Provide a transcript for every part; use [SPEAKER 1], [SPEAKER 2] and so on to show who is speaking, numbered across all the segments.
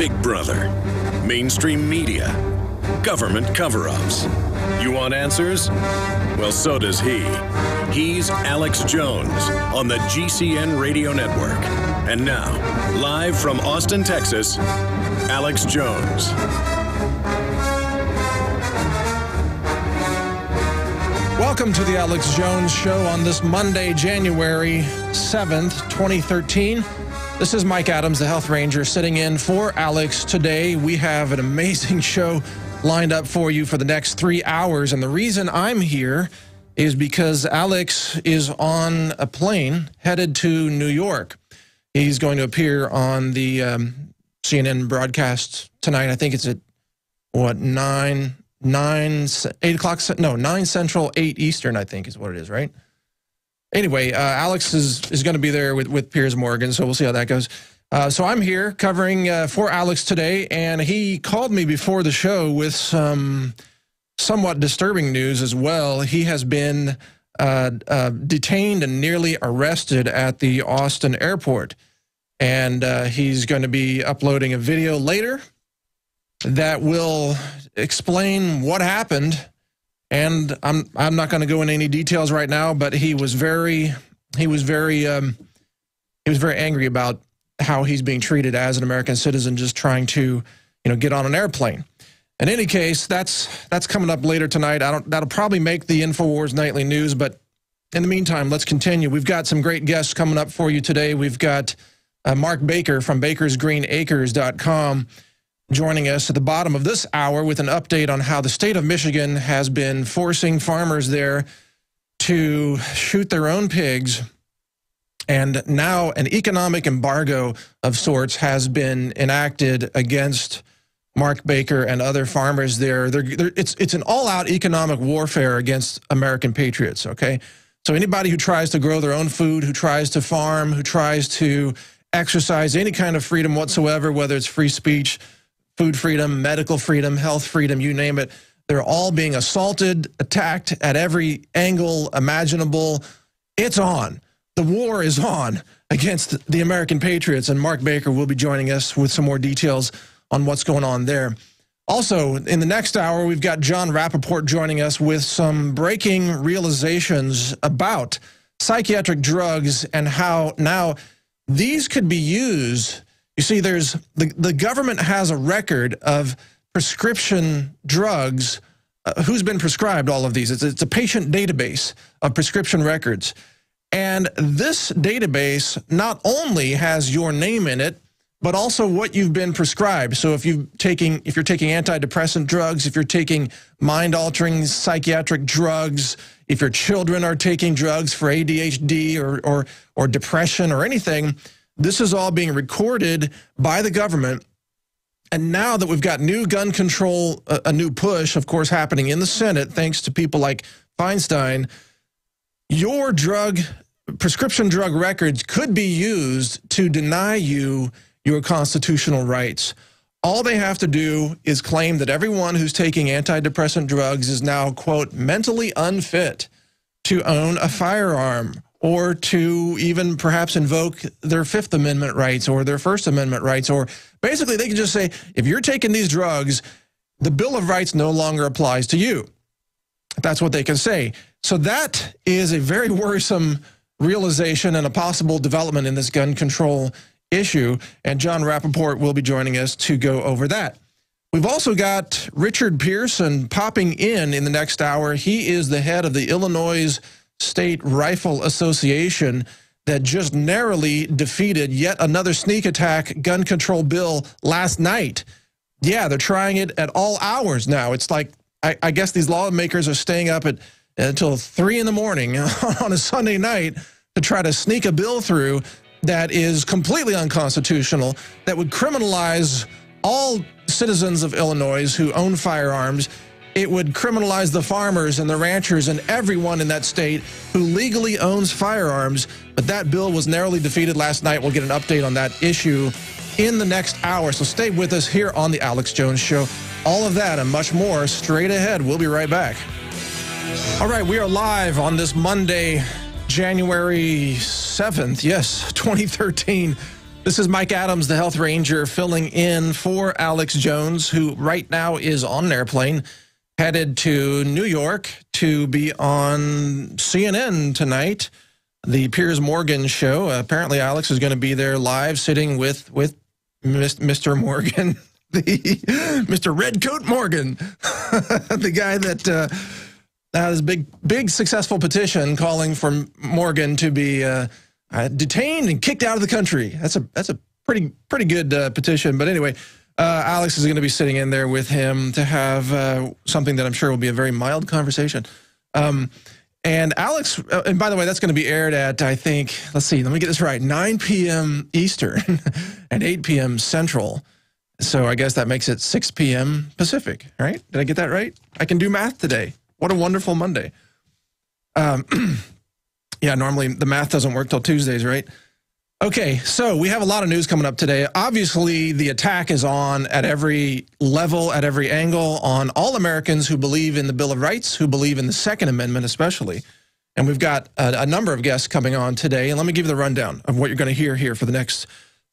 [SPEAKER 1] Big Brother, mainstream media, government cover-ups. You want answers? Well, so does he. He's Alex Jones on the GCN Radio Network. And now, live from Austin, Texas, Alex Jones.
[SPEAKER 2] Welcome to the Alex Jones Show on this Monday, January 7th, 2013. This is Mike Adams, the Health Ranger, sitting in for Alex today. We have an amazing show lined up for you for the next 3 hours. And the reason I'm here is because Alex is on a plane headed to New York. He's going to appear on the CNN broadcast tonight. I think it's at, what, 9 Central, 8 Eastern, I think is what it is, right? Anyway, Alex is going to be there with Piers Morgan, so we'll see how that goes. So I'm here covering for Alex today, and he called me before the show with some somewhat disturbing news as well. He has been detained and nearly arrested at the Austin airport, and he's going to be uploading a video later that will explain what happened. And I'm not going to go into any details right now, but he was very angry about how he's being treated as an American citizen, just trying to, get on an airplane. In any case, that's coming up later tonight. That'll probably make the InfoWars Nightly News, but in the meantime, let's continue. We've got some great guests coming up for you today. We've got Mark Baker from bakersgreenacres.com joining us at the bottom of this hour with an update on how the state of Michigan has been forcing farmers there to shoot their own pigs. And now an economic embargo of sorts has been enacted against Mark Baker and other farmers there. It's an all-out economic warfare against American patriots, okay? So anybody who tries to grow their own food, who tries to farm, who tries to exercise any kind of freedom whatsoever, whether it's free speech, food freedom, medical freedom, health freedom, you name it, they're all being assaulted, attacked at every angle imaginable. It's on. The war is on against the American patriots, and Mark Baker will be joining us with some more details on what's going on there. Also, in the next hour, we've got Jon Rappoport joining us with some breaking realizations about psychiatric drugs and how now these could be used. You see, the government has a record of prescription drugs, who's been prescribed all of these. It's a patient database of prescription records. And this database not only has your name in it, but also what you've been prescribed. So if you're taking antidepressant drugs, if you're taking mind-altering psychiatric drugs, if your children are taking drugs for ADHD or depression or anything, this is all being recorded by the government. And now that we've got new gun control, a new push, of course, happening in the Senate, thanks to people like Feinstein, your prescription drug records could be used to deny you your constitutional rights. All they have to do is claim that everyone who's taking antidepressant drugs is now, quote, mentally unfit to own a firearm, or to even perhaps invoke their Fifth Amendment rights or their First Amendment rights. Or basically they can just say, if you're taking these drugs, the Bill of Rights no longer applies to you. That's what they can say. So that is a very worrisome realization and a possible development in this gun control issue. And Jon Rappoport will be joining us to go over that. We've also got Richard Pearson popping in the next hour. He is the head of the Illinois State Rifle Association that just narrowly defeated yet another sneak attack gun control bill last night. Yeah, they're trying it at all hours now. It's like, I guess these lawmakers are staying up until 3 in the morning on a Sunday night to try to sneak a bill through that is completely unconstitutional, that would criminalize all citizens of Illinois who own firearms. It would criminalize the farmers and the ranchers and everyone in that state who legally owns firearms. But that bill was narrowly defeated last night. We'll get an update on that issue in the next hour. So stay with us here on The Alex Jones Show. All of that and much more straight ahead. We'll be right back. All right, we are live on this Monday, January 7th, yes, 2013. This is Mike Adams, the health ranger, filling in for Alex Jones, who right now is on an airplane headed to New York to be on CNN tonight, the Piers Morgan show. Apparently, Alex is going to be there live, sitting with Mr. Morgan, Mr. Redcoat Morgan, the guy that has big successful petition calling for Morgan to be detained and kicked out of the country. That's a pretty good petition. But anyway, Alex is going to be sitting in there with him to have something that I'm sure will be a very mild conversation. And Alex, and by the way, that's going to be aired at, I think, let's see, let me get this right, 9 p.m. Eastern and 8 p.m. Central. So I guess that makes it 6 p.m. Pacific, right? Did I get that right? I can do math today. What a wonderful Monday. Yeah, normally the math doesn't work till Tuesdays, right? Okay, so we have a lot of news coming up today. Obviously, the attack is on at every level, at every angle, on all Americans who believe in the Bill of Rights, who believe in the Second Amendment especially. And we've got a number of guests coming on today. And let me give you the rundown of what you're going to hear here for the next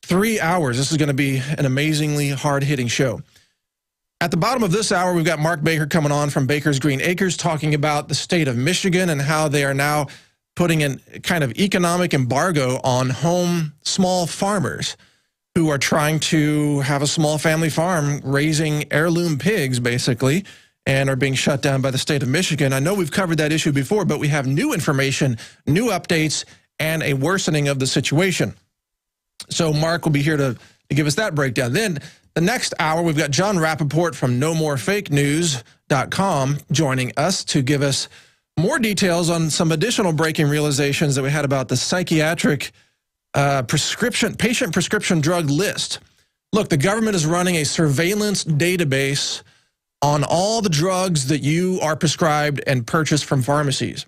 [SPEAKER 2] 3 hours. This is going to be an amazingly hard-hitting show. At the bottom of this hour, we've got Mark Baker coming on from Baker's Green Acres talking about the state of Michigan and how they are now putting in kind of economic embargo on small farmers who are trying to have a small family farm raising heirloom pigs, basically, and are being shut down by the state of Michigan. I know we've covered that issue before, but we have new information, new updates, and a worsening of the situation. So Mark will be here to give us that breakdown. Then the next hour, we've got Jon Rappoport from NoMoreFakeNews.com joining us to give us more details on some additional breaking realizations that we had about the psychiatric patient prescription drug list. Look, the government is running a surveillance database on all the drugs that you are prescribed and purchased from pharmacies.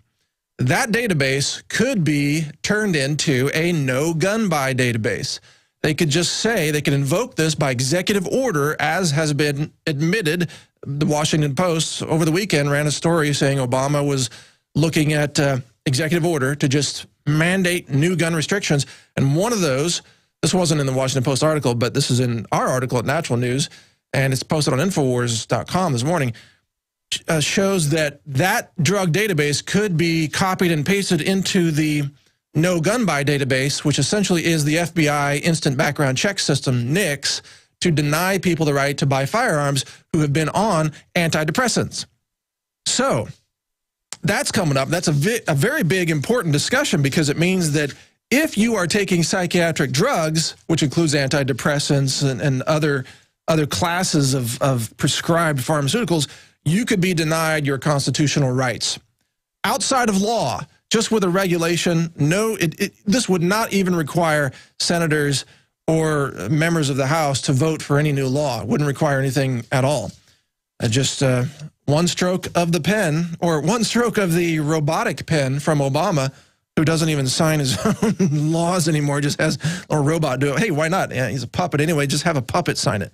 [SPEAKER 2] That database could be turned into a no-gun buy database. They could just say, they could invoke this by executive order, as has been admitted. The Washington Post over the weekend ran a story saying Obama was looking at executive order to just mandate new gun restrictions. And one of those, this wasn't in the Washington Post article, but this is in our article at Natural News, and it's posted on Infowars.com this morning, shows that drug database could be copied and pasted into the no gun buy database, which essentially is the FBI instant background check system, NICS, to deny people the right to buy firearms who have been on antidepressants. So that's coming up. That's a very big, important discussion, because it means that if you are taking psychiatric drugs, which includes antidepressants and other classes of prescribed pharmaceuticals, you could be denied your constitutional rights. Outside of law, just with a regulation, this would not even require senators or members of the House to vote for any new law. It wouldn't require anything at all. Just one stroke of the pen, or one stroke of the robotic pen from Obama, who doesn't even sign his own laws anymore, just has a robot do it. Hey, why not? Yeah, he's a puppet anyway. Just have a puppet sign it.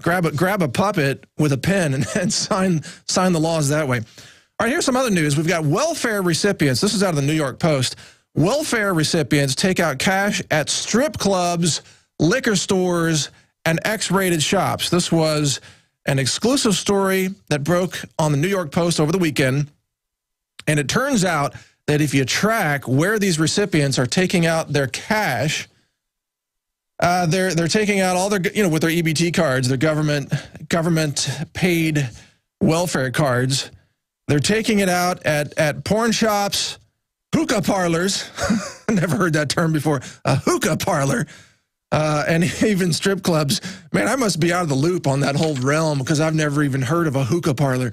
[SPEAKER 2] Grab a puppet with a pen and sign the laws that way. All right, here's some other news. We've got welfare recipients. This is out of the New York Post. Welfare recipients take out cash at strip clubs, liquor stores, and X-rated shops. This was an exclusive story that broke on the New York Post over the weekend. And it turns out that if you track where these recipients are taking out their cash, they're taking out all their, with their EBT cards, their government paid welfare cards. They're taking it out at porn shops, hookah parlors. Never heard that term before. A hookah parlor. And even strip clubs. Man, I must be out of the loop on that whole realm, because I've never even heard of a hookah parlor.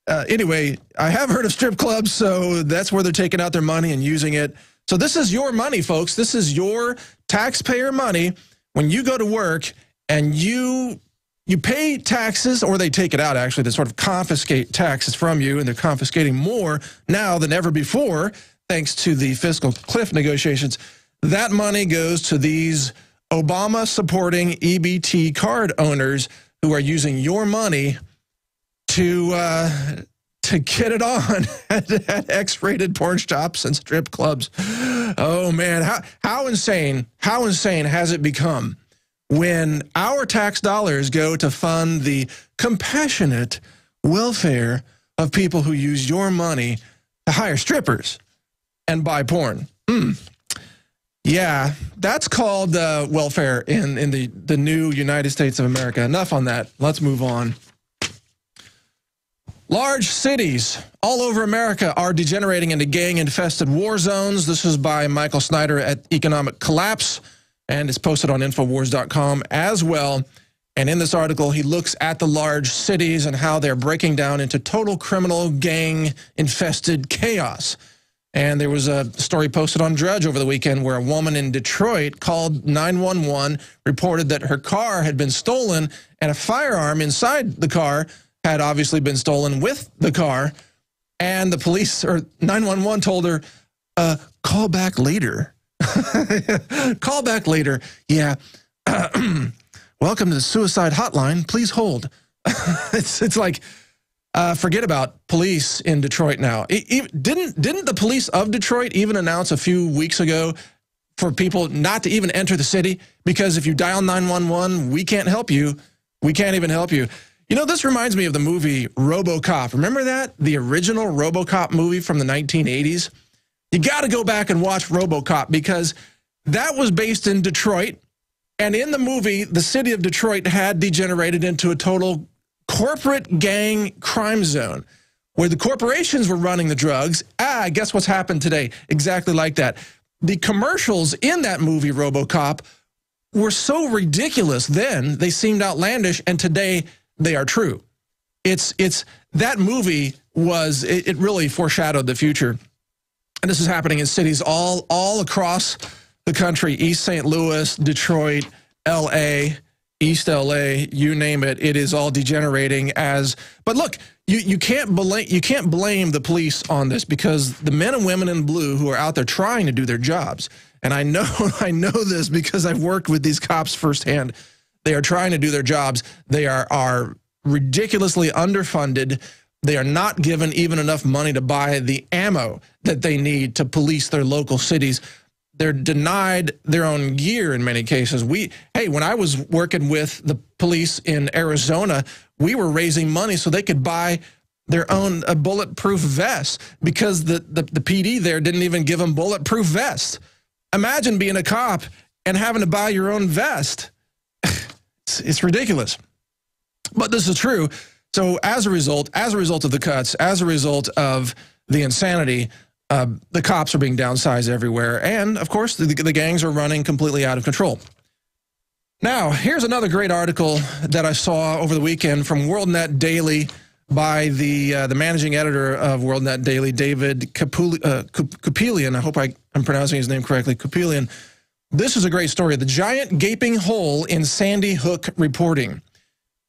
[SPEAKER 2] Anyway, I have heard of strip clubs, so that's where they're taking out their money and using it. So this is your money, folks. This is your taxpayer money when you go to work and you pay taxes, or they take it out, actually. They sort of confiscate taxes from you, and they're confiscating more now than ever before, thanks to the fiscal cliff negotiations. That money goes to these Obama-supporting EBT card owners who are using your money to to get it on at X-rated porn shops and strip clubs. Oh, man, how insane has it become when our tax dollars go to fund the compassionate welfare of people who use your money to hire strippers and buy porn? Yeah, that's called welfare in the new United States of America. Enough on that. Let's move on. Large cities all over America are degenerating into gang-infested war zones. This is by Michael Snyder at Economic Collapse, and it's posted on Infowars.com as well. And in this article, he looks at the large cities and how they're breaking down into total criminal gang-infested chaos. And there was a story posted on Drudge over the weekend where a woman in Detroit called 911, reported that her car had been stolen and a firearm inside the car had obviously been stolen with the car. And the police, or 911, told her, call back later. Call back later. Yeah. Welcome to the suicide hotline. Please hold. It's like, forget about police in Detroit now. Didn't the police of Detroit even announce a few weeks ago for people not to even enter the city? Because if you dial 911, we can't help you. We can't even help you. You know, this reminds me of the movie RoboCop. Remember that? The original RoboCop movie from the 1980s? You got to go back and watch RoboCop because that was based in Detroit. And in the movie, the city of Detroit had degenerated into a total corporate gang crime zone where the corporations were running the drugs. Guess what's happened today? Exactly like that. The commercials in that movie, RoboCop, were so ridiculous then, they seemed outlandish, and today they are true. That movie was, it really foreshadowed the future. And this is happening in cities all across the country: East St. Louis, Detroit, L.A., East L.A., you name it. It is all degenerating as. But look, you can't blame the police on this, because the men and women in blue who are out there trying to do their jobs, and I know this because I've worked with these cops firsthand. They are trying to do their jobs. They are ridiculously underfunded. They are not given even enough money to buy the ammo that they need to police their local cities. They're denied their own gear in many cases. When I was working with the police in Arizona, we were raising money so they could buy their own bulletproof vests, because the PD there didn't even give them bulletproof vests. Imagine being a cop and having to buy your own vest. It's ridiculous. But this is true. So as a result of the cuts, as a result of the insanity, the cops are being downsized everywhere. And, of course, the gangs are running completely out of control. Now, here's another great article that I saw over the weekend from WorldNet Daily by the managing editor of WorldNet Daily, David Kupelian. I hope I'm pronouncing his name correctly, Kupelian. This is a great story. The giant gaping hole in Sandy Hook reporting.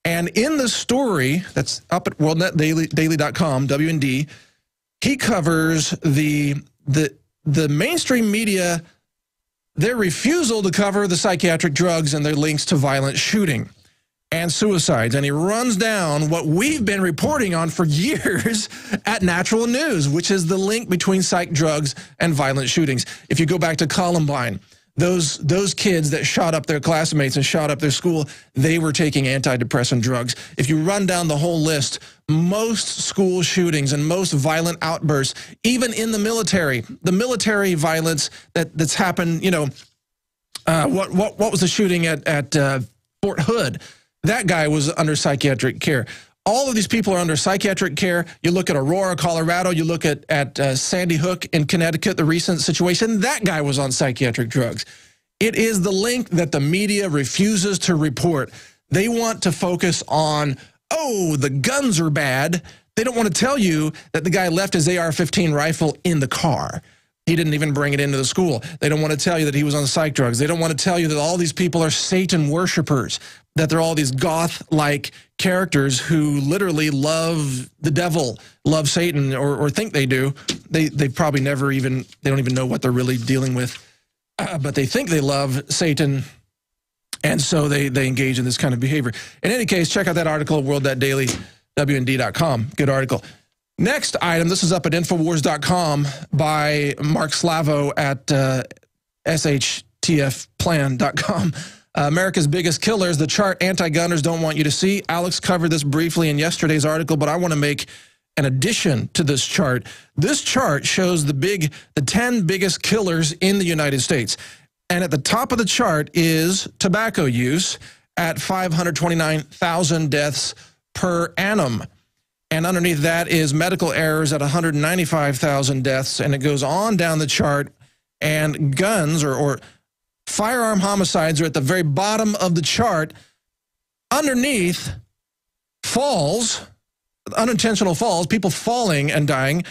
[SPEAKER 2] And in the story that's up at worldnetdaily.com, WND, he covers the mainstream media, their refusal to cover the psychiatric drugs and their links to violent shooting and suicides. And he runs down what we've been reporting on for years at Natural News, which is the link between psych drugs and violent shootings. If you go back to Columbine, those kids that shot up their classmates and shot up their school, they were taking antidepressant drugs. If you run down the whole list, most school shootings and most violent outbursts, even in the military violence that's happened, you know, what was the shooting at Fort Hood? That guy was under psychiatric care. All of these people are under psychiatric care. You look at Aurora, Colorado. You look at Sandy Hook in Connecticut, the recent situation. That guy was on psychiatric drugs. It is the link that the media refuses to report. They want to focus on, oh, the guns are bad. They don't want to tell you that the guy left his AR-15 rifle in the car. He didn't even bring it into the school. They don't want to tell you that he was on psych drugs. They don't want to tell you that all these people are Satan worshipers, that they're all these goth-like characters who literally love the devil, love Satan, or think they do. They probably they don't even know what they're really dealing with, but they think they love Satan, and so they engage in this kind of behavior. In any case, check out that article at world.daily, WND.com. Good article. Next item, this is up at Infowars.com by Mark Slavo at SHTFplan.com. America's biggest killers, the chart anti-gunners don't want you to see. Alex covered this briefly in yesterday's article, but I want to make an addition to this chart. This chart shows the 10 biggest killers in the United States. And at the top of the chart is tobacco use at 529,000 deaths per annum. And underneath that is medical errors at 195,000 deaths. And it goes on down the chart. And guns or firearm homicides are at the very bottom of the chart. Underneath, falls, unintentional falls, people falling and dying.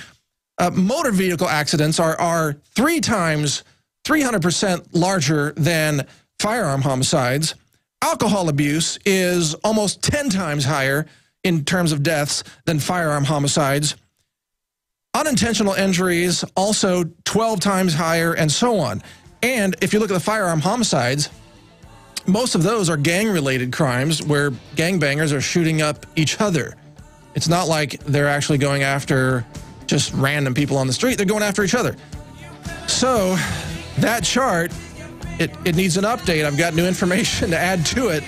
[SPEAKER 2] Motor vehicle accidents are 300% larger than firearm homicides. Alcohol abuse is almost 10 times higher in terms of deaths than firearm homicides. Unintentional injuries also 12 times higher, and so on. And if you look at the firearm homicides, most of those are gang-related crimes where gangbangers are shooting up each other. It's not like they're actually going after just random people on the street. They're going after each other. So that chart, it needs an update. I've got new information to add to it,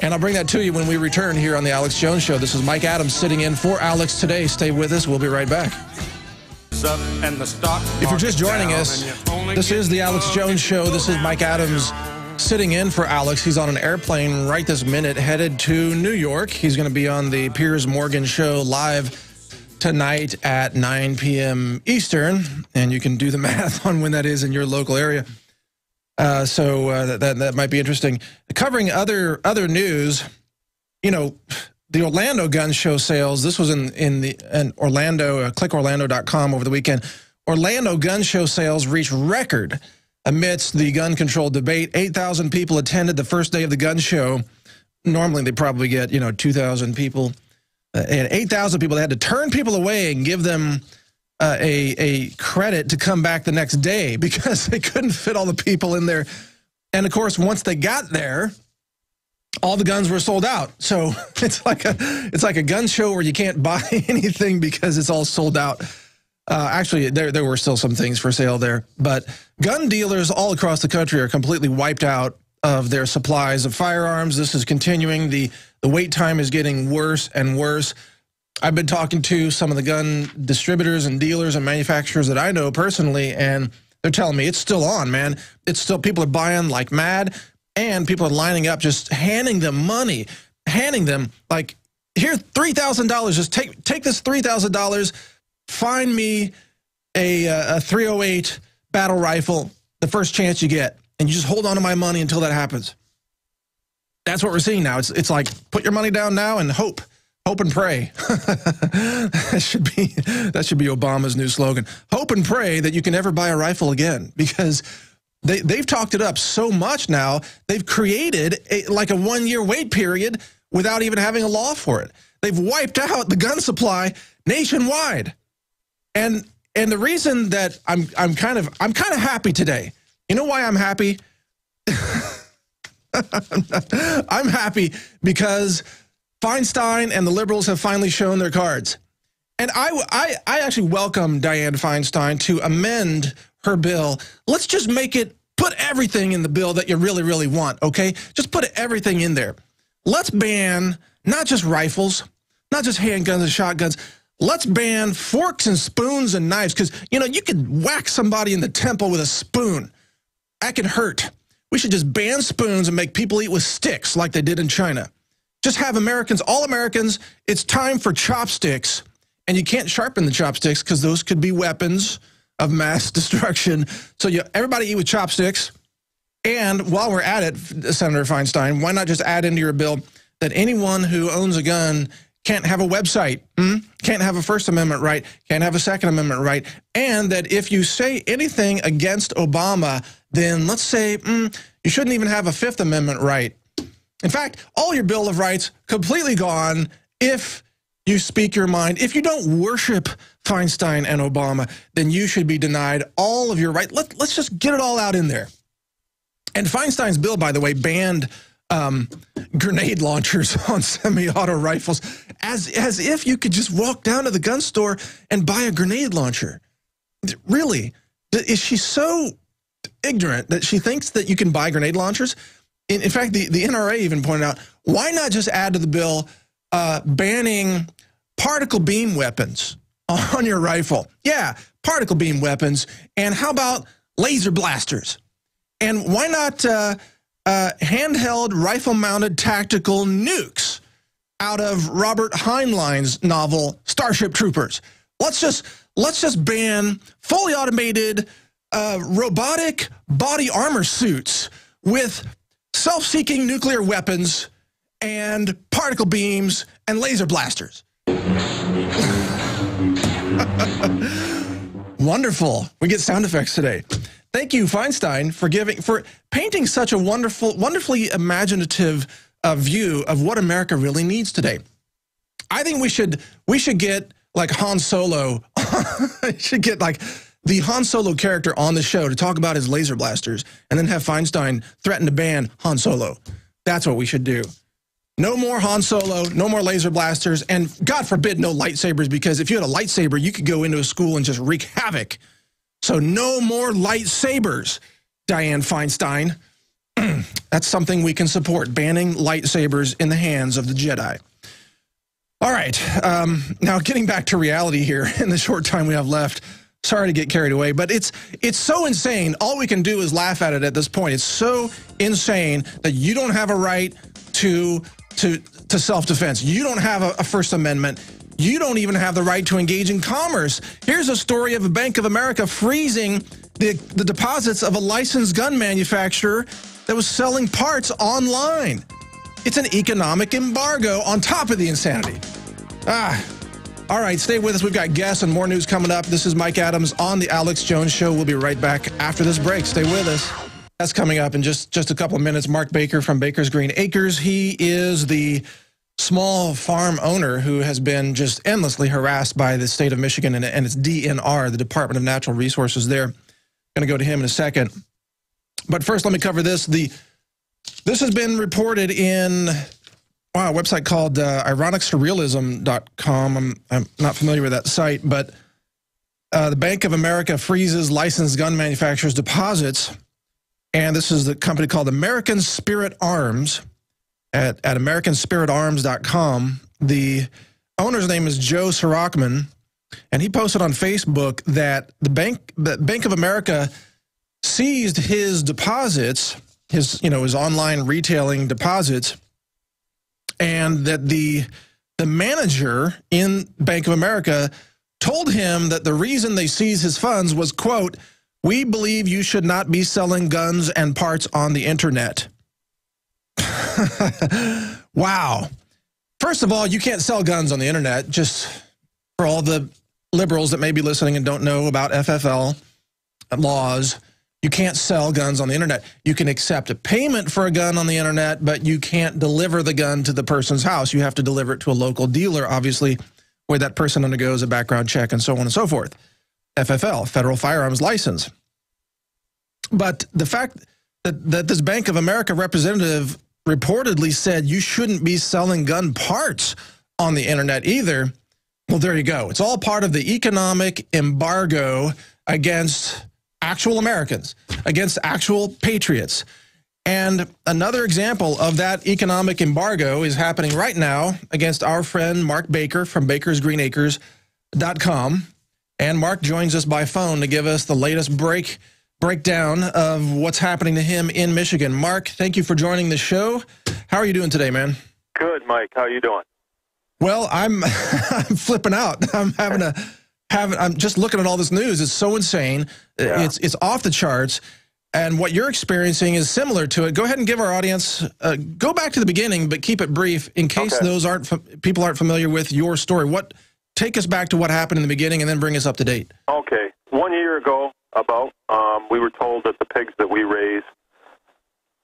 [SPEAKER 2] and I'll bring that to you when we return here on The Alex Jones Show. This is Mike Adams sitting in for Alex today. Stay with us. We'll be right back. If you're just joining us, this is The Alex Jones Show. This is Mike Adams sitting in for Alex. He's on an airplane right this minute headed to New York. He's going to be on the Piers Morgan Show live tonight at 9 p.m. Eastern, and you can do the math on when that is in your local area. That might be interesting. Covering other news, you know, the Orlando gun show sales. This was in Orlando, clickorlando.com over the weekend. Orlando gun show sales reached record amidst the gun control debate. 8,000 people attended the first day of the gun show. Normally they probably get 2,000 people. And 8,000 people. They had to turn people away and give them a credit to come back the next day because they couldn't fit all the people in there. And of course, once they got there, all the guns were sold out. So it's like a gun show where you can't buy anything because it's all sold out. Actually, there were still some things for sale there, but gun dealers all across the country are completely wiped out of their supplies of firearms. This is continuing. The wait time is getting worse and worse. I've been talking to some of the gun distributors and dealers and manufacturers that I know personally, and they're telling me it's still on, man. It's still, people are buying like mad, and people are lining up, just handing them money, handing them like, here, $3,000. Just take this $3,000. Find me a 308 battle rifle the first chance you get, and you just hold on to my money until that happens. That's what we're seeing now. It's like, put your money down now and hope and pray. that should be Obama's new slogan. Hope and pray that you can never buy a rifle again, because they've talked it up so much now. They've created like a 1-year wait period without even having a law for it. They've wiped out the gun supply nationwide. And the reason that I'm kind of happy today. You know why I'm happy? I'm happy because Feinstein and the liberals have finally shown their cards. And I actually welcome Dianne Feinstein to amend her bill. Let's just make it, put everything in the bill that you really, really want, okay? Just put everything in there. Let's ban not just rifles, not just handguns and shotguns. Let's ban forks and spoons and knives, because, you could whack somebody in the temple with a spoon. That can hurt. We should just ban spoons and make people eat with sticks like they did in China. Just have Americans, all Americans, it's time for chopsticks. And you can't sharpen the chopsticks because those could be weapons of mass destruction. So everybody eat with chopsticks. And while we're at it, Senator Feinstein, why not just add into your bill that anyone who owns a gun can't have a website, can't have a First Amendment right, can't have a Second Amendment right, and that if you say anything against Obama, then let's say you shouldn't even have a Fifth Amendment right. In fact, all your Bill of Rights completely gone if you speak your mind. If you don't worship Feinstein and Obama, then you should be denied all of your rights. Let's just get it all out in there. And Feinstein's bill, by the way, banned grenade launchers on semi-auto rifles, as if you could just walk down to the gun store and buy a grenade launcher. Really? Is she so ignorant that she thinks that you can buy grenade launchers? In fact, the NRA even pointed out, why not just add to the bill banning particle beam weapons on your rifle? Yeah, particle beam weapons. And how about laser blasters? And why not handheld rifle-mounted tactical nukes out of Robert Heinlein's novel Starship Troopers? Let's just ban fully automated robotic body armor suits with self-seeking nuclear weapons and particle beams and laser blasters. Wonderful. We get sound effects today. Thank you, Feinstein, for painting such a wonderfully imaginative view of what America really needs today. I think we should get like Han Solo. Should get like the Han Solo character on the show to talk about his laser blasters, and then have Feinstein threaten to ban Han Solo. That's what we should do. No more Han Solo, no more laser blasters, and God forbid no lightsabers, because if you had a lightsaber, you could go into a school and just wreak havoc. So no more lightsabers, Dianne Feinstein. That's something we can support, banning lightsabers in the hands of the Jedi. All right, now getting back to reality here in the short time we have left. Sorry to get carried away, but it's so insane. All we can do is laugh at it at this point. It's so insane that you don't have a right to self-defense. You don't have a First Amendment. You don't even have the right to engage in commerce. Here's a story of a Bank of America freezing the deposits of a licensed gun manufacturer that was selling parts online. It's an economic embargo on top of the insanity. All right, stay with us. We've got guests and more news coming up. This is Mike Adams on The Alex Jones Show. We'll be right back after this break. Stay with us. That's coming up in just a couple of minutes. Mark Baker from Baker's Green Acres. He is the small farm owner who has been just endlessly harassed by the state of Michigan and its DNR, the Department of Natural Resources there. Going to go to him in a second. But first, let me cover this. This has been reported in a website called ironicsurrealism.com. I'm not familiar with that site, but the Bank of America freezes licensed gun manufacturers' deposits. And this is the company called American Spirit Arms at americanspiritarms.com. The owner's name is Joe Sirachman, and he posted on Facebook that the Bank of America seized his deposits, his online retailing deposits, and that the manager in Bank of America told him that the reason they seized his funds was, quote, "We believe you should not be selling guns and parts on the internet." Wow. First of all, you can't sell guns on the internet, just for all the liberals that may be listening and don't know about FFL laws. You can't sell guns on the internet. You can accept a payment for a gun on the internet, but you can't deliver the gun to the person's house. You have to deliver it to a local dealer, obviously, where that person undergoes a background check and so on and so forth. FFL, Federal Firearms License. But the fact that this Bank of America representative reportedly said you shouldn't be selling gun parts on the internet either, well, there you go. It's all part of the economic embargo against actual Americans, against actual patriots. And another example of that economic embargo is happening right now against our friend Mark Baker from bakersgreenacres.com. And Mark joins us by phone to give us the latest breakdown of what's happening to him in Michigan. Mark, thank you for joining the show. How are you doing today, man?
[SPEAKER 3] Good, Mike. How are you doing?
[SPEAKER 2] Well, I'm flipping out. I'm just looking at all this news. It's so insane. Yeah. It's off the charts. And what you're experiencing is similar to it. Go ahead and give our audience, go back to the beginning, but keep it brief in case those people aren't familiar with your story. Take us back to what happened in the beginning and then bring us up to date.
[SPEAKER 3] Okay. 1 year ago, we were told that the pigs that we raise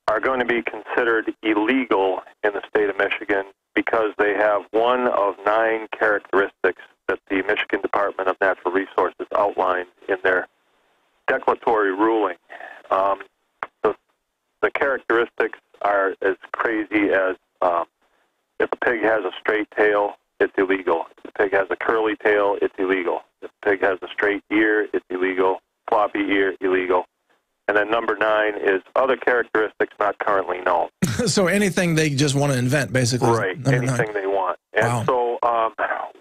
[SPEAKER 3] are going to be considered illegal in the state of Michigan because they have one of 9 characteristics that the Michigan Department of Natural Resources outlined in their declaratory ruling. The characteristics are as crazy as if a pig has a straight tail, it's illegal. If the pig has a curly tail, it's illegal. If the pig has a straight ear, it's illegal. Floppy ear, illegal. And then number 9 is other characteristics not currently known.
[SPEAKER 2] So anything they just want to invent, basically.
[SPEAKER 3] Right, anything they want. And so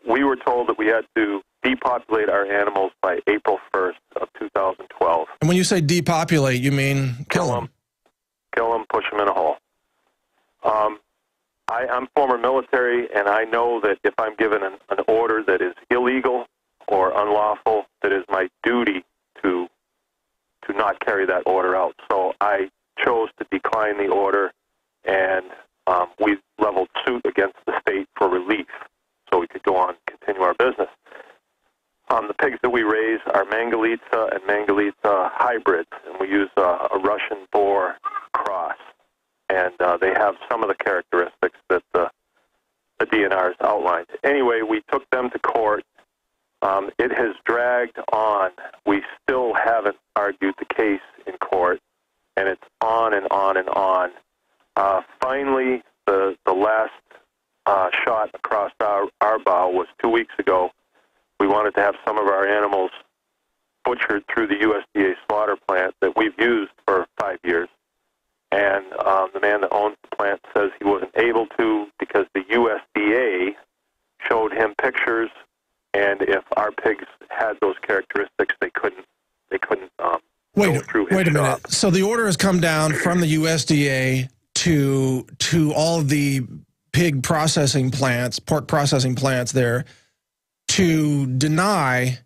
[SPEAKER 3] we were told that we had to depopulate our animals by April 1st of 2012.
[SPEAKER 2] And when you say depopulate, you mean kill them?
[SPEAKER 3] Kill them, push them in a hole. I'm former military, and I know that if I'm given an order that is illegal or unlawful, that is my duty to not carry that order out. So I chose to decline the order, and we leveled suit against the state for relief so we could go on and continue our business. The pigs that we raise are Mangalitsa and Mangalitsa hybrids, and we use a Russian boar cross. And they have some of the characteristics that the DNR's outlined. Anyway, we took them to court. It has dragged on. We still haven't argued the case in court, and it's on and on and on. Finally, the last shot across our bow was 2 weeks ago. We wanted to have some of our animals butchered through the USDA slaughter plant that we've used for 5 years. And the man that owns the plant says he wasn't able to because the USDA showed him pictures, and if our pigs had those characteristics, they couldn't go through his
[SPEAKER 2] Wait a minute.
[SPEAKER 3] shop.
[SPEAKER 2] So the order has come down from the USDA to all of the pig processing plants, pork processing plants there, to deny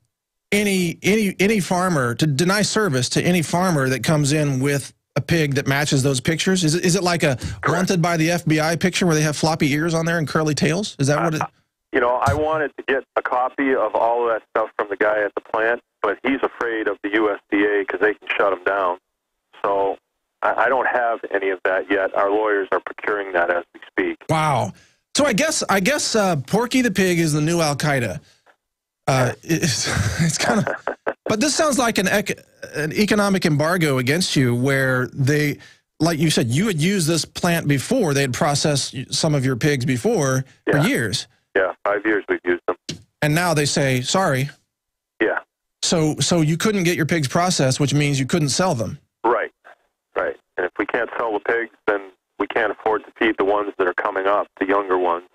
[SPEAKER 2] any farmer, to deny service to any farmer that comes in with a pig that matches those pictures? Is it like a wanted by the FBI picture where they have floppy ears on there and curly tails? Is that what it?
[SPEAKER 3] You know, I wanted to get a copy of all of that stuff from the guy at the plant, but he's afraid of the USDA because they can shut him down. So I don't have any of that yet. Our lawyers are procuring that as we speak.
[SPEAKER 2] Wow. So I guess Porky the pig is the new Al Qaeda. It's kind of, but this sounds like an economic embargo against you, where they, like you said, you had used this plant before. They had processed some of your pigs before for years.
[SPEAKER 3] Yeah, 5 years we've used them.
[SPEAKER 2] And now they say, sorry.
[SPEAKER 3] Yeah.
[SPEAKER 2] So you couldn't get your pigs processed, which means you couldn't sell them.
[SPEAKER 3] Right. And if we can't sell the pigs, then we can't afford to feed the ones that are coming up, the younger ones.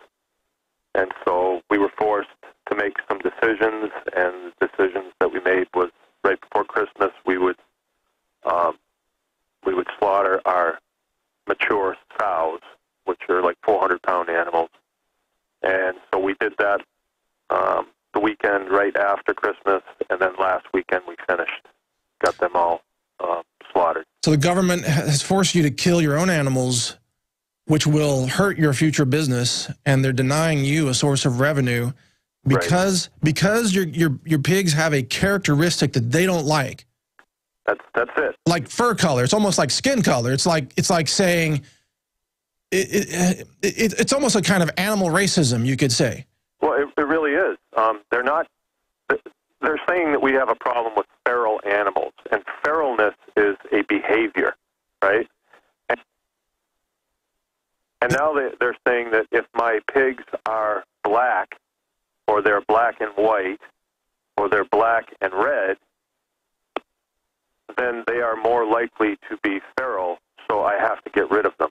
[SPEAKER 3] And so we were forced to make some decisions, and the decisions that we made was right before Christmas we would slaughter our mature sows, which are like 400-pound animals. And so we did that the weekend right after Christmas, and then last weekend we finished, got them all slaughtered.
[SPEAKER 2] So the government has forced you to kill your own animals, which will hurt your future business, and they're denying you a source of revenue because your pigs have a characteristic that they don't like.
[SPEAKER 3] That's it.
[SPEAKER 2] Like fur color, it's almost like skin color. It's like saying it's almost a kind of animal racism, you could say.
[SPEAKER 3] Well, it really is. They're saying that we have a problem with feral animals, and feralness is a behavior, right? And now they're saying that if my pigs are black, or they're black and white, or they're black and red, then they are more likely to be feral, so I have to get rid of them.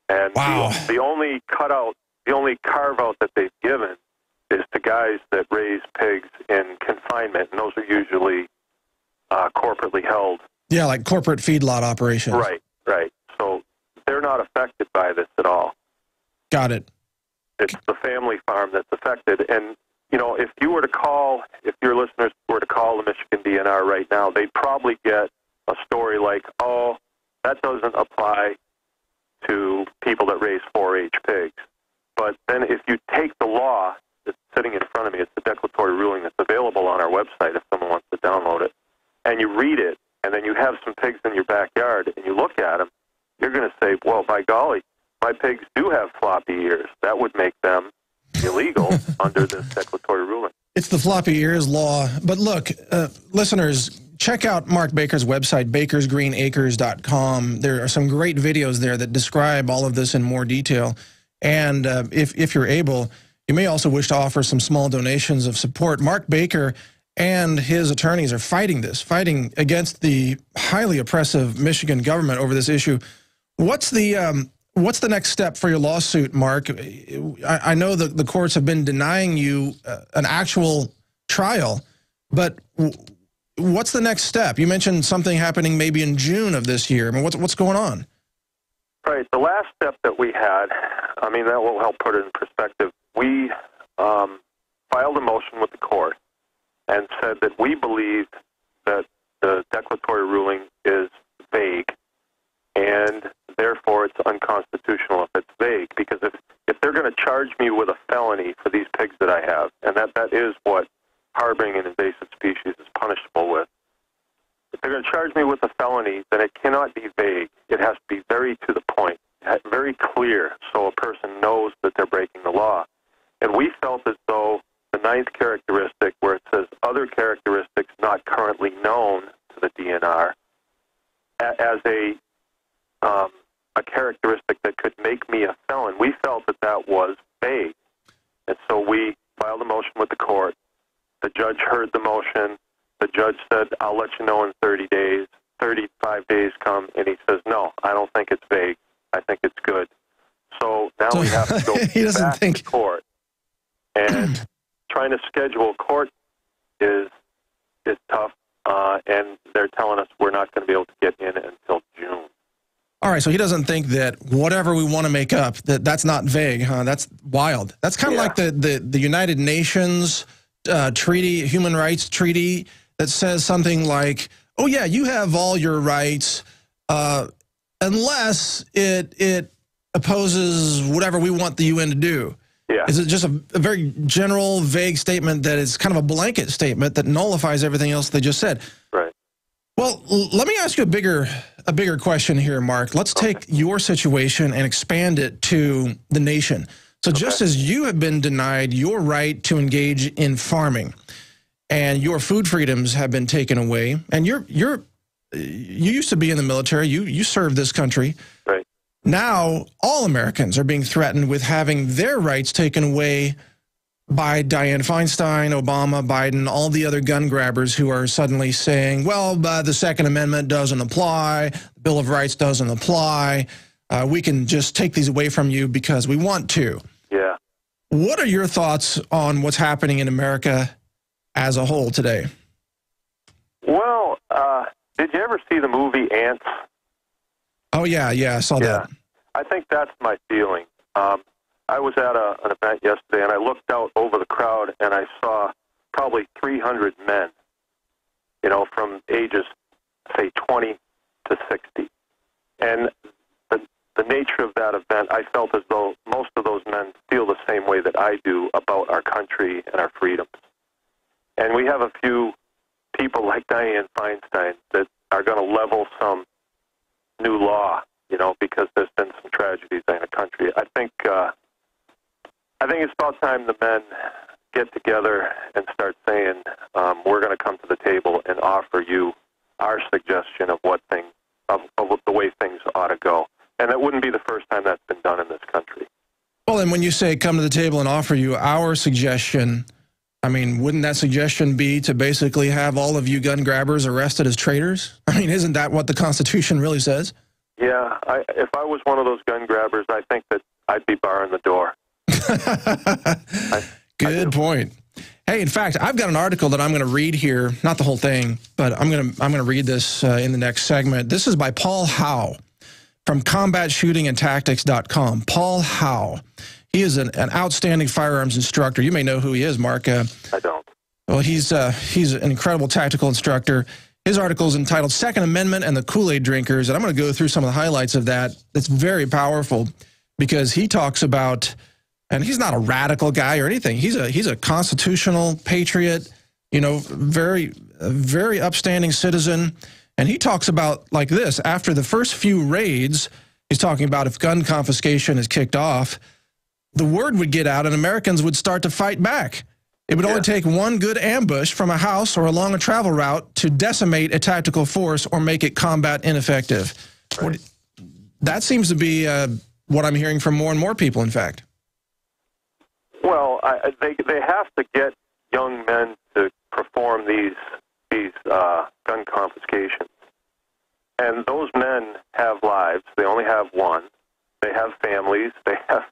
[SPEAKER 3] And
[SPEAKER 2] wow.
[SPEAKER 3] the only carve-out that they've given is to guys that raise pigs in confinement, and those are usually corporately held.
[SPEAKER 2] Yeah, like corporate feedlot operations.
[SPEAKER 3] Right. So they're not affected by this at all.
[SPEAKER 2] Got it.
[SPEAKER 3] It's the family farm that's affected. And, you know, if your listeners were to call the Michigan DNR right now, they'd probably get a story like, oh, that doesn't apply to people that raise 4-H pigs. But then if you take the law that's sitting in front of me, it's the declaratory ruling that's available on our website if someone wants to download it, and you read it, and then you have some pigs in your backyard, and you look at them, you're going to say, well, by golly, my pigs do have floppy ears. That would make them illegal under this declaratory ruling.
[SPEAKER 2] It's the floppy ears law. But look, listeners, check out Mark Baker's website, bakersgreenacres.com. There are some great videos there that describe all of this in more detail. And if you're able, you may also wish to offer some small donations of support. Mark Baker and his attorneys are fighting against the highly oppressive Michigan government over this issue. What's the next step for your lawsuit, Mark? I know that the courts have been denying you an actual trial, but what's the next step? You mentioned something happening maybe in June of this year. I mean, what's going on?
[SPEAKER 3] Right. The last step that we had, I mean, that will help put it in perspective. We filed a motion with the court and said that we believe that the declaratory ruling is vague, and therefore it's unconstitutional if it's vague, because if they're going to charge me with a felony for these pigs that I have, and that is what harboring an invasive species is punishable with, if they're going to charge me with a felony, then it cannot be vague. It has to be very to the point, very clear, so a person knows that they're breaking the law. And we felt as though the ninth characteristic, where it says other characteristics not currently known to the DNR, as a characteristic that could make me a felon, we felt that that was vague. And so we filed a motion with the court. The judge heard the motion. The judge said, I'll let you know in 30 days. 35 days come, and he says, no, I don't think it's vague. I think it's good. So now we have to go back to court. And trying to schedule court is tough, and they're telling us we're not going to be able to get in until June.
[SPEAKER 2] All right, so he doesn't think that whatever we want to make up, that's not vague, huh? That's wild. That's kind of like the United Nations treaty, human rights treaty, that says something like, oh yeah, you have all your rights unless it opposes whatever we want the UN to do. Yeah. Is it just a very general, vague statement that is kind of a blanket statement that nullifies everything else they just said?
[SPEAKER 3] Right.
[SPEAKER 2] Well, let me ask you a bigger question here, Mark. Let's take your situation and expand it to the nation. So just as you have been denied your right to engage in farming, and your food freedoms have been taken away, and you used to be in the military, you served this country.
[SPEAKER 3] Right.
[SPEAKER 2] Now all Americans are being threatened with having their rights taken away by Dianne Feinstein, Obama, Biden, all the other gun grabbers who are suddenly saying, well, the Second Amendment doesn't apply, the Bill of Rights doesn't apply, we can just take these away from you because we want to.
[SPEAKER 3] Yeah.
[SPEAKER 2] What are your thoughts on what's happening in America as a whole today?
[SPEAKER 3] Well, did you ever see the movie Ants?
[SPEAKER 2] Oh, yeah, I saw that.
[SPEAKER 3] I think that's my feeling. I was at an event yesterday, and I looked out over the crowd, and I saw probably 300 men, from ages, say, 20 to 60. And the nature of that event, I felt as though most of those men feel the same way that I do about our country and our freedoms. And we have a few people like Dianne Feinstein that are going to level some new law, because there's been some tragedies in the country. I think it's about time the men get together and start saying, we're going to come to the table and offer you our suggestion of of the way things ought to go. And that wouldn't be the first time that's been done in this country.
[SPEAKER 2] Well, and when you say come to the table and offer you our suggestion, I mean, wouldn't that suggestion be to basically have all of you gun grabbers arrested as traitors? I mean, isn't that what the Constitution really says?
[SPEAKER 3] Yeah, if I was one of those gun grabbers, I think that I'd be barring the door.
[SPEAKER 2] Good point. Hey, in fact, I've got an article that I'm going to read here, not the whole thing, but I'm going to read this in the next segment. This is by Paul Howe from combatshootingandtactics.com. Paul Howe. He is an outstanding firearms instructor. You may know who he is, Mark.
[SPEAKER 3] I don't.
[SPEAKER 2] Well, he's an incredible tactical instructor. His article is entitled Second Amendment and the Kool-Aid Drinkers, and I'm going to go through some of the highlights of that. It's very powerful because he talks about, and he's not a radical guy or anything. He's a constitutional patriot, very upstanding citizen. And he talks about like this: after the first few raids, he's talking about if gun confiscation is kicked off, the word would get out and Americans would start to fight back. It would only take one good ambush from a house or along a travel route to decimate a tactical force or make it combat ineffective.
[SPEAKER 3] Right.
[SPEAKER 2] That seems to be what I'm hearing from more and more people, in fact.
[SPEAKER 3] Well, they have to get young men to perform these gun confiscations. And those men have lives. They only have one. They have families. They have,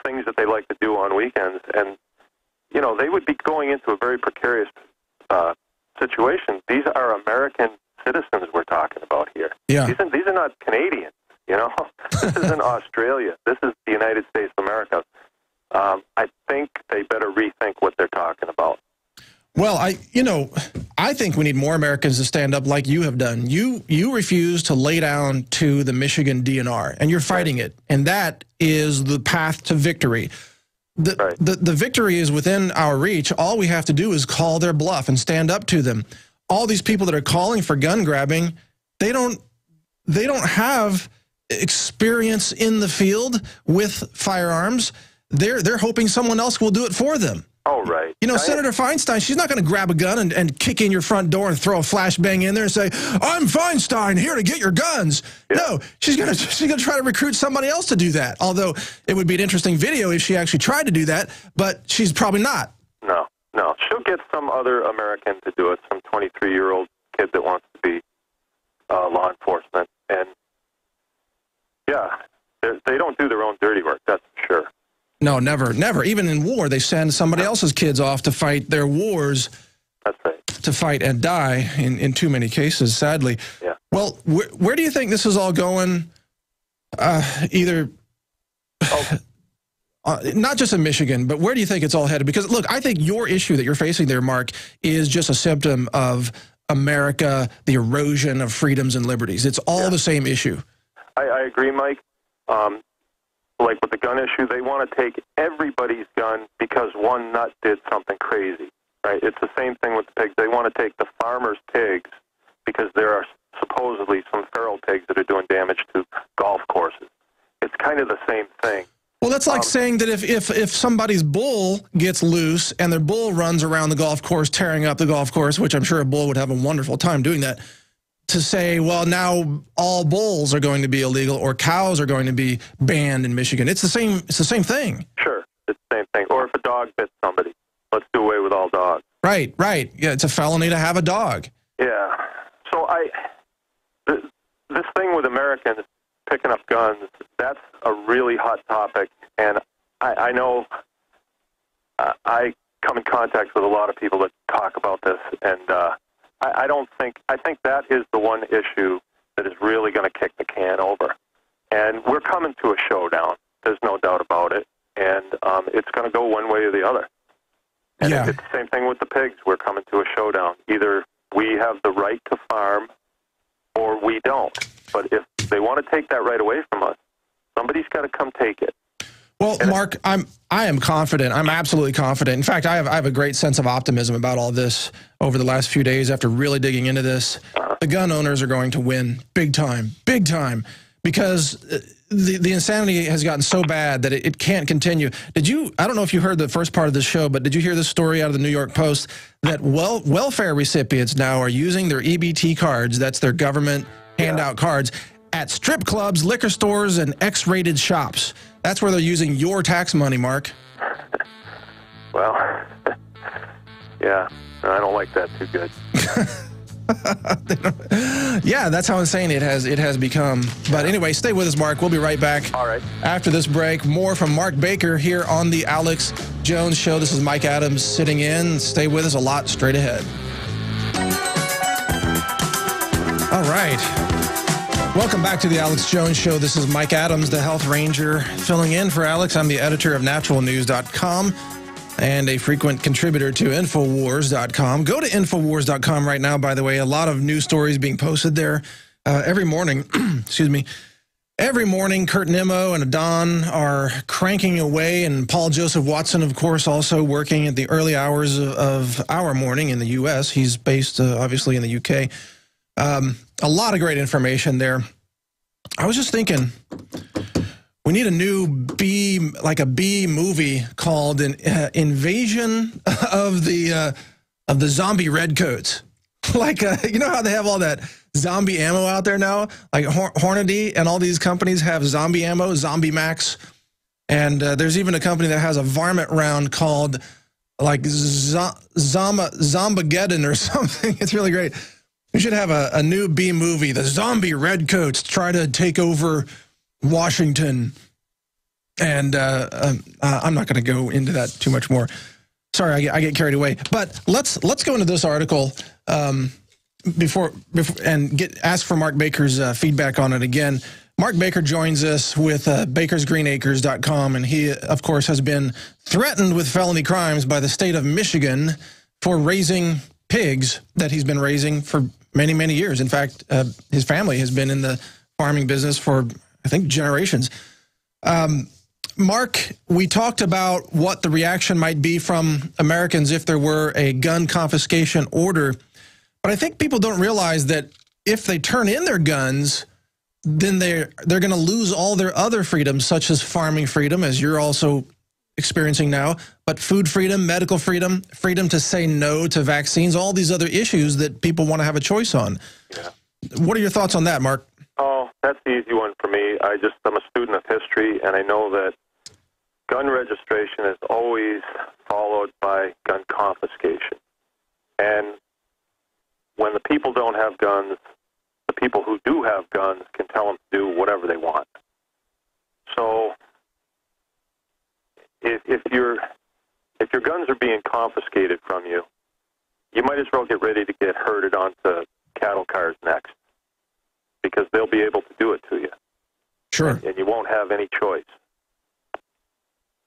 [SPEAKER 3] things that they like to do on weekends. And, they would be going into a very precarious situation. These are American citizens we're talking about here.
[SPEAKER 2] Yeah.
[SPEAKER 3] These are not Canadians, This isn't Australia. This is the United States of America. I think they better rethink what they're talking about.
[SPEAKER 2] Well, I think we need more Americans to stand up like you have done. You refuse to lay down to the Michigan DNR, and you're fighting it, and that is the path to victory. The victory is within our reach. All we have to do is call their bluff and stand up to them. All these people that are calling for gun grabbing, they don't have experience in the field with firearms. They're hoping someone else will do it for them.
[SPEAKER 3] Oh, right.
[SPEAKER 2] Senator Feinstein, she's not going to grab a gun and kick in your front door and throw a flashbang in there and say, "I'm Feinstein, here to get your guns." Yeah. No, she's going to try to recruit somebody else to do that. Although it would be an interesting video if she actually tried to do that, but she's probably not.
[SPEAKER 3] No. She'll get some other American to do it, some 23-year-old kid that wants to be law enforcement. And, yeah, they don't do their own dirty work, that's for sure.
[SPEAKER 2] No, never. Even in war, they send somebody else's kids off to fight their wars. That's right. To fight and die in too many cases, sadly.
[SPEAKER 3] Yeah.
[SPEAKER 2] Well, where do you think this is all going? Not just in Michigan, but where do you think it's all headed? Because, look, I think your issue that you're facing there, Mark, is just a symptom of America, the erosion of freedoms and liberties. It's all the same issue.
[SPEAKER 3] I agree, Mike. Like with the gun issue, they want to take everybody's gun because one nut did something crazy, right? It's the same thing with the pigs. They want to take the farmers' pigs because there are supposedly some feral pigs that are doing damage to golf courses. It's kind of the same thing.
[SPEAKER 2] Well, that's like saying that if somebody's bull gets loose and their bull runs around the golf course, tearing up the golf course, which I'm sure a bull would have a wonderful time doing that, to say, well, now all bulls are going to be illegal or cows are going to be banned in Michigan. It's the same thing.
[SPEAKER 3] Sure, it's the same thing. Or if a dog bit somebody, let's do away with all dogs.
[SPEAKER 2] Right. Yeah, it's a felony to have a dog.
[SPEAKER 3] Yeah. So this thing with Americans picking up guns, that's a really hot topic. And I know I come in contact with a lot of people that talk about this, and I think that is the one issue that is really going to kick the can over. And we're coming to a showdown. There's no doubt about it. And it's going to go one way or the other. And it's the same thing with the pigs. We're coming to a showdown. Either we have the right to farm or we don't. But if they want to take that right away from us, somebody's got to come take it.
[SPEAKER 2] Well, Mark, I am confident. I'm absolutely confident. In fact, I have a great sense of optimism about all this over the last few days after really digging into this. The gun owners are going to win big time, because the insanity has gotten so bad that it can't continue. I don't know if you heard the first part of the show, but did you hear this story out of the New York Post that welfare recipients now are using their EBT cards, that's their government handout cards, at strip clubs, liquor stores, and X-rated shops? That's where they're using your tax money, Mark.
[SPEAKER 3] Well, yeah, I don't like that too good.
[SPEAKER 2] Yeah, that's how insane it has become. But anyway, stay with us, Mark. We'll be right back.
[SPEAKER 3] All right.
[SPEAKER 2] After this break, more from Mark Baker here on the Alex Jones Show. This is Mike Adams sitting in. Stay with us, a lot straight ahead. All right. Welcome back to the Alex Jones Show. This is Mike Adams, the Health Ranger, filling in for Alex. I'm the editor of naturalnews.com and a frequent contributor to Infowars.com. Go to Infowars.com right now, by the way. A lot of news stories being posted there every morning. Excuse me. Every morning, Kurt Nimmo and Adon are cranking away, and Paul Joseph Watson, of course, also working at the early hours of our morning in the U.S. He's based, obviously, in the U.K., a lot of great information there. I was just thinking, We need a new a B movie called Invasion of the Zombie Redcoats. Like, you know how they have all that zombie ammo out there now? Like Hornady and all these companies have zombie ammo, Zombie Max. And there's even a company that has a varmint round called like Zombageddon or something. It's really great. We should have a new B movie. The Zombie Redcoats try to take over Washington. And I'm not going to go into that too much more. Sorry, I get carried away. But let's go into this article before and ask for Mark Baker's feedback on it again. Mark Baker joins us with bakersgreenacres.com, and he, of course, has been threatened with felony crimes by the state of Michigan for raising pigs that he's been raising for many, many years. In fact, his family has been in the farming business for, I think, generations. Mark, we talked about what the reaction might be from Americans if there were a gun confiscation order, but I think people don't realize that if they turn in their guns, then they're going to lose all their other freedoms, such as farming freedom, as you're also experiencing now, but food freedom, medical freedom, freedom to say no to vaccines, all these other issues that people want to have a choice on.
[SPEAKER 3] Yeah.
[SPEAKER 2] What are your thoughts on that, Mark?
[SPEAKER 3] Oh, that's the easy one for me. I'm a student of history, and I know that gun registration is always followed by gun confiscation. And when the people don't have guns, the people who do have guns can tell them to do whatever they want. So if your guns are being confiscated from you, you might as well get ready to get herded onto cattle cars next, because they'll be able to do it to you.
[SPEAKER 2] Sure.
[SPEAKER 3] And you won't have any choice.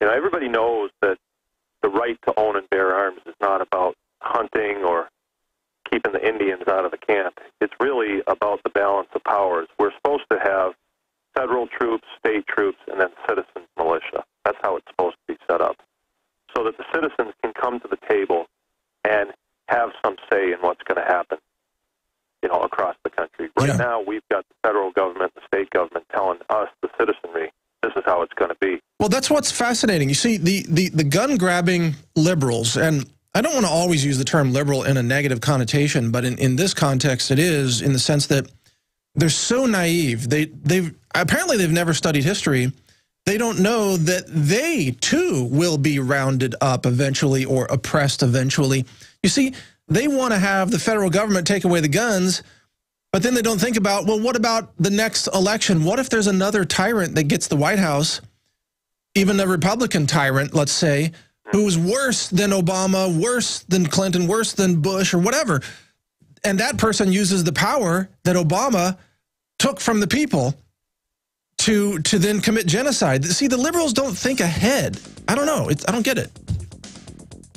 [SPEAKER 3] You know, everybody knows that the right to own and bear arms is not about hunting or keeping the Indians out of the camp. It's really about the balance of powers. We're supposed to have federal troops, state troops, and then citizens militia. That's how it's supposed to be set up, so that the citizens can come to the table and have some say in what's going to happen, you know, across the country. Right now, we've got the federal government, the state government telling us, the citizenry, this is how it's going to be.
[SPEAKER 2] Well, that's what's fascinating. You see, the gun-grabbing liberals, and I don't want to always use the term liberal in a negative connotation, but in this context it is, in the sense that they're so naive. They've never studied history. They don't know that they, too, will be rounded up eventually or oppressed eventually. You see, they want to have the federal government take away the guns, but then they don't think about, well, what about the next election? What if there's another tyrant that gets the White House, even a Republican tyrant, let's say, who's worse than Obama, worse than Clinton, worse than Bush, or whatever, and that person uses the power that Obama took from the people to then commit genocide. See, the liberals don't think ahead. I don't know. I don't get it.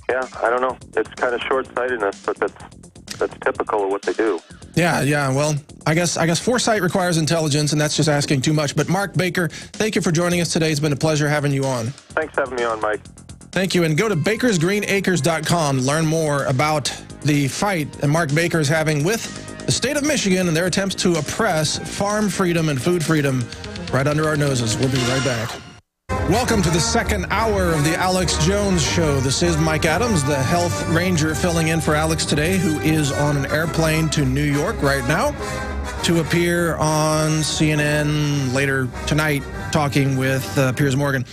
[SPEAKER 3] Yeah, I don't know. It's kind of short-sightedness, but that's typical of what they do.
[SPEAKER 2] Yeah. Well, I guess foresight requires intelligence, and that's just asking too much. But Mark Baker, thank you for joining us today. It's been a pleasure having you on.
[SPEAKER 3] Thanks for having me on, Mike.
[SPEAKER 2] Thank you. And go to bakersgreenacres.com to learn more about the fight that Mark Baker is having with the state of Michigan and their attempts to oppress farm freedom and food freedom right under our noses. We'll be right back. Welcome to the second hour of the Alex Jones Show. This is Mike Adams, the health ranger, filling in for Alex today, who is on an airplane to New York right now to appear on CNN later tonight talking with Piers Morgan.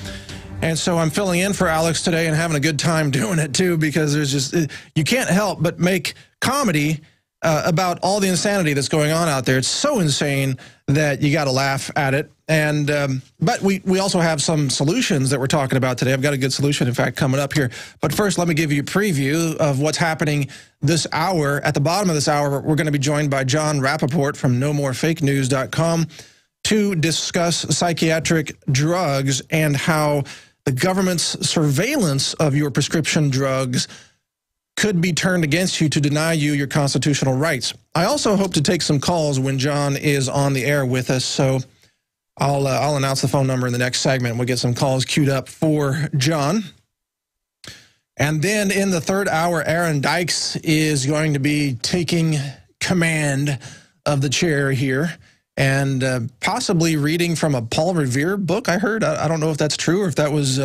[SPEAKER 2] And so I'm filling in for Alex today and having a good time doing it, too, because there's just, you can't help but make comedy about all the insanity that's going on out there. It's so insane that you got to laugh at it. And but we also have some solutions that we're talking about today. I've got a good solution, in fact, coming up here. But first, let me give you a preview of what's happening this hour. At the bottom of this hour, we're going to be joined by Jon Rappoport from NoMoreFakeNews.com to discuss psychiatric drugs and how the government's surveillance of your prescription drugs could be turned against you to deny you your constitutional rights. I also hope to take some calls when Jon is on the air with us, so I'll announce the phone number in the next segment. We'll get some calls queued up for Jon. And then in the third hour, Aaron Dykes is going to be taking command of the chair here. and possibly reading from a Paul Revere book, I heard. I don't know if that's true or if that was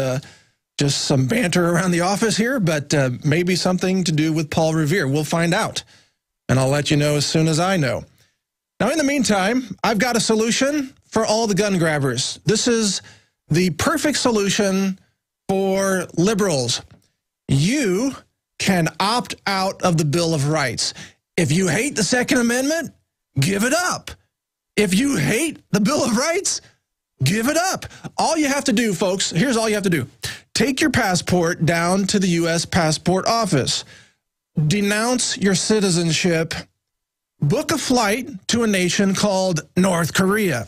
[SPEAKER 2] just some banter around the office here, but maybe something to do with Paul Revere. We'll find out, and I'll let you know as soon as I know. Now, in the meantime, I've got a solution for all the gun grabbers. This is the perfect solution for liberals. You can opt out of the Bill of Rights. If you hate the Second Amendment, give it up. If you hate the Bill of Rights, give it up. All you have to do, folks, here's all you have to do. Take your passport down to the U.S. Passport Office. Denounce your citizenship. Book a flight to a nation called North Korea.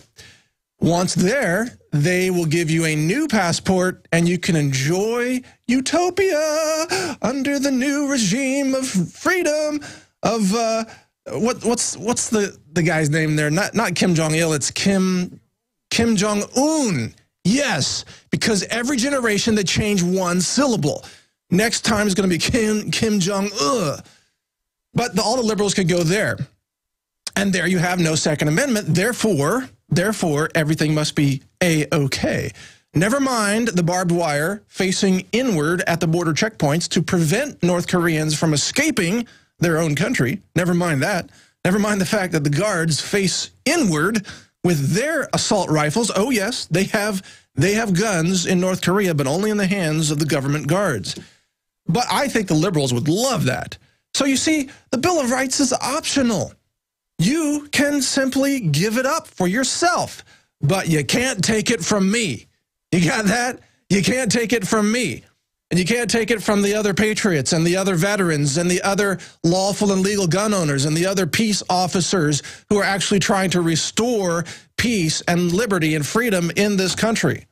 [SPEAKER 2] Once there, they will give you a new passport, and you can enjoy utopia under the new regime of freedom of what's the guy's name there? Not Kim Jong-il, it's Kim Jong-un. Yes, because every generation they change one syllable. Next time is going to be Kim Jong-un. But all the liberals could go there. And there you have no Second Amendment. Therefore, everything must be A-OK. Never mind the barbed wire facing inward at the border checkpoints to prevent North Koreans from escaping their own country. Never mind that. Never mind the fact that the guards face inward with their assault rifles. Oh, yes, they have guns in North Korea, but only in the hands of the government guards. But I think the liberals would love that. So you see, the Bill of Rights is optional. You can simply give it up for yourself, but you can't take it from me. You got that? You can't take it from me. And you can't take it from the other patriots and the other veterans and the other lawful and legal gun owners and the other peace officers who are actually trying to restore peace and liberty and freedom in this country.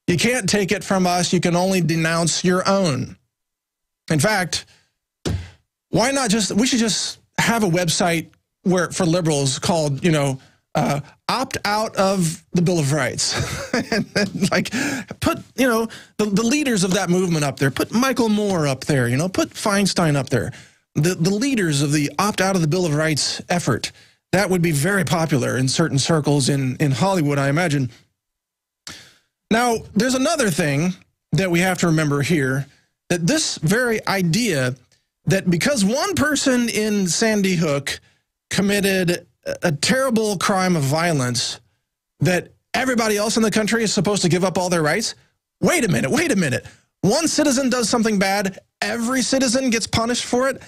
[SPEAKER 2] You can't take it from us. You can only denounce your own. In fact, why not we should just have a website for liberals called, opt out of the Bill of Rights. And then, put, the leaders of that movement up there. Put Michael Moore up there, put Feinstein up there. The leaders of the opt out of the Bill of Rights effort. That would be very popular in certain circles in Hollywood, I imagine. Now, there's another thing that we have to remember here, that this very idea that because one person in Sandy Hook committed a terrible crime of violence, that everybody else in the country is supposed to give up all their rights? Wait a minute. One citizen does something bad, every citizen gets punished for it?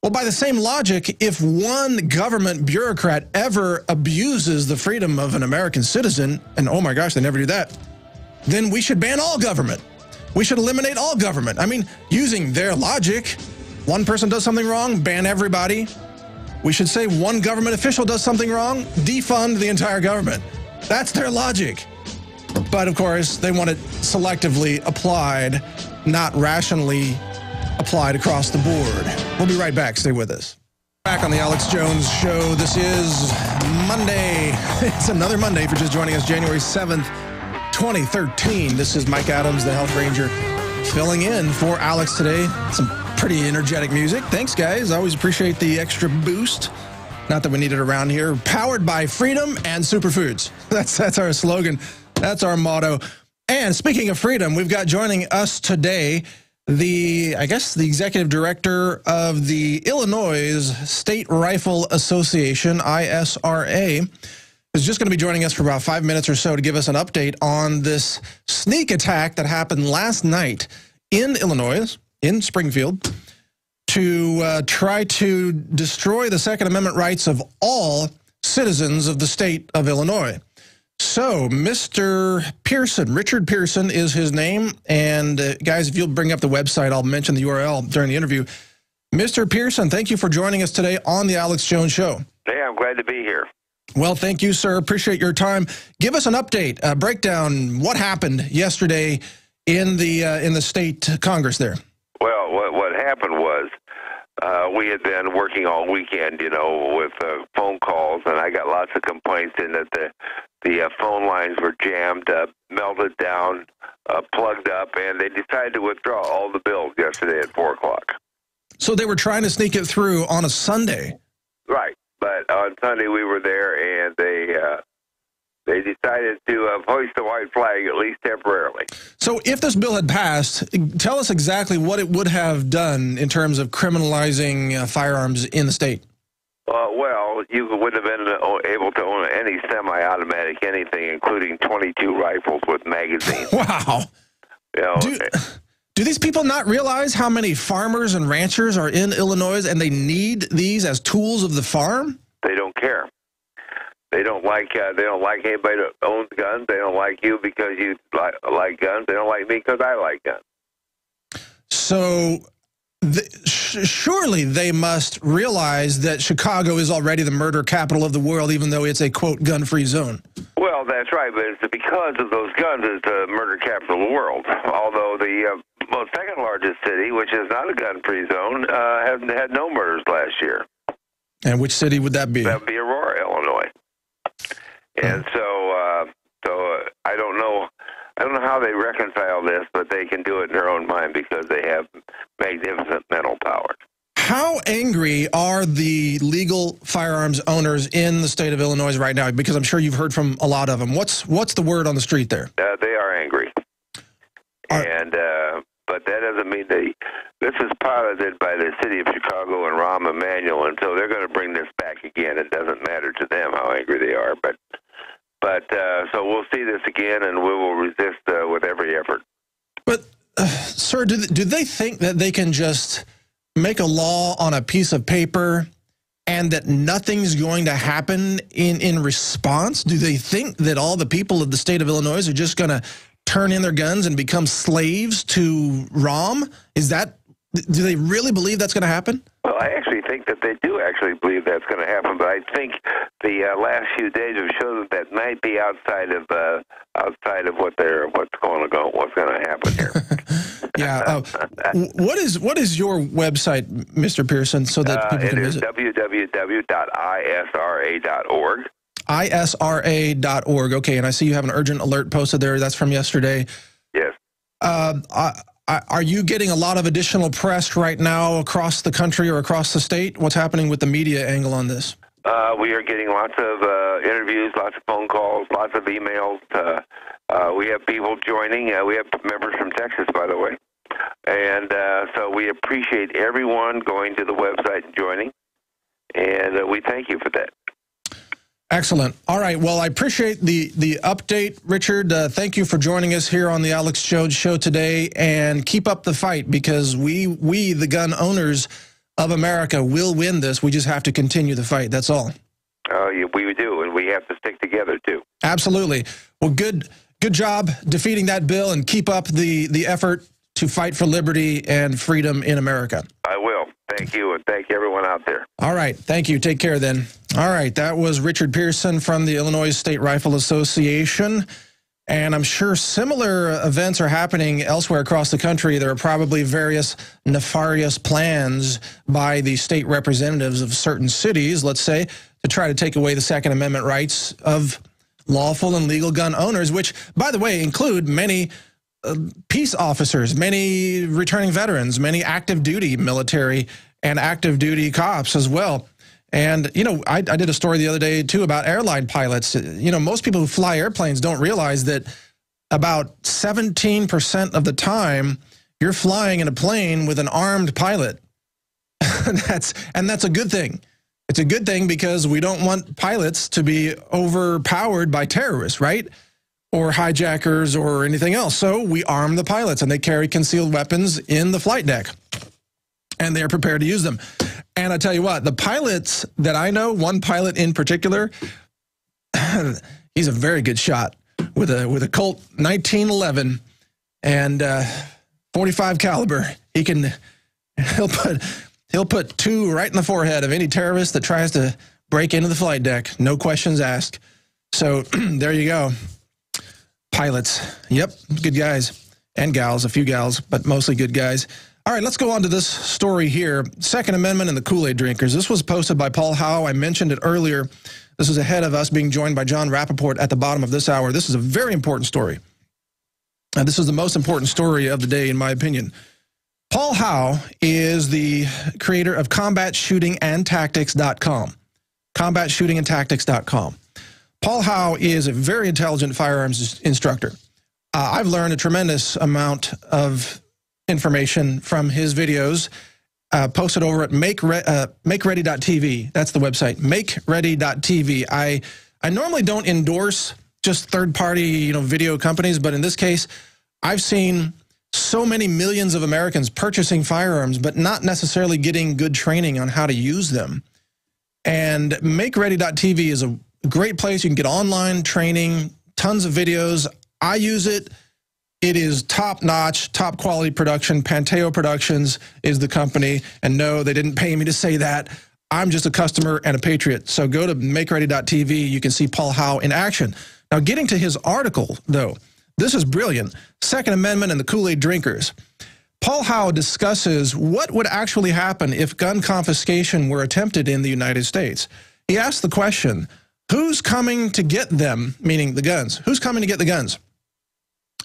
[SPEAKER 2] Well, by the same logic, if one government bureaucrat ever abuses the freedom of an American citizen, and oh my gosh, they never do that, then we should ban all government. We should eliminate all government. I mean, using their logic, one person does something wrong, ban everybody. We should say one government official does something wrong, defund the entire government. That's their logic. But of course, they want it selectively applied, not rationally applied across the board. We'll be right back. Stay with us. Back on the Alex Jones Show. This is Monday. It's another Monday for just joining us, January 7th, 2013. This is Mike Adams, the Health Ranger, filling in for Alex today. Some pretty energetic music. Thanks, guys. I always appreciate the extra boost. Not that we need it around here. Powered by freedom and superfoods. That's our slogan. That's our motto. And speaking of freedom, we've got joining us today the executive director of the Illinois State Rifle Association, ISRA, is just going to be joining us for about 5 minutes or so to give us an update on this sneak attack that happened last night in Illinois, in Springfield, to try to destroy the Second Amendment rights of all citizens of the state of Illinois. So, Mr. Pearson, Richard Pearson is his name, and guys, if you'll bring up the website, I'll mention the URL during the interview. Mr. Pearson, thank you for joining us today on the Alex Jones Show.
[SPEAKER 4] Hey, I'm glad to be here.
[SPEAKER 2] Well, thank you, sir. Appreciate your time. Give us an update, breakdown, what happened yesterday in the state Congress there.
[SPEAKER 4] Well, what happened was we had been working all weekend, with phone calls, and I got lots of complaints in that the phone lines were jammed up, melted down, plugged up, and they decided to withdraw all the bills yesterday at 4 o'clock.
[SPEAKER 2] So they were trying to sneak it through on a Sunday.
[SPEAKER 4] Right. But on Sunday we were there, and they They decided to hoist the white flag, at least temporarily.
[SPEAKER 2] So if this bill had passed, tell us exactly what it would have done in terms of criminalizing firearms in the state.
[SPEAKER 4] Well, you wouldn't have been able to own any semi-automatic anything, including 22 rifles with magazines.
[SPEAKER 2] Wow.
[SPEAKER 4] You know,
[SPEAKER 2] Do these people not realize how many farmers and ranchers are in Illinois and they need these as tools of the farm?
[SPEAKER 4] They don't care. They don't like anybody that owns guns. They don't like you because you like guns. They don't like me because I like guns.
[SPEAKER 2] So surely they must realize that Chicago is already the murder capital of the world, even though it's a, quote, gun-free zone.
[SPEAKER 4] Well, that's right, but it's because of those guns it's the murder capital of the world. Although the second largest city, which is not a gun-free zone, had no murders last year.
[SPEAKER 2] And which city would that be?
[SPEAKER 4] That would be Aurora, Illinois. And so I don't know how they reconcile this, but they can do it in their own mind because they have magnificent mental power.
[SPEAKER 2] How angry are the legal firearms owners in the state of Illinois right now? Because I'm sure you've heard from a lot of them. What's the word on the street there?
[SPEAKER 4] They are angry, but that doesn't mean this is piloted by the city of Chicago and Rahm Emanuel, and so they're going to bring this back again. It doesn't matter to them how angry they are, but so we'll see this again, and we will resist with every effort. But,
[SPEAKER 2] sir, do they think that they can just make a law on a piece of paper and that nothing's going to happen in response? Do they think that all the people of the state of Illinois are just going to turn in their guns and become slaves to Rahm? Do they really believe that's going to happen?
[SPEAKER 4] Well, I actually think that they do actually believe that's going to happen, but I think the last few days have shown that might be outside of what's going to happen here.
[SPEAKER 2] Yeah. What is your website, Mr. Pearson, so that people can visit?
[SPEAKER 4] It is www.isra.org.
[SPEAKER 2] isra.org. Okay, and I see you have an urgent alert posted there. That's from yesterday.
[SPEAKER 4] Yes.
[SPEAKER 2] Are you getting a lot of additional press right now across the country or across the state? What's happening with the media angle on this?
[SPEAKER 4] We are getting lots of interviews, lots of phone calls, lots of emails. We have people joining. We have members from Texas, by the way. And so we appreciate everyone going to the website and joining. And we thank you for that.
[SPEAKER 2] Excellent. All right. Well, I appreciate the update, Richard. Thank you for joining us here on the Alex Jones Show today. And keep up the fight, because we the gun owners of America, will win this. We just have to continue the fight. That's all.
[SPEAKER 4] Yeah, we do, and we have to stick together, too.
[SPEAKER 2] Absolutely. Well, good job defeating that bill, and keep up the effort to fight for liberty and freedom in America.
[SPEAKER 4] I will. Thank you, and thank everyone out there.
[SPEAKER 2] All right. Thank you. Take care then. All right. That was Richard Pearson from the Illinois State Rifle Association. And I'm sure similar events are happening elsewhere across the country. There are probably various nefarious plans by the state representatives of certain cities, let's say, to try to take away the Second Amendment rights of lawful and legal gun owners, which, by the way, include many peace officers, many returning veterans, many active duty military and active duty cops as well. And, you know, I did a story the other day, too, about airline pilots. You know, most people who fly airplanes don't realize that about 17% of the time you're flying in a plane with an armed pilot. That's a good thing. It's a good thing because we don't want pilots to be overpowered by terrorists, right? Or hijackers or anything else. So we arm the pilots, and they carry concealed weapons in the flight deck. And they're prepared to use them. And I tell you what, the pilots that I know, one pilot in particular, he's a very good shot with a Colt 1911 and 45 caliber. He'll put two right in the forehead of any terrorist that tries to break into the flight deck. No questions asked. So there you go. Pilots. Yep, good guys and gals, a few gals, but mostly good guys. All right, let's go on to this story here. Second Amendment and the Kool-Aid drinkers. This was posted by Paul Howe. I mentioned it earlier. This is ahead of us being joined by Jon Rappoport at the bottom of this hour. This is a very important story. This is the most important story of the day, in my opinion. Paul Howe is the creator of combatshootingandtactics.com. Combatshootingandtactics.com. Paul Howe is a very intelligent firearms instructor. I've learned a tremendous amount of information from his videos posted over at makeready.tv. That's the website, makeready.tv. I normally don't endorse just third-party, video companies, but in this case, I've seen so many millions of Americans purchasing firearms, but not necessarily getting good training on how to use them. And makeready.tv is a great place. You can get online training, tons of videos. I use it. It is top-notch, top-quality production. Panteo Productions is the company. And no, they didn't pay me to say that. I'm just a customer and a patriot. So go to makeready.tv. You can see Paul Howe in action. Now, getting to his article, though, this is brilliant. Second Amendment and the Kool-Aid drinkers. Paul Howe discusses what would actually happen if gun confiscation were attempted in the United States. He asks the question, who's coming to get them, meaning the guns? Who's coming to get the guns?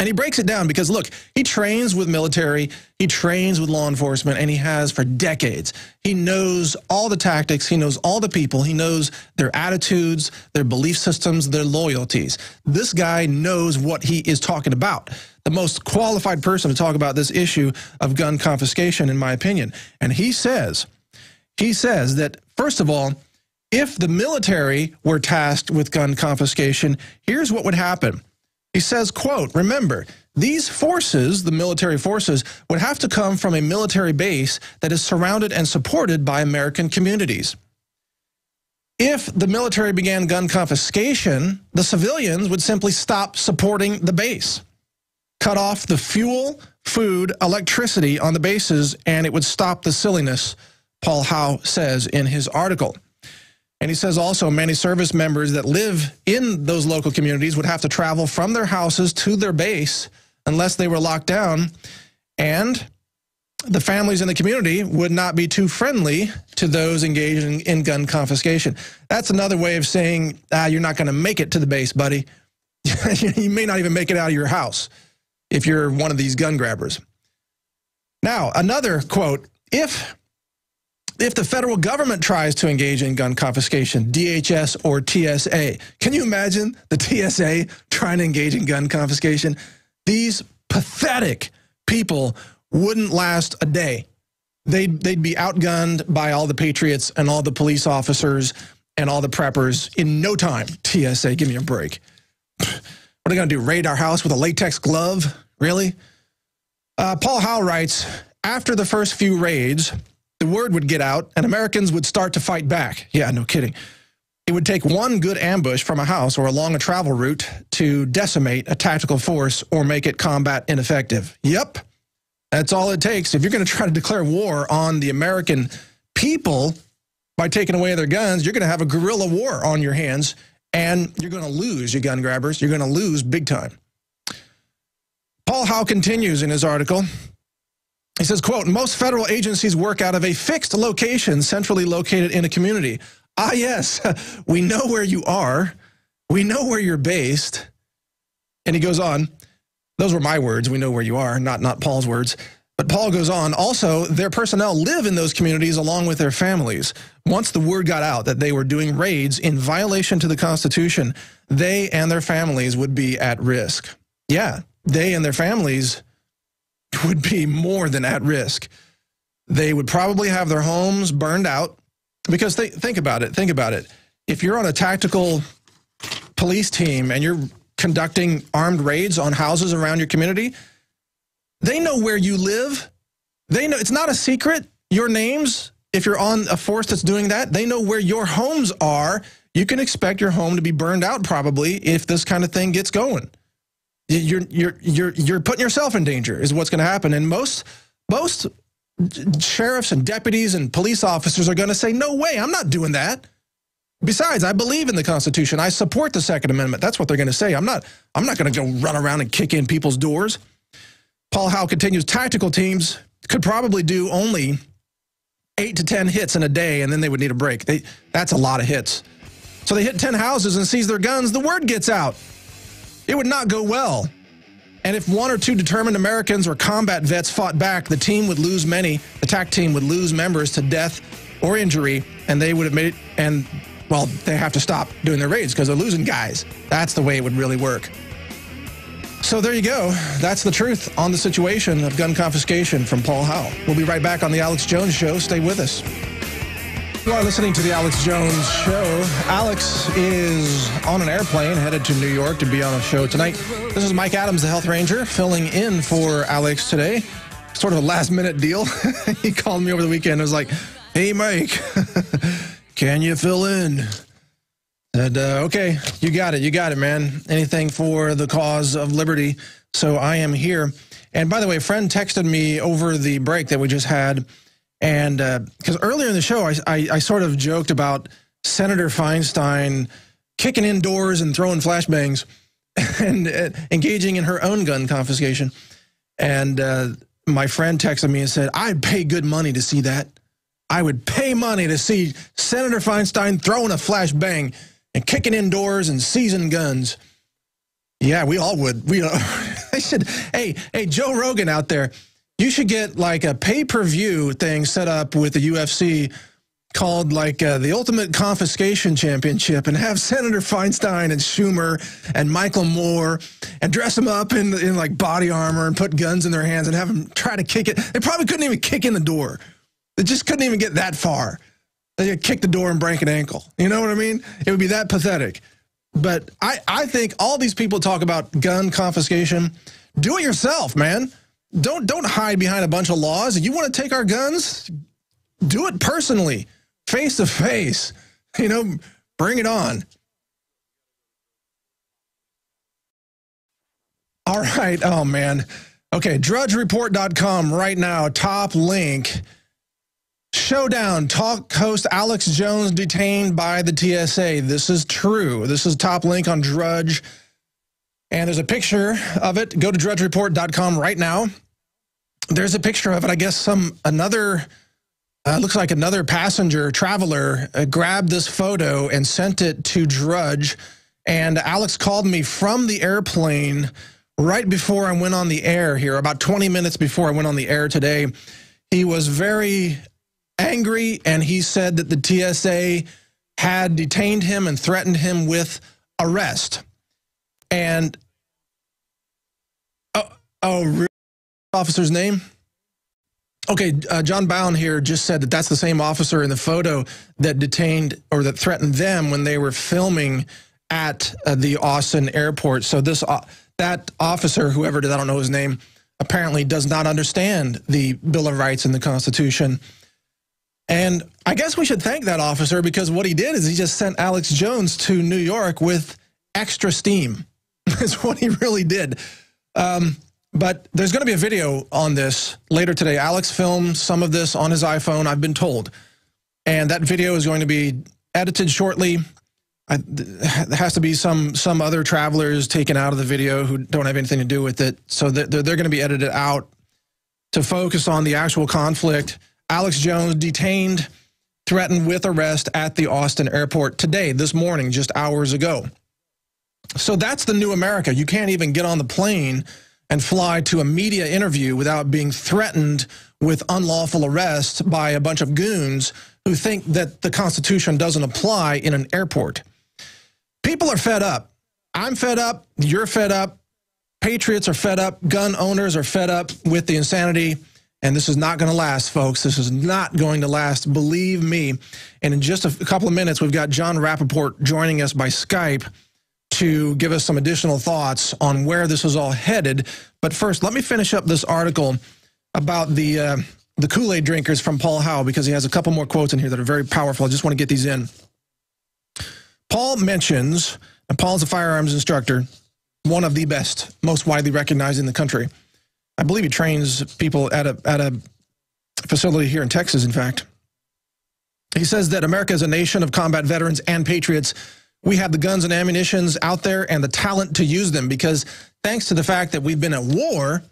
[SPEAKER 2] And he breaks it down because, look, he trains with military, he trains with law enforcement, and he has for decades. He knows all the tactics, he knows all the people, he knows their attitudes, their belief systems, their loyalties. This guy knows what he is talking about. The most qualified person to talk about this issue of gun confiscation, in my opinion. And he says that, first of all, if the military were tasked with gun confiscation, here's what would happen. He says, quote, remember, these forces, the military forces, would have to come from a military base that is surrounded and supported by American communities. If the military began gun confiscation, the civilians would simply stop supporting the base, cut off the fuel, food, electricity on the bases, and it would stop the silliness, Paul Howe says in his article. And he says also many service members that live in those local communities would have to travel from their houses to their base unless they were locked down. And the families in the community would not be too friendly to those engaging in gun confiscation. That's another way of saying, you're not going to make it to the base, buddy. You may not even make it out of your house if you're one of these gun grabbers. Now, another quote, if the federal government tries to engage in gun confiscation, DHS or TSA, can you imagine the TSA trying to engage in gun confiscation? These pathetic people wouldn't last a day. They'd be outgunned by all the patriots and all the police officers and all the preppers in no time. TSA, give me a break. What are they going to do, raid our house with a latex glove? Really? Paul Howe writes, after the first few raids, the word would get out and Americans would start to fight back. Yeah, no kidding. It would take one good ambush from a house or along a travel route to decimate a tactical force or make it combat ineffective. Yep, that's all it takes. If you're going to try to declare war on the American people by taking away their guns, you're going to have a guerrilla war on your hands, and you're going to lose, you gun grabbers. You're going to lose big time. Paul Howe continues in his article. He says, quote, most federal agencies work out of a fixed location centrally located in a community. Ah, yes, we know where you are. We know where you're based. And he goes on, those were my words, we know where you are, not Paul's words. But Paul goes on, also, their personnel live in those communities along with their families. Once the word got out that they were doing raids in violation to the Constitution, they and their families would be at risk. Yeah, they and their families would be more than at risk. They would probably have their homes burned out because think about it. If you're on a tactical police team and you're conducting armed raids on houses around your community, they know where you live. They know it's not a secret. Your names, if you're on a force that's doing that, they know where your homes are. You can expect your home to be burned out probably if this kind of thing gets going. You're putting yourself in danger is what's going to happen. And most sheriffs and deputies and police officers are going to say, no way, I'm not doing that. Besides, I believe in the Constitution. I support the Second Amendment. That's what they're going to say. I'm not going to go run around and kick in people's doors. Paul Howe continues, tactical teams could probably do only 8 to 10 hits in a day, and then they would need a break. That's a lot of hits. So they hit 10 houses and seize their guns. The word gets out. It would not go well. And if 1 or 2 determined Americans or combat vets fought back, the team would lose many. The TAC team would lose members to death or injury, and they would have made it, and well, they have to stop doing their raids because they're losing guys. That's the way it would really work. So there you go. That's the truth on the situation of gun confiscation from Paul Howell. We'll be right back on the Alex Jones Show. Stay with us. You are listening to the Alex Jones Show. Alex is on an airplane headed to New York to be on a show tonight. This is Mike Adams, the health ranger, filling in for Alex today. Sort of a last-minute deal. He called me over the weekend and was like, hey, Mike, can you fill in? And, okay, you got it, man. Anything for the cause of liberty. So I am here. And by the way, a friend texted me over the break that we just had. And because earlier in the show, I sort of joked about Senator Feinstein kicking in doors and throwing flashbangs and engaging in her own gun confiscation. And my friend texted me and said, I'd pay good money to see that. I would pay money to see Senator Feinstein throwing a flashbang and kicking in doors and seizing guns. Yeah, we all would. I said, hey, Joe Rogan out there, you should get like a pay-per-view thing set up with the UFC called like the Ultimate Confiscation Championship and have Senator Feinstein and Schumer and Michael Moore and dress them up in like body armor and put guns in their hands and have them try to kick it. They probably couldn't even kick in the door. They just couldn't even get that far. They could kick the door and break an ankle. You know what I mean? It would be that pathetic. But I think all these people talk about gun confiscation. Do it yourself, man. Don't hide behind a bunch of laws. If you want to take our guns, do it personally, face to face. You know, bring it on. All right. Oh, man. Okay, drudgereport.com right now, top link. Showdown, talk host Alex Jones detained by the TSA. This is true. This is top link on Drudge. And there's a picture of it. Go to drudgereport.com right now. There's a picture of it. I guess looks like another passenger, traveler, grabbed this photo and sent it to Drudge. And Alex called me from the airplane right before I went on the air here, about 20 minutes before I went on the air today. He was very angry, and he said that the TSA had detained him and threatened him with arrest. And, really? Officer's name? Okay, John Bowen here just said that that's the same officer in the photo that detained or that threatened them when they were filming at the Austin airport. So that officer, whoever did, I don't know his name, apparently does not understand the Bill of Rights and the Constitution. And I guess we should thank that officer, because what he did is he just sent Alex Jones to New York with extra steam. That's what he really did. But there's going to be a video on this later today. Alex filmed some of this on his iPhone, I've been told. And that video is going to be edited shortly. There has to be some other travelers taken out of the video who don't have anything to do with it. So they're going to be edited out to focus on the actual conflict. Alex Jones detained, threatened with arrest at the Austin airport today, this morning, just hours ago. So that's the new America. You can't even get on the plane and fly to a media interview without being threatened with unlawful arrest by a bunch of goons who think that the Constitution doesn't apply in an airport. People are fed up. I'm fed up. You're fed up. Patriots are fed up. Gun owners are fed up with the insanity. And this is not going to last, folks. This is not going to last. Believe me. And in just a couple of minutes, we've got Jon Rappoport joining us by Skype to give us some additional thoughts on where this is all headed. But first, let me finish up this article about the Kool-Aid drinkers from Paul Howell, because he has a couple more quotes in here that are very powerful. I just want to get these in. Paul mentions, and Paul's a firearms instructor, one of the best, most widely recognized in the country. I believe he trains people at a facility here in Texas, in fact. He says that America is a nation of combat veterans and patriots. We have the guns and ammunitions out there and the talent to use them, because thanks to the fact that we've been at war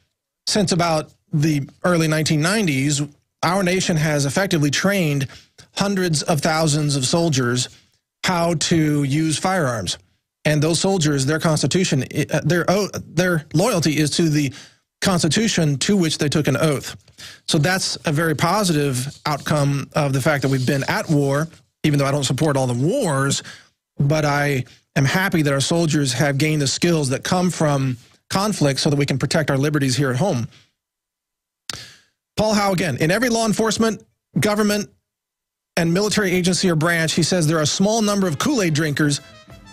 [SPEAKER 2] since about the early 1990s, our nation has effectively trained hundreds of thousands of soldiers how to use firearms. And those soldiers, their constitution, their loyalty is to the Constitution to which they took an oath. So that's a very positive outcome of the fact that we've been at war, even though I don't support all the wars, but I am happy that our soldiers have gained the skills that come from conflict so that we can protect our liberties here at home. Paul Howe again, in every law enforcement, government, and military agency or branch, he says there are a small number of Kool-Aid drinkers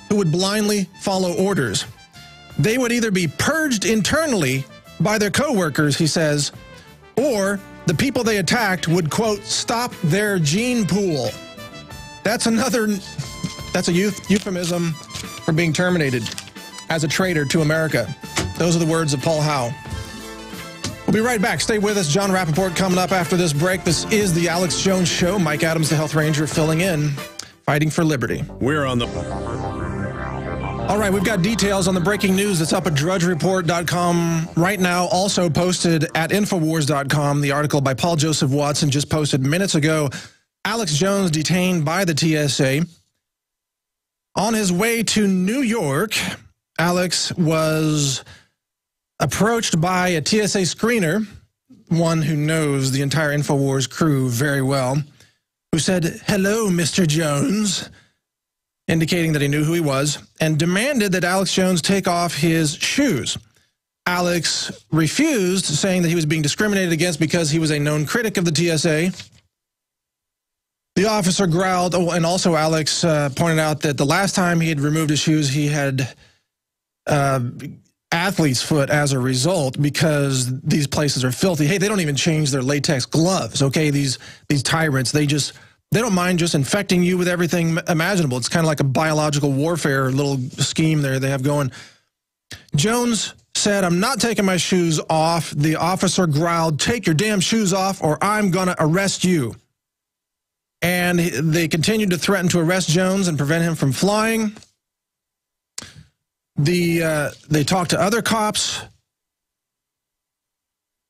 [SPEAKER 2] who would blindly follow orders. They would either be purged internally by their co-workers, he says, or the people they attacked would, quote, stop their gene pool. That's a euphemism for being terminated as a traitor to America. Those are the words of Paul Howe. We'll be right back. Stay with us. Jon Rappoport coming up after this break. This is the Alex Jones Show. Mike Adams, the Health Ranger, filling in, fighting for liberty.
[SPEAKER 1] We're on the...
[SPEAKER 2] All right, we've got details on the breaking news that's up at drudgereport.com right now, also posted at Infowars.com. The article by Paul Joseph Watson just posted minutes ago. Alex Jones detained by the TSA. On his way to New York, Alex was approached by a TSA screener, one who knows the entire Infowars crew very well, who said, "Hello, Mr. Jones," indicating that he knew who he was, and demanded that Alex Jones take off his shoes. Alex refused, saying that he was being discriminated against because he was a known critic of the TSA. The officer growled, and also Alex pointed out that the last time he had removed his shoes, he had athlete's foot as a result because these places are filthy. Hey, they don't even change their latex gloves, okay? These tyrants, they don't mind just infecting you with everything imaginable. It's kind of like a biological warfare little scheme there they have going. Jones said, "I'm not taking my shoes off." The officer growled, "Take your damn shoes off or I'm going to arrest you." And they continued to threaten to arrest Jones and prevent him from flying. They talked to other cops.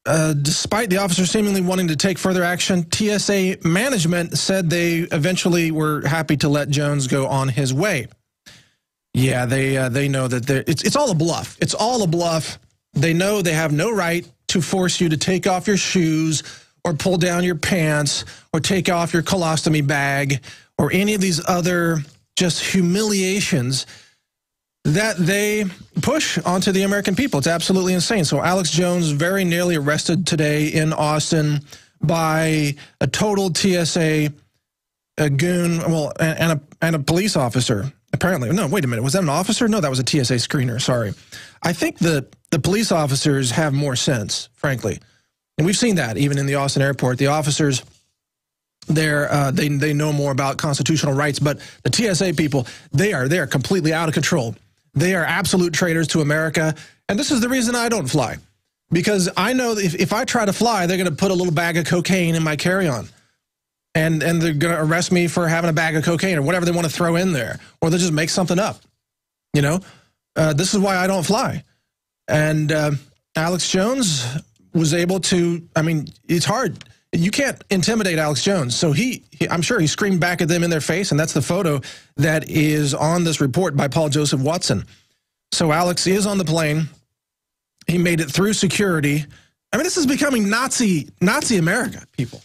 [SPEAKER 2] Despite the officer seemingly wanting to take further action, TSA management said they eventually were happy to let Jones go on his way. Yeah, they know that it's all a bluff. It's all a bluff. They know they have no right to force you to take off your shoes or pull down your pants or take off your colostomy bag or any of these other just humiliations that they push onto the American people. It's absolutely insane. So Alex Jones very nearly arrested today in Austin by a total TSA goon, well, and a police officer. Apparently, no, wait a minute. Was that an officer? No, that was a TSA screener. Sorry. I think the police officers have more sense, frankly. And we've seen that even in the Austin airport. The officers there, they know more about constitutional rights, but the TSA people, they are completely out of control. They are absolute traitors to America, and this is the reason I don't fly. Because I know that if I try to fly, they're going to put a little bag of cocaine in my carry-on. And they're going to arrest me for having a bag of cocaine or whatever they want to throw in there. Or they'll just make something up. You know? This is why I don't fly. And Alex Jones was able to, I mean, it's hard. You can't intimidate Alex Jones. So I'm sure he screamed back at them in their face, and that's the photo that is on this report by Paul Joseph Watson. So Alex is on the plane. He made it through security. I mean, this is becoming Nazi America, people.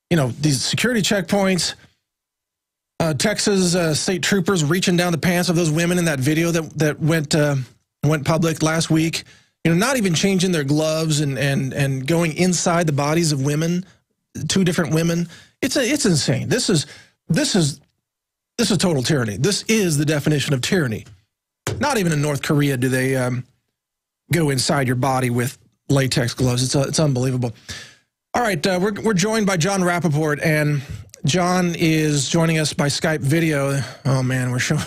[SPEAKER 2] You know, these security checkpoints, Texas state troopers reaching down the pants of those women in that video that went public last week. You know, not even changing their gloves and going inside the bodies of women. 2 different women. It's insane. This is total tyranny. This is the definition of tyranny. Not even in North Korea do they go inside your body with latex gloves. It's unbelievable. All right, we're joined by Jon Rappoport, and Jon is joining us by Skype video. Oh man, we're showing.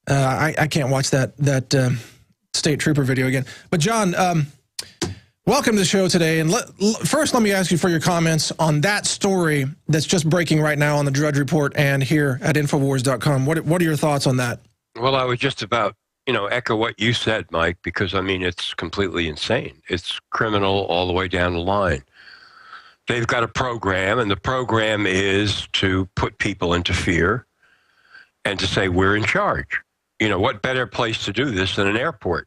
[SPEAKER 2] I can't watch that state trooper video again. But Jon, welcome to the show today. And first, let me ask you for your comments on that story that's just breaking right now on the Drudge Report and here at Infowars.com. What are your thoughts on that?
[SPEAKER 5] Well, I would just about, echo what you said, Mike, because, I mean, it's completely insane. It's criminal all the way down the line. They've got a program, and the program is to put people into fear and to say, we're in charge. What better place to do this than an airport?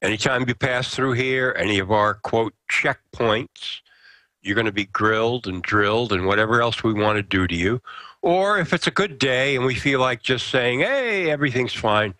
[SPEAKER 5] Anytime you pass through here, any of our, quote, checkpoints, you're going to be grilled and drilled and whatever else we want to do to you. Or if it's a good day and we feel like just saying, hey, everything's fine,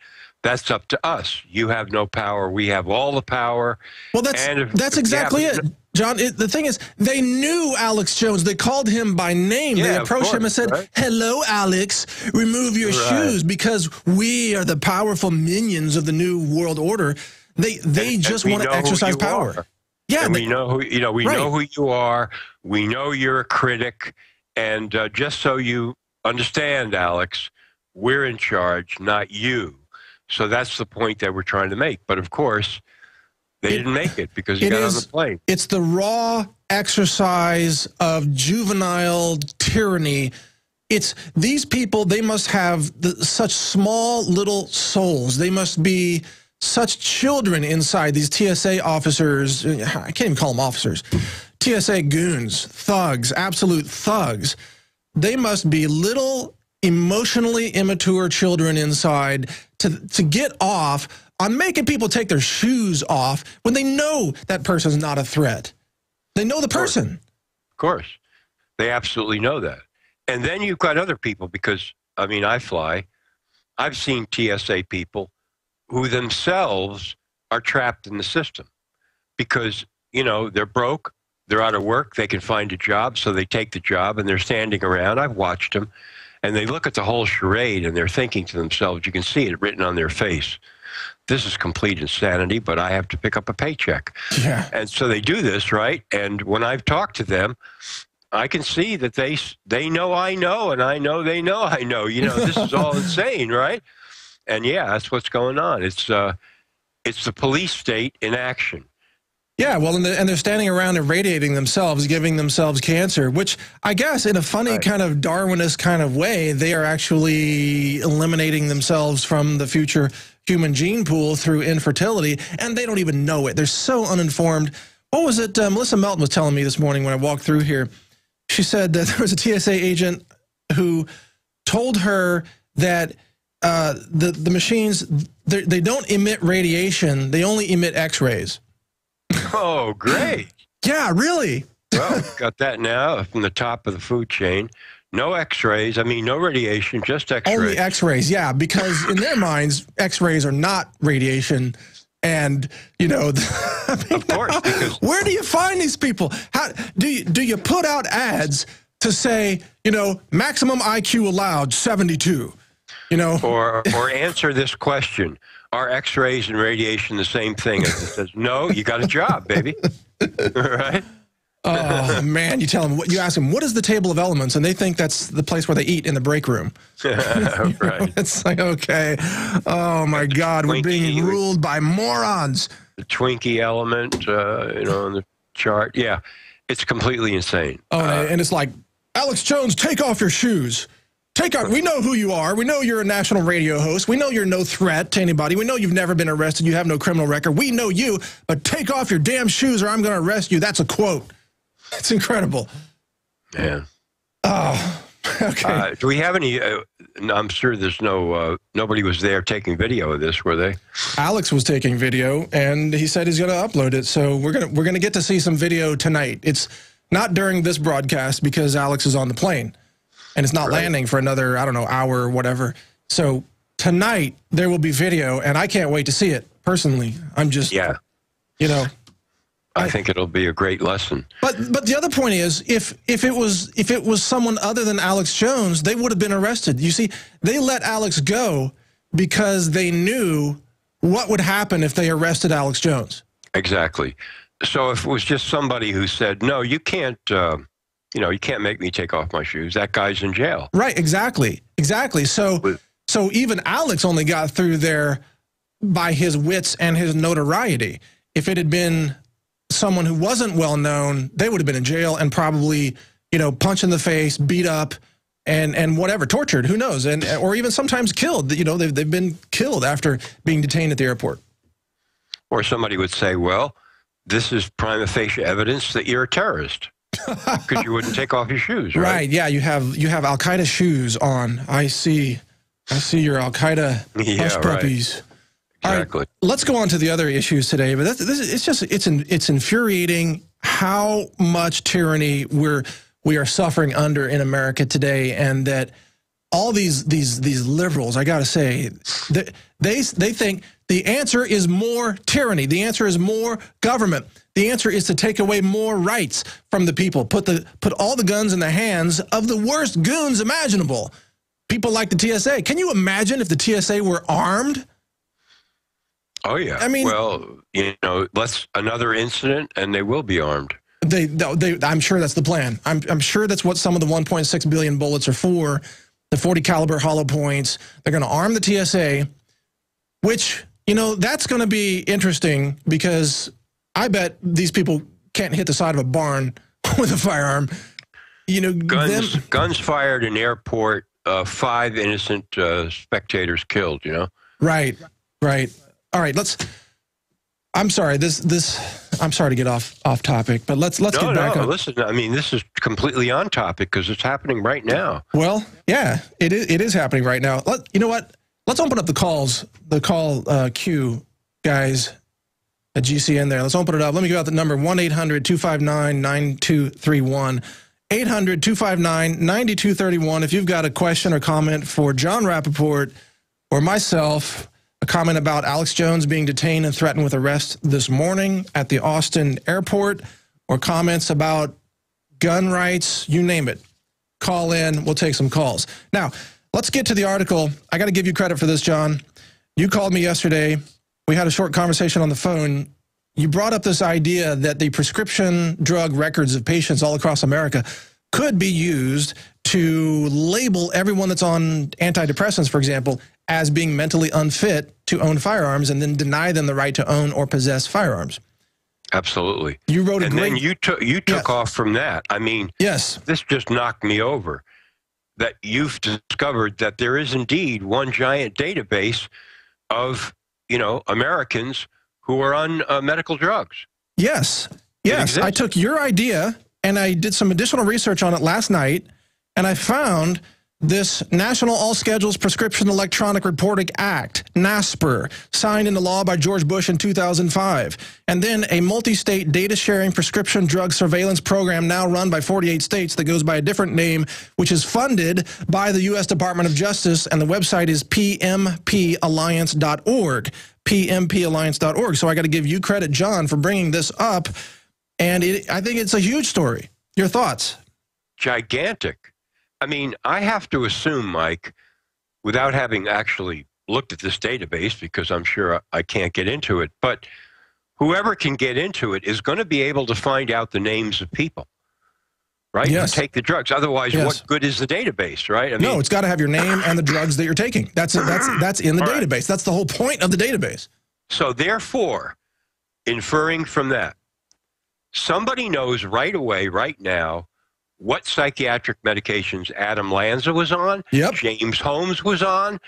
[SPEAKER 5] that's up to us. You have no power. We have all the power.
[SPEAKER 2] Well, that's exactly it. John, the thing is, they knew Alex Jones. They called him by name. They approached him and said, hello, Alex, remove your shoes because we are the powerful minions of the New World Order. They just want to exercise power. Yeah,
[SPEAKER 5] and we know who know who you are. We know you're a critic, and just so you understand, Alex, we're in charge, not you. So that's the point that we're trying to make. But of course, they didn't make it because he got on the plane.
[SPEAKER 2] It's the raw exercise of juvenile tyranny. It's these people. They must have such small little souls. They must be such children inside, these TSA officers. I can't even call them officers. TSA goons, thugs, absolute thugs. They must be little emotionally immature children inside to get off on making people take their shoes off when they know that person's not a threat. They know the person.
[SPEAKER 5] Of course. They absolutely know that. And then you've got other people because, I mean, I fly. I've seen TSA people who themselves are trapped in the system because, you know, they're broke, they're out of work, they can find a job, so they take the job and they're standing around. I've watched them, and they look at the whole charade and they're thinking to themselves, you can see it written on their face, this is complete insanity, but I have to pick up a paycheck.
[SPEAKER 2] Yeah.
[SPEAKER 5] And so they do this, right? And when I've talked to them, I can see that they know I know, and I know they know I know. You know, this is all insane, right? And yeah, that's what's going on. It's the police state in action.
[SPEAKER 2] Yeah, well, and they're standing around irradiating themselves, giving themselves cancer, which I guess in a funny kind of Darwinist kind of way, they are actually eliminating themselves from the future human gene pool through infertility, and they don't even know it. They're so uninformed. What was it Melissa Melton was telling me this morning when I walked through here? She said that there was a TSA agent who told her that the machines, they don't emit radiation, they only emit X-rays.
[SPEAKER 5] Oh, great.
[SPEAKER 2] Yeah, really.
[SPEAKER 5] Well, got that now from the top of the food chain. No X-rays. I mean, no radiation, just X-rays.
[SPEAKER 2] Only X-rays, yeah, because in their minds, X-rays are not radiation. And, you know, I mean,
[SPEAKER 5] of course, because
[SPEAKER 2] where do you find these people? How do you put out ads to say, you know, maximum IQ allowed 72, you know?
[SPEAKER 5] Or answer this question. Are X-rays and radiation the same thing? As it says, no, you got a job, baby. Right?
[SPEAKER 2] Oh, man, you tell them, you ask them, what is the table of elements? And they think that's the place where they eat in the break room.
[SPEAKER 5] Right.
[SPEAKER 2] It's like, okay, oh, my God, we're being ruled by morons.
[SPEAKER 5] The Twinkie element, you know, on the chart. Yeah, it's completely insane.
[SPEAKER 2] Oh, and it's like, Alex Jones, take off your shoes. We know who you are. We know you're a national radio host. We know you're no threat to anybody. We know you've never been arrested. You have no criminal record. We know you, but take off your damn shoes or I'm going to arrest you. That's a quote. It's incredible.
[SPEAKER 5] Yeah.
[SPEAKER 2] Oh, okay.
[SPEAKER 5] Do we have any, I'm sure there's nobody was there taking video of this, were they?
[SPEAKER 2] Alex was taking video, and he said he's going to upload it. So we're going to get to see some video tonight. It's not during this broadcast because Alex is on the plane. And it's not landing for another, I don't know, hour or whatever. So tonight there will be video, and I can't wait to see it personally. I'm just, you know.
[SPEAKER 5] I think it'll be a great lesson.
[SPEAKER 2] But the other point is, if it was someone other than Alex Jones, they would have been arrested. You see, they let Alex go because they knew what would happen if they arrested Alex Jones.
[SPEAKER 5] Exactly. So if it was just somebody who said, no, you can't. You know, you can't make me take off my shoes. That guy's in jail.
[SPEAKER 2] Right, exactly. So even Alex only got through there by his wits and his notoriety. If it had been someone who wasn't well known, they would have been in jail and probably, you know, punched in the face, beat up, and whatever, tortured. Who knows? Or even sometimes killed. You know, they've been killed after being detained at the airport.
[SPEAKER 5] Or somebody would say, well, this is prima facie evidence that you're a terrorist. Because you wouldn't take off your shoes, right?
[SPEAKER 2] Right, yeah, you have Al-Qaeda shoes on. I see your Al-Qaeda hush puppies.
[SPEAKER 5] Exactly.
[SPEAKER 2] Right, let's go on to the other issues today, but it's infuriating how much tyranny we're we are suffering under in America today, and that all these liberals, I got to say, they think the answer is more tyranny. The answer is more government. The answer is to take away more rights from the people. Put all the guns in the hands of the worst goons imaginable. People like the TSA. Can you imagine if the TSA were armed?
[SPEAKER 5] Oh yeah.
[SPEAKER 2] I mean,
[SPEAKER 5] well, let's another incident, and they will be armed.
[SPEAKER 2] I'm sure that's the plan. I'm sure that's what some of the 1.6 billion bullets are for. The 40 caliber hollow points. They're going to arm the TSA, which, that's going to be interesting, because I bet these people can't hit the side of a barn with a firearm.
[SPEAKER 5] Guns fired in airport, 5 innocent spectators killed,
[SPEAKER 2] Right. All right, I'm sorry, I'm sorry to get off topic, but let's get back on.
[SPEAKER 5] Listen, I mean, this is completely on topic because it's happening right now.
[SPEAKER 2] Well, yeah, it is happening right now. You know what? Let's open up the call queue, guys, at GCN there. Let's open it up. Let me give out the number, 1-800-259-9231. 800-259-9231. If you've got a question or comment for Jon Rappoport or myself, a comment about Alex Jones being detained and threatened with arrest this morning at the Austin airport, or comments about gun rights, you name it. Call in. We'll take some calls. Now, let's get to the article. I got to give you credit for this, John. You called me yesterday. We had a short conversation on the phone. You brought up this idea that the prescription drug records of patients all across America could be used to label everyone that's on antidepressants, for example, as being mentally unfit to own firearms, and then deny them the right to own or possess firearms.
[SPEAKER 5] Absolutely.
[SPEAKER 2] You wrote a great...
[SPEAKER 5] And then you took off from that. I mean,
[SPEAKER 2] yes,
[SPEAKER 5] this just knocked me over, that you've discovered that there is indeed one giant database of, Americans who are on medical drugs. Yes.
[SPEAKER 2] I took your idea and I did some additional research on it last night, and I found this National All Schedules Prescription Electronic Reporting Act, NASPR, signed into law by George Bush in 2005. And then a multi-state data-sharing prescription drug surveillance program now run by 48 states that goes by a different name, which is funded by the U.S. Department of Justice, and the website is pmpalliance.org, pmpalliance.org. So I got to give you credit, John, for bringing this up, and I think it's a huge story. Your thoughts?
[SPEAKER 5] Gigantic. I mean, I have to assume, Mike, without having actually looked at this database, because I'm sure I can't get into it, but whoever can get into it is going to be able to find out the names of people, right?
[SPEAKER 2] Yes.
[SPEAKER 5] Who take the drugs. Otherwise, what good is the database, right? I mean,
[SPEAKER 2] no, it's got to have your name and the drugs that you're taking. That's in the database. Right. That's the whole point of the database.
[SPEAKER 5] So therefore, inferring from that, somebody knows right away, right now, what psychiatric medications Adam Lanza was on, James Holmes was on,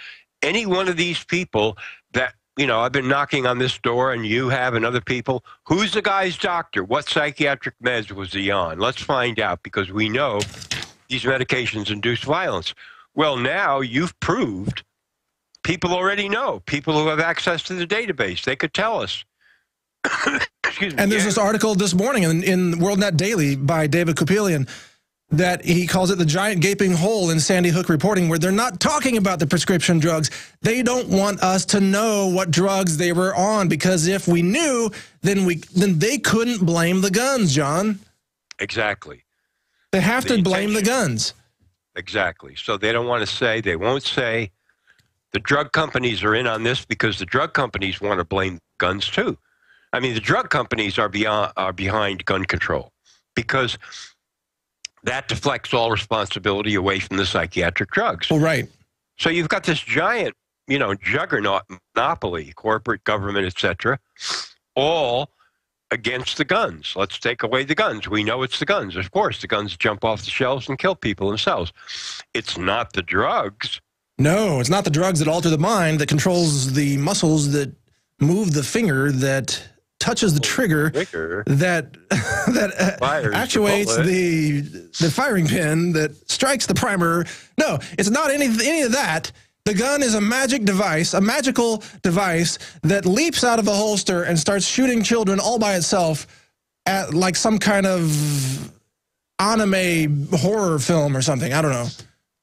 [SPEAKER 5] any one of these people that, I've been knocking on this door, and you have, and other people. Who's the guy's doctor? What psychiatric meds was he on? Let's find out, because we know these medications induce violence. Well, now you've proved people already know, people who have access to the database. They could tell us. Excuse me.
[SPEAKER 2] And there's this article this morning in WorldNet Daily by David Kupelian, that he calls it the giant gaping hole in Sandy Hook reporting, where they're not talking about the prescription drugs. They don't want us to know what drugs they were on, because if we knew, then they couldn't blame the guns, John.
[SPEAKER 5] Exactly.
[SPEAKER 2] They have to blame the guns.
[SPEAKER 5] Exactly. So they don't want to say, they won't say. The drug companies are in on this because the drug companies want to blame guns too. I mean, the drug companies are behind gun control, because that deflects all responsibility away from the psychiatric drugs.
[SPEAKER 2] Well, right.
[SPEAKER 5] So you've got this giant, juggernaut monopoly, corporate, government, etc., all against the guns. Let's take away the guns. We know it's the guns. Of course, the guns jump off the shelves and kill people themselves. It's not the drugs.
[SPEAKER 2] No, it's not the drugs that alter the mind, that controls the muscles, that move the finger, that touches the trigger, that actuates the firing pin, that strikes the primer. No, it's not any of that. The gun is a magic device, a magical device that leaps out of the holster and starts shooting children all by itself at like some kind of anime horror film or something. I don't know.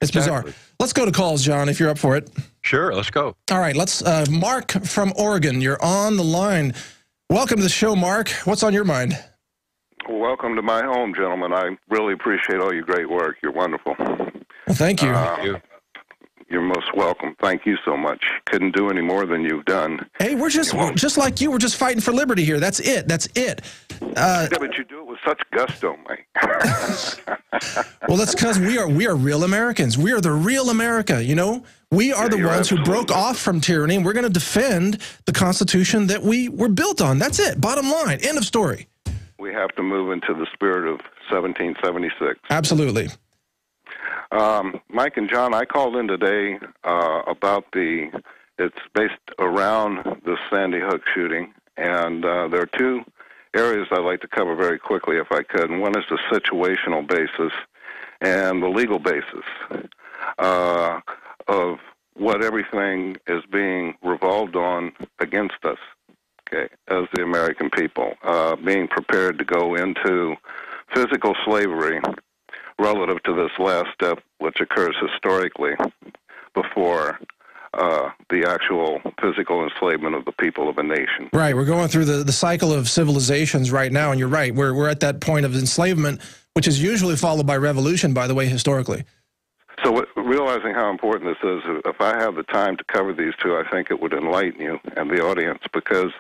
[SPEAKER 2] It's bizarre. Let's go to calls, John, if you're up for it.
[SPEAKER 5] Sure, let's go.
[SPEAKER 2] All right, let's. Mark from Oregon, you're on the line. Welcome to the show, Mark. What's on your mind?
[SPEAKER 6] Welcome to my home, gentlemen. I really appreciate all your great work. You're wonderful.
[SPEAKER 2] Well, thank you.
[SPEAKER 6] You're most welcome. Thank you so much. Couldn't do any more than you've done.
[SPEAKER 2] Hey, we're just like you. We're just fighting for liberty here. That's it. That's it.
[SPEAKER 6] Yeah, but you do it with such gusto, mate.
[SPEAKER 2] Well, that's because we are real Americans. We are the real America, you know? We are the ones who broke off from tyranny, and we're going to defend the Constitution that we were built on. That's it. Bottom line. End of story.
[SPEAKER 6] We have to move into the spirit of 1776.
[SPEAKER 2] Absolutely.
[SPEAKER 6] Mike and John, I called in today about it's based around the Sandy Hook shooting, and there are two areas I'd like to cover very quickly if I could. And one is the situational basis and the legal basis of what everything is being revolved on against us, okay, as the American people, being prepared to go into physical slavery relative to this last step, which occurs historically before the actual physical enslavement of the people of a nation.
[SPEAKER 2] Right. We're going through the cycle of civilizations right now, and you're right. We're at that point of enslavement, which is usually followed by revolution, by the way, historically.
[SPEAKER 6] So realizing how important this is, if I have the time to cover these two, I think it would enlighten you and the audience, because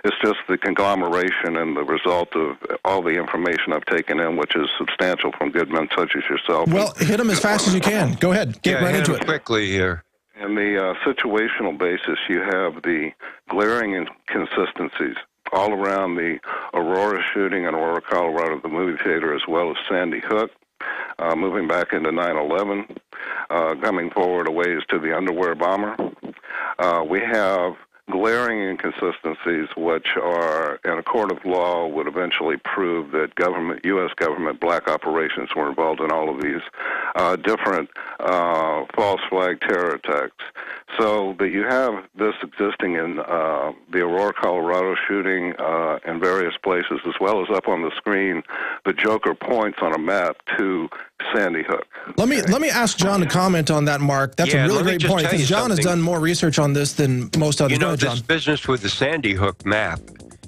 [SPEAKER 6] it's just the conglomeration and the result of all the information I've taken in, which is substantial from good men such as yourself.
[SPEAKER 2] Well, hit them as fast as you can. Go ahead. Get right into it.
[SPEAKER 5] Quickly here.
[SPEAKER 6] In the situational basis, you have the glaring inconsistencies all around the Aurora shooting in Aurora, Colorado, the movie theater, as well as Sandy Hook. Moving back into 9/11, coming forward a ways to the underwear bomber. We have glaring inconsistencies which are, in a court of law, would eventually prove that U.S. government black operations were involved in all of these different false flag terror attacks. So that you have this existing in the Aurora, Colorado shooting in various places, as well as up on the screen, the Joker points on a map to Sandy Hook.
[SPEAKER 2] Let me ask John to comment on that, Mark. That's a really great point, because John has done more research on this than most others.
[SPEAKER 5] You know, this business with the Sandy Hook map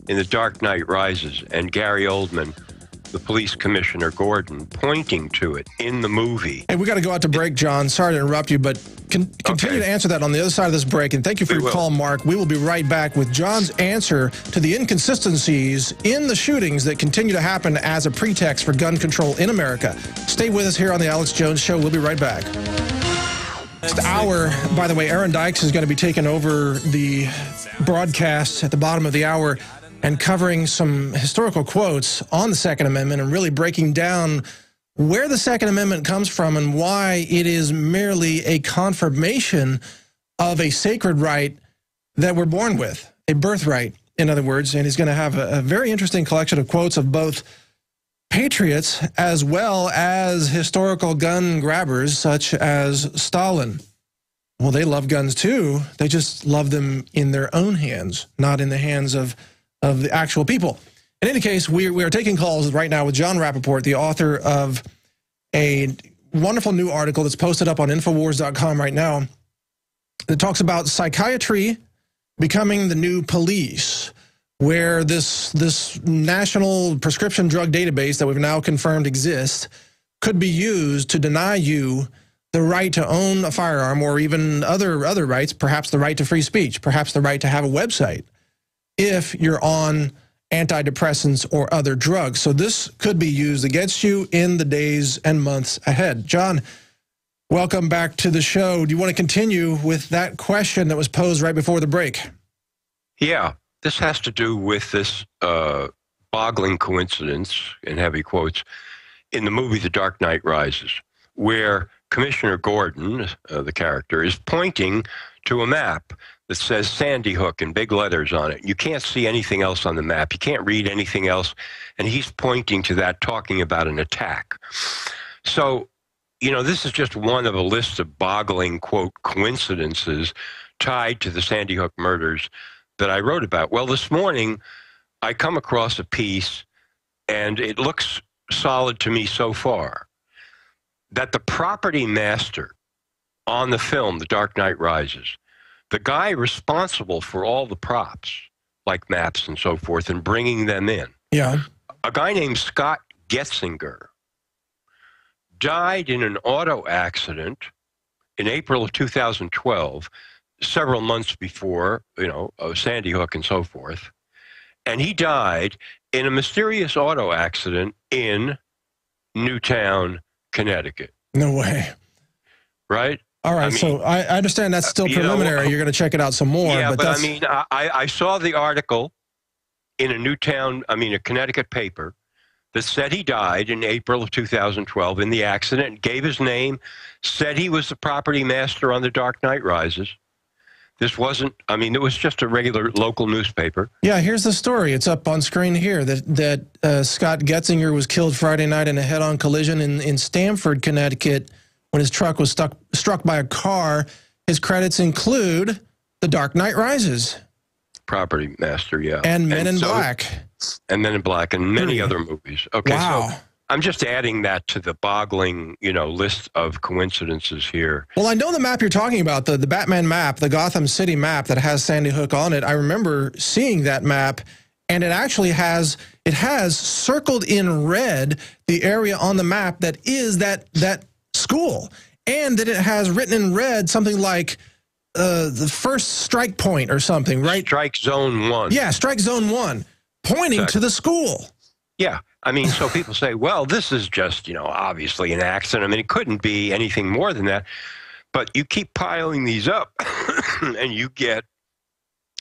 [SPEAKER 5] in The Dark Knight Rises, and Gary Oldman, the police commissioner Gordon, pointing to it in the movie. Hey,
[SPEAKER 2] we got to go out to break, John. Sorry to interrupt you, but continue to answer that on the other side of this break. And thank you for your call, Mark. We will be right back with John's answer to the inconsistencies in the shootings that continue to happen as a pretext for gun control in America. Stay with us here on The Alex Jones Show. We'll be right back. Next hour, by the way, Aaron Dykes is going to be taking over the broadcast at the bottom of the hour and covering some historical quotes on the Second Amendment and really breaking down where the Second Amendment comes from and why it is merely a confirmation of a sacred right that we're born with, a birthright, in other words. And he's going to have a very interesting collection of quotes of both patriots as well as historical gun grabbers such as Stalin. Well, they love guns too. They just love them in their own hands, not in the hands of the actual people. In any case, we are taking calls right now with Jon Rappoport, the author of a wonderful new article that's posted up on Infowars.com right now that talks about psychiatry becoming the new police, where this national prescription drug database that we've now confirmed exists could be used to deny you the right to own a firearm, or even other rights, perhaps the right to free speech, perhaps the right to have a website, if you're on antidepressants or other drugs. So this could be used against you in the days and months ahead. John, welcome back to the show. Do you want to continue with that question that was posed right before the break?
[SPEAKER 5] Yeah, this has to do with this boggling coincidence, in heavy quotes, in the movie The Dark Knight Rises, where Commissioner Gordon, the character, is pointing to a map that says Sandy Hook in big letters on it. You can't see anything else on the map. You can't read anything else. And he's pointing to that, talking about an attack. So, you know, this is just one of a list of boggling, quote, coincidences tied to the Sandy Hook murders that I wrote about. Well, this morning, I come across a piece, and it looks solid to me so far that the property master on the film, The Dark Knight Rises, the guy responsible for all the props, like maps and so forth, and bringing them in, a guy named Scott Getzinger, died in an auto accident in April of 2012, several months before, Sandy Hook and so forth. And he died in a mysterious auto accident in Newtown, Connecticut.
[SPEAKER 2] No way.
[SPEAKER 5] Right?
[SPEAKER 2] All right, so I understand that's still preliminary. You're going to check it out some more.
[SPEAKER 5] Yeah, but
[SPEAKER 2] that's...
[SPEAKER 5] I mean, I saw the article in a Connecticut paper that said he died in April of 2012 in the accident, gave his name, said he was the property master on The Dark Knight Rises. This wasn't, it was just a regular local newspaper. Yeah, here's the story. It's up on screen here that Scott Getzinger was killed Friday night in a head-on collision in Stamford, Connecticut, when his truck was struck by a car. His credits include The Dark Knight Rises. Property Master, yeah. And Men in Black. And Men in Black and many other movies. Okay, wow. So I'm just adding that to the boggling, list of coincidences here. Well, I know the map you're talking about, the Batman map, the Gotham City map that has Sandy Hook on it. I remember seeing that map, and it actually has circled in red the area on the map that is that school, and that it has written in red something like the first strike point or something, right? Strike Zone 1. Yeah, Strike Zone 1, pointing to the school. Yeah. So people say, well, this is just, obviously an accident. It couldn't be anything more than that. But you keep piling these up, and you get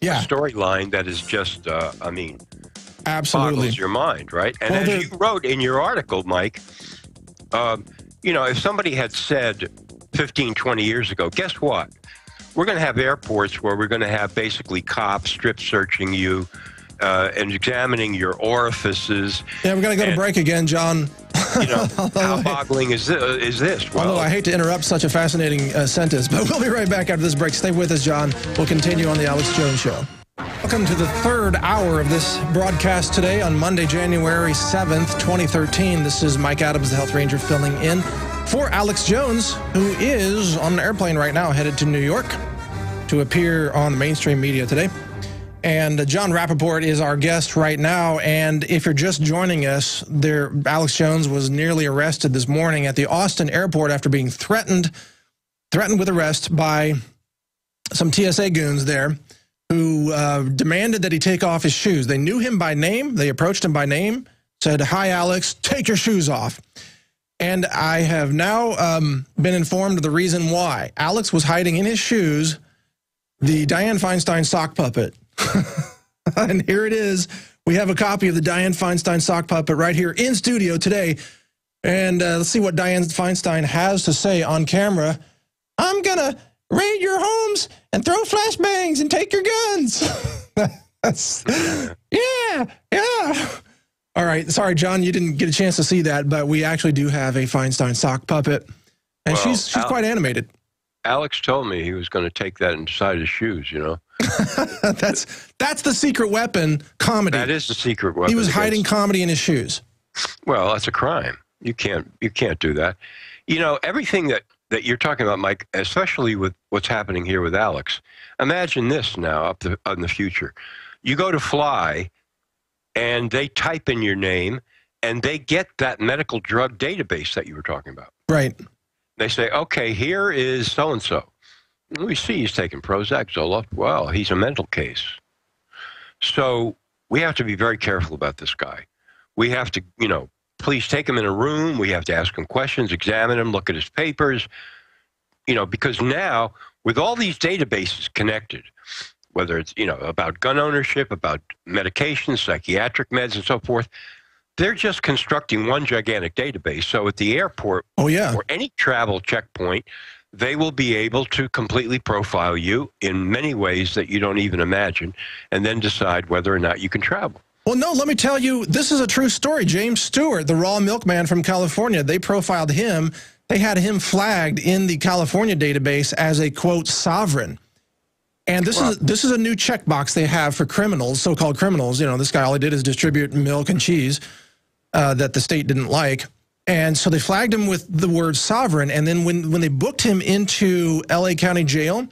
[SPEAKER 5] a storyline that is just, absolutely boggles your mind, right? And as you wrote in your article, Mike, if somebody had said 15, 20 years ago, guess what? We're going to have airports where we're going to have basically cops strip searching you, and examining your orifices. Yeah, we're going to go to break again, John. How boggling is this? Well, although I hate to interrupt such a fascinating sentence, but we'll be right back after this break. Stay with us, John. We'll continue on the Alex Jones Show. Welcome to the third hour of this broadcast today on Monday, January 7th, 2013. This is Mike Adams, the Health Ranger, filling in for Alex Jones, who is on an airplane right now headed to New York to appear on the mainstream media today. And Jon Rappoport is our guest right now. And if you're just joining us, Alex Jones was nearly arrested this morning at the Austin airport after being threatened with arrest by some TSA goons there who demanded that he take off his shoes. They knew him by name. They approached him by name, said, "Hi, Alex, take your shoes off." And I have now been informed of the reason why. Alex was hiding in his shoes the Dianne Feinstein sock puppet. And here it is. We have a copy of the Dianne Feinstein sock puppet right here in studio today. And let's see what Dianne Feinstein has to say on camera. "I'm going to raid your homes and throw flashbangs and take your guns." Yeah. All right. Sorry, John, you didn't get a chance to see that, but we actually do have a Feinstein sock puppet. And she's quite animated. Alex told me he was going to take that inside his shoes, That's the secret weapon, comedy. That is the secret weapon. He was hiding comedy in his shoes. Well, that's a crime. You can't do that. Everything that you're talking about, Mike, especially with what's happening here with Alex. Imagine this now in the future. You go to fly, and they type in your name, and they get that medical drug database that you were talking about. Right. They say, okay, here is so-and-so. We see he's taking Prozac, Zoloft. Well, he's a mental case. So we have to be very careful about this guy. We have to, please take him in a room. We have to ask him questions, examine him, look at his papers, because now with all these databases connected, whether it's, about gun ownership, about medications, psychiatric meds, and so forth, they're just constructing one gigantic database. So at the airport or any travel checkpoint, they will be able to completely profile you in many ways that you don't even imagine, and then decide whether or not you can travel. Well, no, let me tell you, this is a true story. James Stewart, the raw milkman from California, they profiled him. They had him flagged in the California database as a, quote, sovereign. And this is a new checkbox they have for criminals, so-called criminals. This guy, all he did is distribute milk and cheese.
[SPEAKER 2] that the state didn't like. And so they flagged him with the word sovereign. And then when they booked him into L.A. County Jail,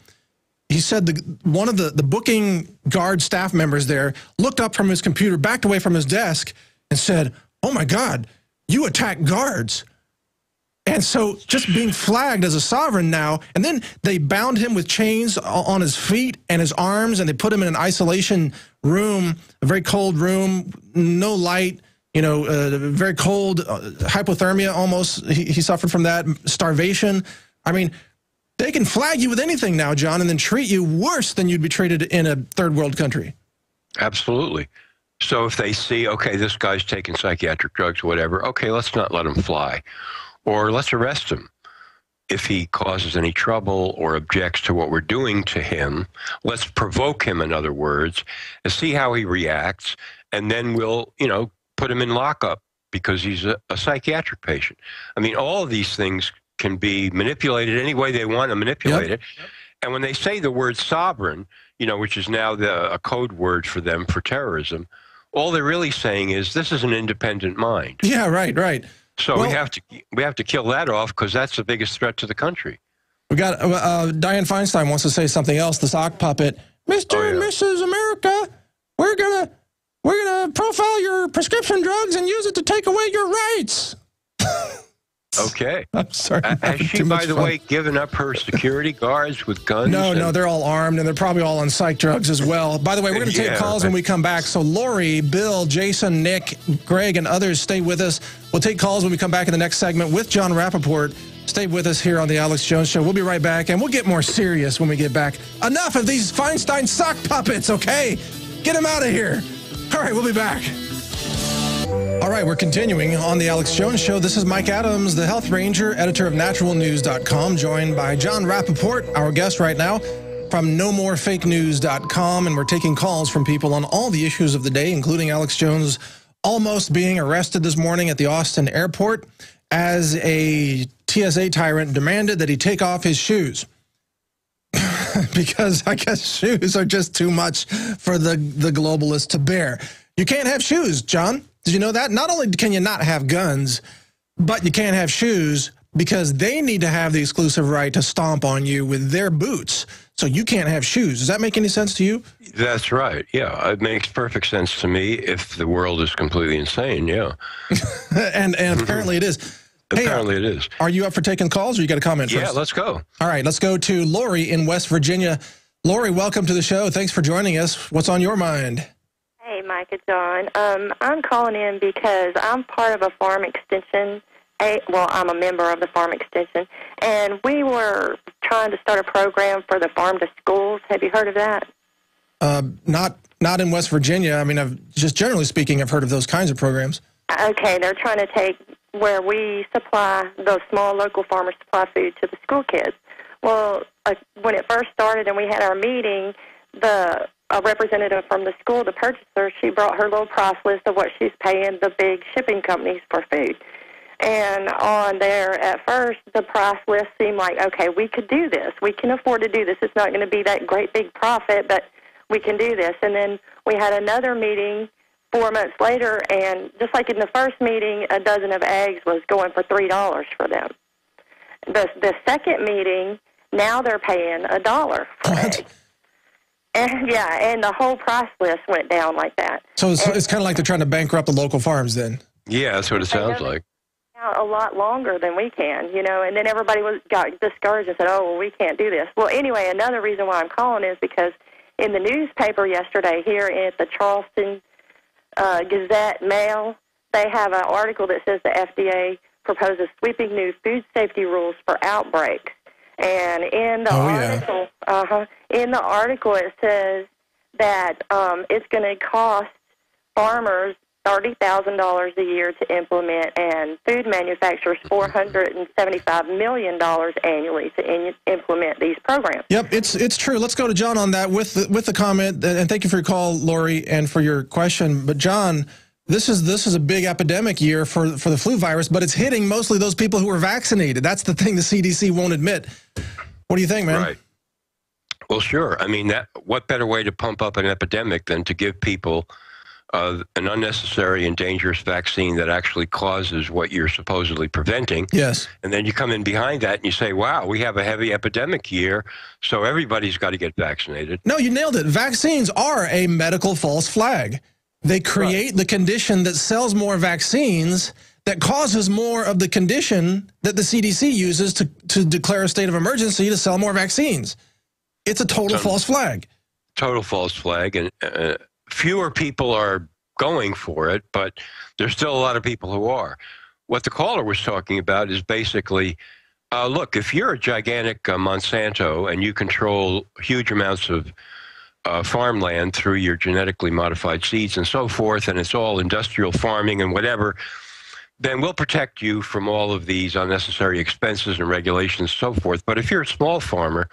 [SPEAKER 2] he said one of the booking guard staff members there looked up from his computer, backed away from his desk, and said, "Oh, my God, you attack guards." And so just being flagged as a sovereign now, and then they bound him with chains on his feet and his arms, and they put him in an isolation room, a very cold room, no light, very cold, hypothermia almost. He suffered from that, starvation. I mean, they can flag you with anything now, John, and then treat you worse than you'd be treated in a third world country. Absolutely.
[SPEAKER 5] So if they see, okay, this guy's taking psychiatric drugs or whatever, okay, let's not let him fly. Or let's arrest him. If he causes any trouble or objects to what we're doing to him, let's provoke him, in other words, and see how he reacts, and then we'll, put him in lockup because he's a psychiatric patient. I mean, all of these things can be manipulated any way they want to manipulate it. And when they say the word sovereign, which is now a code word for them for terrorism, all they're really saying is this is an independent mind.
[SPEAKER 2] Yeah, right.
[SPEAKER 5] So we have to kill that off because that's the biggest threat to the country.
[SPEAKER 2] We got Dianne Feinstein wants to say something else. The sock puppet, Mr. and Mrs. America, we're gonna profile your prescription drugs and use it to take away your rights.
[SPEAKER 5] Okay.
[SPEAKER 2] I'm sorry.
[SPEAKER 5] Has she, by the way, given up her security guards with guns?
[SPEAKER 2] No, they're all armed, and they're probably all on psych drugs as well. By the way, we're going to take calls when we come back. So Lori, Bill, Jason, Nick, Greg, and others, stay with us. We'll take calls when we come back in the next segment with Jon Rappoport. Stay with us here on the Alex Jones Show. We'll be right back, and we'll get more serious when we get back. Enough of these Feinstein sock puppets, okay? Get them out of here. All right, we'll be back. All right, we're continuing on the Alex Jones Show. This is Mike Adams, the Health Ranger, editor of naturalnews.com, joined by Jon Rappoport, our guest right now, from nomorefakenews.com. And we're taking calls from people on all the issues of the day, including Alex Jones almost being arrested this morning at the Austin airport as a TSA tyrant demanded that he take off his shoes. Because I guess shoes are just too much for the globalists to bear. You can't have shoes, John. Did you know that? Not only can you not have guns, but you can't have shoes because they need to have the exclusive right to stomp on you with their boots. So you can't have shoes. Does that make any sense to you?
[SPEAKER 5] That's right. Yeah, it makes perfect sense to me if the world is completely insane. Yeah.
[SPEAKER 2] and apparently it is.
[SPEAKER 5] Apparently it is.
[SPEAKER 2] Are you up for taking calls or you got a comment first?
[SPEAKER 5] Yeah, let's go.
[SPEAKER 2] All right, let's go to Lori in West Virginia. Lori, welcome to the show. Thanks for joining us. What's on your mind?
[SPEAKER 7] Hey, Mike and John. I'm calling in because I'm part of a farm extension. I'm a member of the farm extension, and we were trying to start a program for the farm to schools. Have you heard of that?
[SPEAKER 2] Not in West Virginia. I mean, just generally speaking, I've heard of those kinds of programs.
[SPEAKER 7] Okay, they're trying to take where we supply, those small local farmers supply food to the school kids. Well, when it first started and we had our meeting, a representative from the school, the purchaser, she brought her little price list of what she's paying the big shipping companies for food. And on there, at first, the price list seemed like, okay, we could do this. We can afford to do this. It's not going to be that great big profit, but we can do this. And then we had another meeting 4 months later, and just like in the first meeting, a dozen of eggs was going for $3 for them. The second meeting, now they're paying $1 for eggs. And, and the whole price list went down like that.
[SPEAKER 2] So it's kind of like they're trying to bankrupt the local farms then.
[SPEAKER 5] Yeah, that's what it sounds like.
[SPEAKER 7] A lot longer than we can, and then everybody got discouraged and said, oh, well, we can't do this. Well, anyway, another reason why I'm calling is because in the newspaper yesterday here at the Charleston Gazette-Mail, they have an article that says the FDA proposes sweeping new food safety rules for outbreaks. And in the article, it says that it's going to cost farmers $30,000 a year to implement, and food manufacturers $475 million annually to implement these programs.
[SPEAKER 2] Yep, it's true. Let's go to John on that with the comment, and thank you for your call, Lori, and for your question. But John, this is a big epidemic year for the flu virus, but it's hitting mostly those people who are vaccinated. That's the thing the CDC won't admit. What do you think, man?
[SPEAKER 5] Right. Well, sure. I mean, what better way to pump up an epidemic than to give people an unnecessary and dangerous vaccine that actually causes what you're supposedly preventing.
[SPEAKER 2] Yes.
[SPEAKER 5] And then you come in behind that and you say, wow, we have a heavy epidemic here, so everybody's got to get vaccinated.
[SPEAKER 2] No, you nailed it. Vaccines are a medical false flag. They create the condition that sells more vaccines, that causes more of the condition that the CDC uses to declare a state of emergency to sell more vaccines. It's a total false flag.
[SPEAKER 5] Total false flag. And fewer people are going for it, but there's still a lot of people who are. What the caller was talking about is basically, look, if you're a gigantic Monsanto and you control huge amounts of farmland through your genetically modified seeds and so forth, and it's all industrial farming and whatever, then we'll protect you from all of these unnecessary expenses and regulations and so forth. But if you're a small farmer,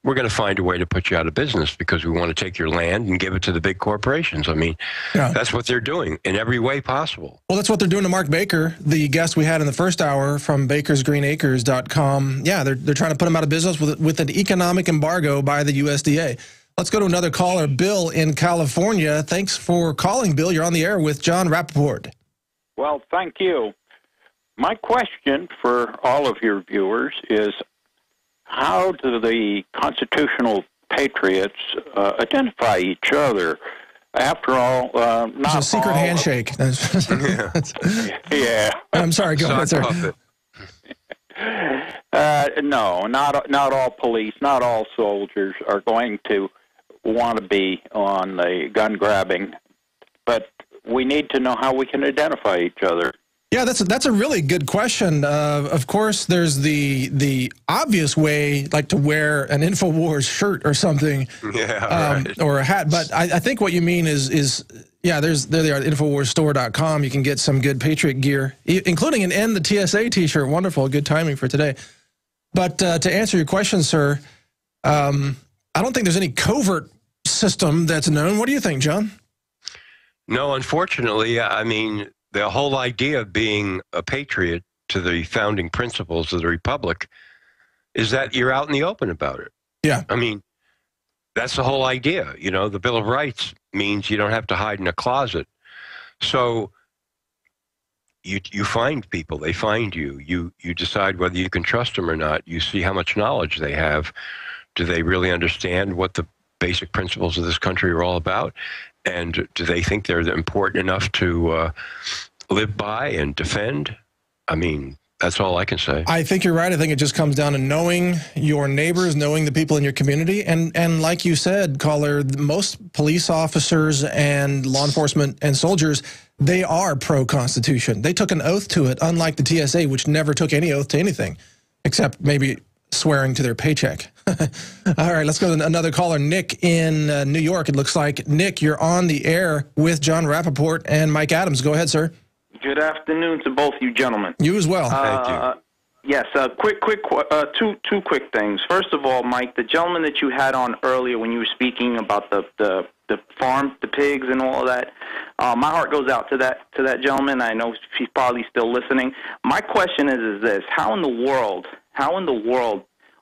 [SPEAKER 5] we're going to find a way to put you out of business because we want to take your land and give it to the big corporations. I mean, that's what they're doing in every way possible.
[SPEAKER 2] Well, that's what they're doing to Mark Baker, the guest we had in the first hour from bakersgreenacres.com. Yeah, they're trying to put him out of business with an economic embargo by the USDA. Let's go to another caller, Bill in California. Thanks for calling, Bill. You're on the air with Jon Rappoport.
[SPEAKER 8] Well, thank you. My question for all of your viewers is, how do the constitutional patriots identify each other? After all, not
[SPEAKER 2] it's a secret handshake.
[SPEAKER 8] Yeah.
[SPEAKER 2] I'm sorry, go ahead, sir.
[SPEAKER 8] No, not all police, not all soldiers are going to want to be on the gun grabbing, but we need to know how we can identify each other.
[SPEAKER 2] Yeah, that's a really good question. Of course, there's the obvious way, like to wear an InfoWars shirt or something, or a hat. But I think what you mean is yeah, there they are, InfoWarsStore.com. You can get some good Patriot gear, including an End the TSA T-shirt. Wonderful, good timing for today. But to answer your question, sir, I don't think there's any covert system that's known. What do you think, John?
[SPEAKER 5] No, unfortunately, I mean, the whole idea of being a patriot to the founding principles of the Republic is that you're out in the open about it.
[SPEAKER 2] Yeah.
[SPEAKER 5] I mean, that's the whole idea. You know, the Bill of Rights means you don't have to hide in a closet. So you find people, they find you. You decide whether you can trust them or not. You see how much knowledge they have. Do they really understand what the basic principles of this country are all about? And do they think they're important enough to live by and defend? I mean, that's all I can say.
[SPEAKER 2] I think you're right. I think it just comes down to knowing your neighbors, knowing the people in your community. And like you said, caller, most police officers and law enforcement and soldiers, they are pro-Constitution. They took an oath to it, unlike the TSA, which never took any oath to anything, except maybe swearing to their paycheck. All right, let's go to another caller, Nick in New York. It looks like. Nick, you're on the air with Jon Rappoport and Mike Adams. Go ahead, sir.
[SPEAKER 9] Good afternoon to both you gentlemen.
[SPEAKER 2] You as well.
[SPEAKER 5] Thank you.
[SPEAKER 9] Yes, two quick things. First of all, Mike, the gentleman that you had on earlier when you were speaking about the farm, the pigs and all of that, my heart goes out to that gentleman. I know he's probably still listening. My question is this: how in the world,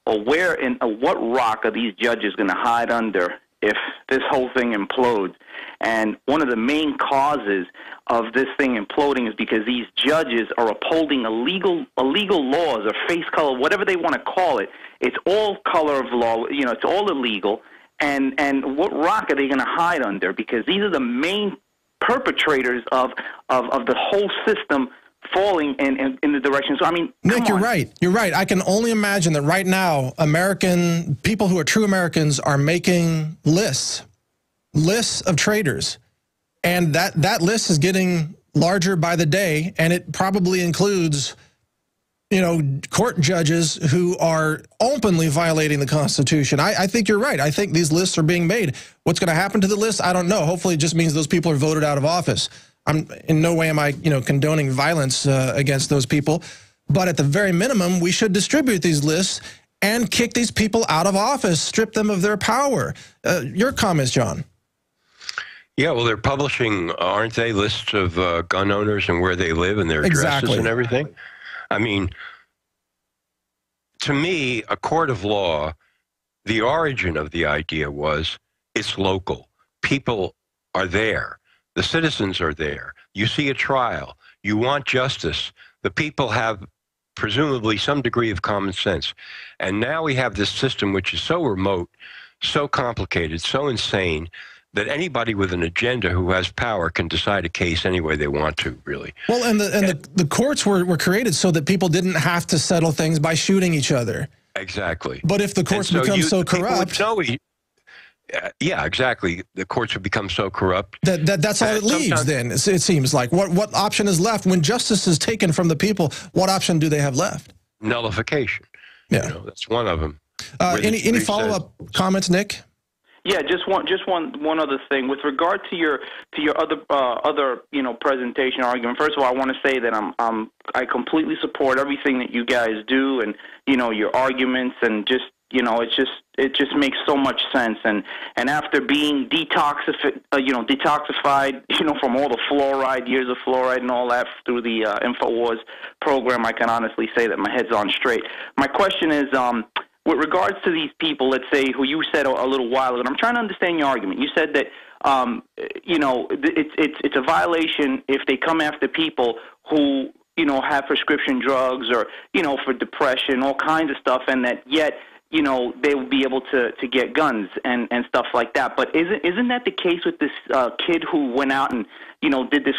[SPEAKER 9] or where in what rock are these judges going to hide under if this whole thing implodes? And one of the main causes of this thing imploding is because these judges are upholding illegal laws or face color, whatever they want to call it. It's all color of law. You know, it's all illegal. And what rock are they going to hide under? Because these are the main perpetrators of the whole system falling in the direction. So, I mean,
[SPEAKER 2] Nick, you're right. You're right. I can only imagine that right now, American people who are true Americans are making lists of traitors. And that list is getting larger by the day. And it probably includes, you know, court judges who are openly violating the Constitution. I think you're right. I think these lists are being made. What's going to happen to the list? I don't know. Hopefully it just means those people are voted out of office. In no way am I, condoning violence against those people. But at the very minimum, we should distribute these lists and kick these people out of office, strip them of their power. Your comments, John?
[SPEAKER 5] Yeah, well, they're publishing, aren't they, lists of gun owners and where they live and their addresses and everything? I mean, to me, a court of law, the origin of the idea was it's local. People are there. The citizens are there. You see a trial. You want justice. The people have presumably some degree of common sense. And now we have this system which is so remote, so complicated, so insane, that anybody with an agenda who has power can decide a case any way they want to, really.
[SPEAKER 2] Well, and the courts were created so that people didn't have to settle things by shooting each other.
[SPEAKER 5] Exactly.
[SPEAKER 2] But if the courts become so corrupt...
[SPEAKER 5] Yeah, exactly. The courts have become so corrupt.
[SPEAKER 2] That's all it leaves then, it seems like. What option is left? When justice is taken from the people, what option do they have left?
[SPEAKER 5] Nullification.
[SPEAKER 2] Yeah.
[SPEAKER 5] You know, that's one of them.
[SPEAKER 2] Any follow-up comments, Nick?
[SPEAKER 9] Yeah, just one other thing with regard to your other presentation argument. First of all, I want to say that I completely support everything that you guys do, and your arguments, and just it just makes so much sense. And after being detoxified from all the fluoride, years of fluoride and all that through the InfoWars program, I can honestly say that my head's on straight. My question is, with regards to these people, let's say, who you said a little while ago, and I'm trying to understand your argument. You said that, it's a violation if they come after people who, have prescription drugs or, for depression, all kinds of stuff, and that yet, they will be able to get guns and stuff like that. But isn't that the case with this kid who went out and, did this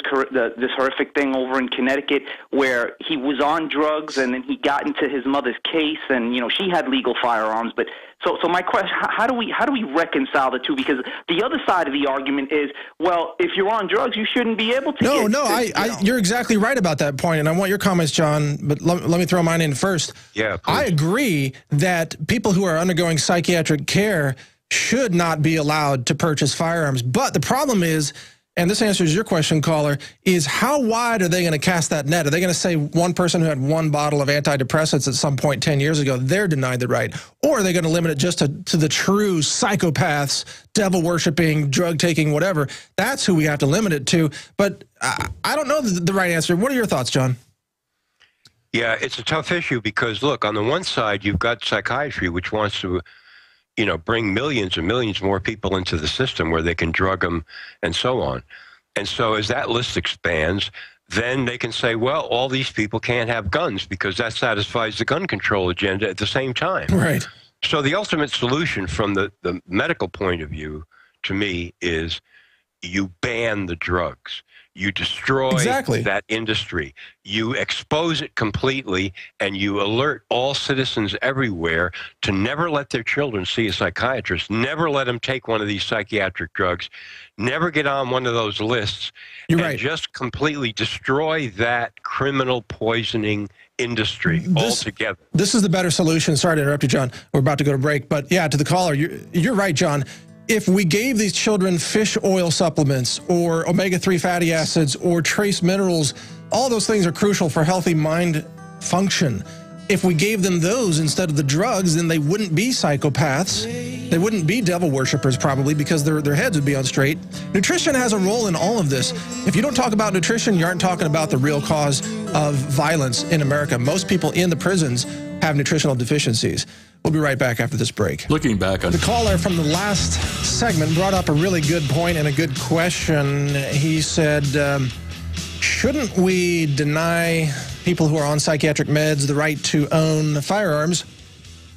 [SPEAKER 9] horrific thing over in Connecticut, where he was on drugs and then he got into his mother's case, and she had legal firearms. But so my question: how do we reconcile the two? Because the other side of the argument is, well, if you're on drugs, you shouldn't be able to.
[SPEAKER 2] You're exactly right about that point, and I want your comments, John. But let me throw mine in first.
[SPEAKER 5] Yeah, please.
[SPEAKER 2] I agree that people who are undergoing psychiatric care should not be allowed to purchase firearms. But the problem is, and this answers your question, caller, is how wide are they going to cast that net? Are they going to say one person who had one bottle of antidepressants at some point 10 years ago, they're denied the right? Or are they going to limit it just to the true psychopaths, devil-worshipping, drug-taking, whatever? That's who we have to limit it to. But I don't know the right answer. What are your thoughts, John?
[SPEAKER 5] Yeah, it's a tough issue because, look, on the one side, you've got psychiatry, which wants to bring millions and millions more people into the system where they can drug them and so on. And so as that list expands, then they can say, well, all these people can't have guns because that satisfies the gun control agenda at the same time.
[SPEAKER 2] Right.
[SPEAKER 5] So the ultimate solution from the medical point of view, to me, is you ban the drugs. You destroy that industry. You expose it completely, and you alert all citizens everywhere to never let their children see a psychiatrist, never let them take one of these psychiatric drugs, never get on one of those lists.
[SPEAKER 2] You're right.
[SPEAKER 5] Just completely destroy that criminal poisoning industry altogether. This
[SPEAKER 2] is the better solution. Sorry to interrupt you, John. We're about to go to break. But yeah, to the caller, you're right, John. If we gave these children fish oil supplements or omega-3 fatty acids or trace minerals, all those things are crucial for healthy mind function. If we gave them those instead of the drugs, then they wouldn't be psychopaths. They wouldn't be devil worshippers probably because their heads would be on straight. Nutrition has a role in all of this. If you don't talk about nutrition, you aren't talking about the real cause of violence in America. Most people in the prisons have nutritional deficiencies. We'll be right back after this break.
[SPEAKER 10] Looking back on...
[SPEAKER 2] The caller from the last segment brought up a really good point and a good question. He said, shouldn't we deny people who are on psychiatric meds the right to own firearms?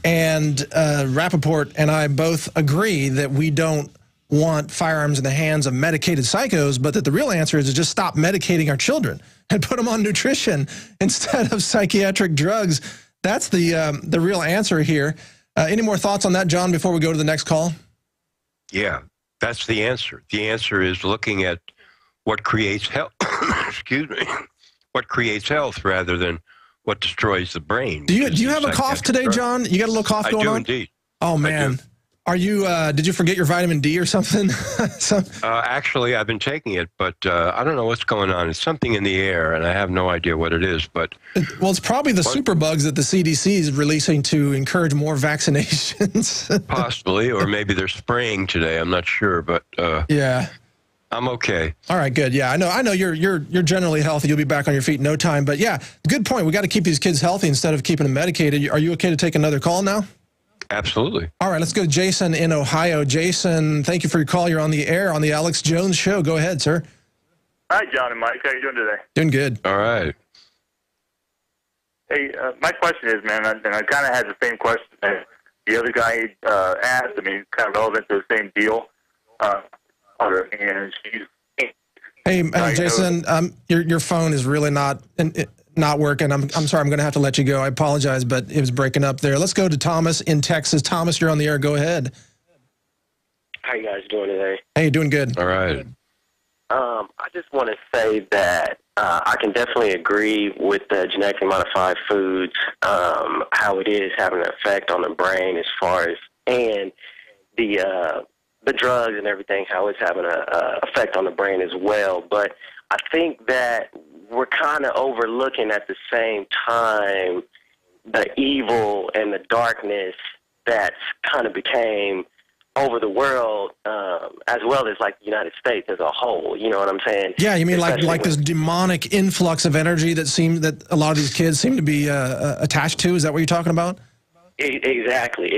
[SPEAKER 2] And Rappoport and I both agree that we don't want firearms in the hands of medicated psychos, but that the real answer is to just stop medicating our children and put them on nutrition instead of psychiatric drugs. That's the real answer here. Any more thoughts on that, John, before we go to the next call?
[SPEAKER 5] Yeah, that's the answer. The answer is looking at what creates health. Excuse me. What creates health rather than what destroys the brain.
[SPEAKER 2] Do you have a cough today, John? You got a little cough going on?
[SPEAKER 5] I do indeed.
[SPEAKER 2] Oh man. Are you, did you forget your vitamin D or something?
[SPEAKER 5] Actually, I've been taking it, but I don't know what's going on. It's something in the air, and I have no idea what it is. But
[SPEAKER 2] well, it's probably the superbugs that the CDC is releasing to encourage more vaccinations.
[SPEAKER 5] Possibly, or maybe they're spraying today. I'm not sure, but
[SPEAKER 2] yeah.
[SPEAKER 5] I'm okay.
[SPEAKER 2] All right, good. Yeah, I know you're generally healthy. You'll be back on your feet in no time. But yeah, good point. We got to keep these kids healthy instead of keeping them medicated. Are you okay to take another call now?
[SPEAKER 5] Absolutely.
[SPEAKER 2] All right, let's go to Jason in Ohio. Jason, thank you for your call. You're on the air on the Alex Jones Show. Go ahead, sir.
[SPEAKER 10] Hi, John and Mike. How you doing today?
[SPEAKER 2] Doing good.
[SPEAKER 5] All right.
[SPEAKER 10] Hey, my question is, man, and I kind of had the same question that the other guy asked. I mean, kind of relevant to the same deal. And she's...
[SPEAKER 2] Hey, Jason, your phone is really not working. I'm sorry. I'm going to have to let you go. I apologize, but it was breaking up there. Let's go to Thomas in Texas. Thomas, you're on the air. Go ahead.
[SPEAKER 11] How you guys doing today?
[SPEAKER 2] Hey, doing good.
[SPEAKER 5] All right.
[SPEAKER 11] I just want to say that I can definitely agree with the genetically modified foods, how it is having an effect on the brain as far as, and the drugs and everything, how it's having an effect on the brain as well. But I think that we're kind of overlooking at the same time the evil and the darkness that's kind of became over the world, as well as like the United States as a whole. You know what I'm saying?
[SPEAKER 2] Yeah, you mean like this demonic influx of energy that a lot of these kids seem to be attached to? Is that what you're talking about?
[SPEAKER 11] Exactly.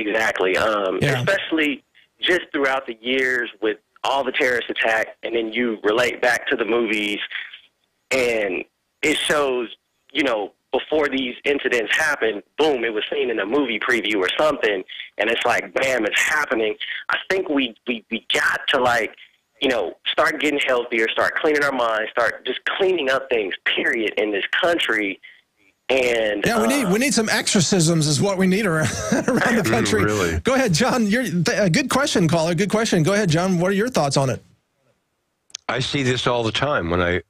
[SPEAKER 11] Especially just throughout the years with all the terrorist attacks, and then you relate back to the movies, and it shows, you know, before these incidents happen, boom, it was seen in a movie preview or something, and it's like, bam, it's happening. I think we got to, like, you know, start getting healthier, start cleaning our minds, start just cleaning up things, period, in this country. And
[SPEAKER 2] yeah, we need some exorcisms is what we need around the country.
[SPEAKER 5] Really?
[SPEAKER 2] Go ahead, John. A good question, caller. Good question. Go ahead, John. What are your thoughts on it?
[SPEAKER 5] I see this all the time when I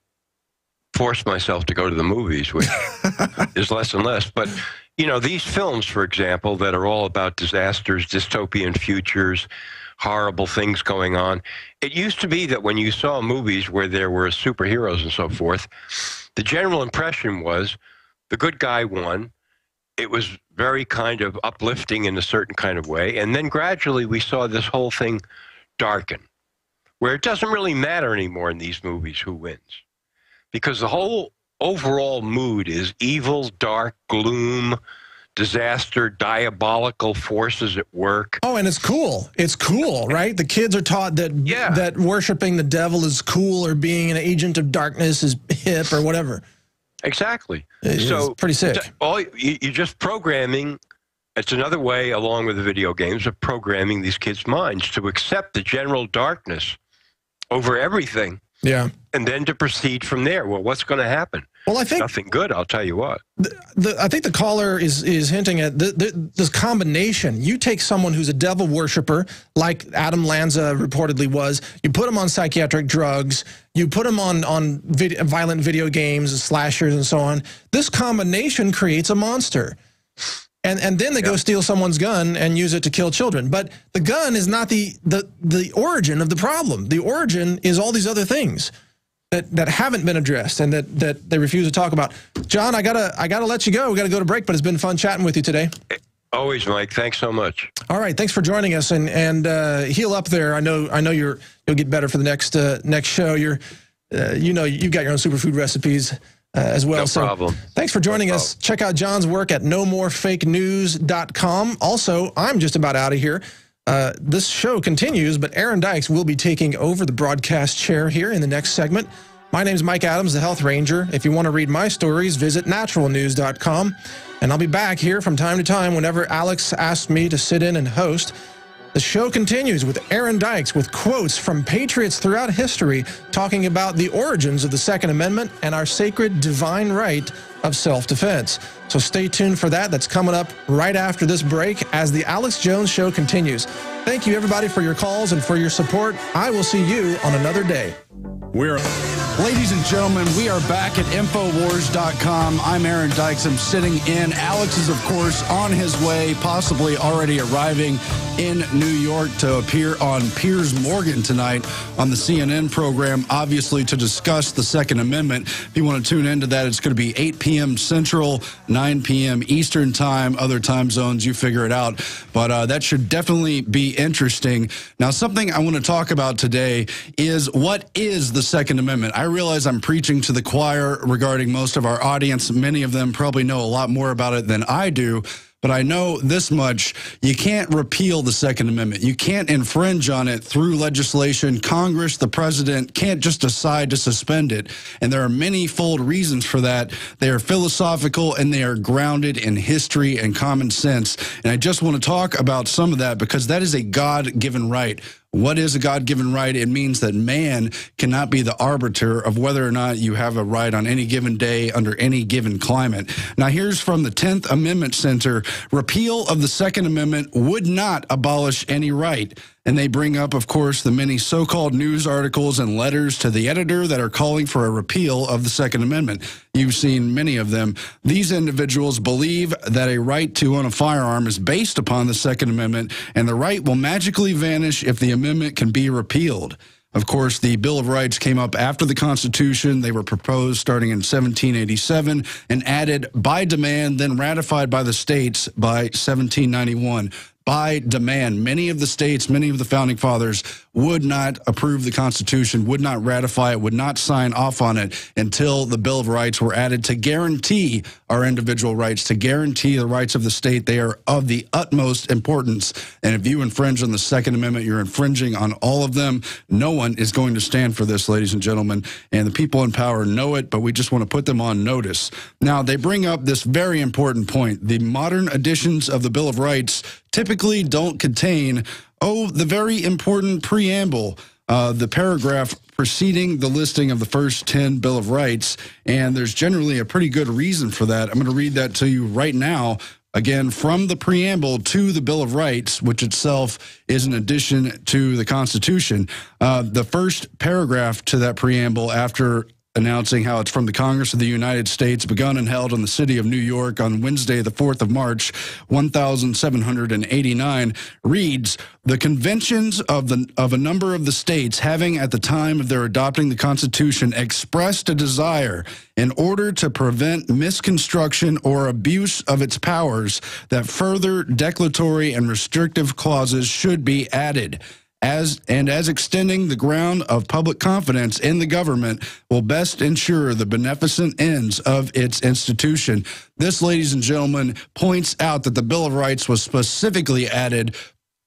[SPEAKER 5] force myself to go to the movies, which is less and less. But, you know, these films, for example, that are all about disasters, dystopian futures, horrible things going on. It used to be that when you saw movies where there were superheroes and so forth, the general impression was the good guy won. It was very kind of uplifting in a certain kind of way. And then gradually we saw this whole thing darken, where it doesn't really matter anymore in these movies who wins. Because the whole overall mood is evil, dark, gloom, disaster, diabolical forces at work.
[SPEAKER 2] Oh, and it's cool. It's cool, right? The kids are taught that that worshiping the devil is cool, or being an agent of darkness is hip, or whatever.
[SPEAKER 5] Exactly.
[SPEAKER 2] So pretty sick.
[SPEAKER 5] You're just programming. It's another way, along with the video games, of programming these kids' minds to accept the general darkness over everything.
[SPEAKER 2] Yeah.
[SPEAKER 5] And then to proceed from there. Well, what's going to happen?
[SPEAKER 2] Well, I think
[SPEAKER 5] nothing good, I'll tell you what.
[SPEAKER 2] I think the caller is hinting at this combination. You take someone who's a devil worshiper, like Adam Lanza reportedly was, you put him on psychiatric drugs, you put him on violent video games, slashers, and so on. This combination creates a monster. And then they go steal someone's gun and use it to kill children. But the gun is not the origin of the problem. The origin is all these other things that haven't been addressed and that they refuse to talk about. John, I gotta let you go. We gotta go to break, but it's been fun chatting with you today.
[SPEAKER 5] Always, Mike. Thanks so much.
[SPEAKER 2] All right, thanks for joining us, and heal up there. I know you'll get better for the next show. You've got your own superfood recipes as well.
[SPEAKER 5] No problem.
[SPEAKER 2] Thanks for joining us. Check out John's work at nomorefakenews.com. Also, I'm just about out of here. This show continues, but Aaron Dykes will be taking over the broadcast chair here in the next segment. My name's Mike Adams, the Health Ranger. If you want to read my stories, visit naturalnews.com. And I'll be back here from time to time whenever Alex asks me to sit in and host. The show continues with Aaron Dykes with quotes from patriots throughout history talking about the origins of the Second Amendment and our sacred divine right of self-defense. So stay tuned for that. That's coming up right after this break as the Alex Jones Show continues. Thank you, everybody, for your calls and for your support. I will see you on another day.
[SPEAKER 12] Ladies and gentlemen, we are back at Infowars.com. I'm Aaron Dykes. I'm sitting in. Alex is, of course, on his way, possibly already arriving in New York to appear on Piers Morgan tonight on the CNN program, obviously to discuss the Second Amendment. If you want to tune into that, it's going to be 8 p.m. Central, 9 p.m. Eastern Time, other time zones, you figure it out. But that should definitely be interesting. Now, something I want to talk about today is what is the Second Amendment? I realize I'm preaching to the choir regarding most of our audience. Many of them probably know a lot more about it than I do. but I know this much. You can't repeal the Second Amendment. You can't infringe on it through legislation. Congress, the president, can't just decide to suspend it. And there are many-fold reasons for that. They are philosophical, and they are grounded in history and common sense. And I just want to talk about some of that because that is a God-given right. What is a God-given right? It means that man cannot be the arbiter of whether or not you have a right on any given day under any given climate. Now, here's from the 10th Amendment Center. Repeal of the Second Amendment would not abolish any right. And they bring up, of course, the many so-called news articles and letters to the editor that are calling for a repeal of the Second Amendment. You've seen many of them. These individuals believe that a right to own a firearm is based upon the Second Amendment, and the right will magically vanish if the amendment can be repealed. Of course, the Bill of Rights came up after the Constitution. They were proposed starting in 1787 and added by demand, then ratified by the states by 1791. By demand. Many of the states, many of the founding fathers would not approve the Constitution, would not ratify it, would not sign off on it until the Bill of Rights were added to guarantee our individual rights, to guarantee the rights of the state. They are of the utmost importance. And if you infringe on the Second Amendment, you're infringing on all of them. No one is going to stand for this, ladies and gentlemen. And the people in power know it, but we just want to put them on notice. Now, they bring up this very important point. The modern editions of the Bill of Rights typically don't contain, the very important preamble, the paragraph preceding the listing of the first 10 Bill of Rights, and there's generally a pretty good reason for that. I'm going to read that to you right now, again, from the preamble to the Bill of Rights, which itself is an addition to the Constitution. The first paragraph to that preamble, after announcing how it's from the Congress of the United States, begun and held in the city of New York on Wednesday, the 4th of March, 1789, reads, the conventions of a number of the states having at the time of their adopting the Constitution expressed a desire in order to prevent misconstruction or abuse of its powers that further declaratory and restrictive clauses should be added. As extending the ground of public confidence in the government will best ensure the beneficent ends of its institution. This, ladies and gentlemen, points out that the Bill of Rights was specifically added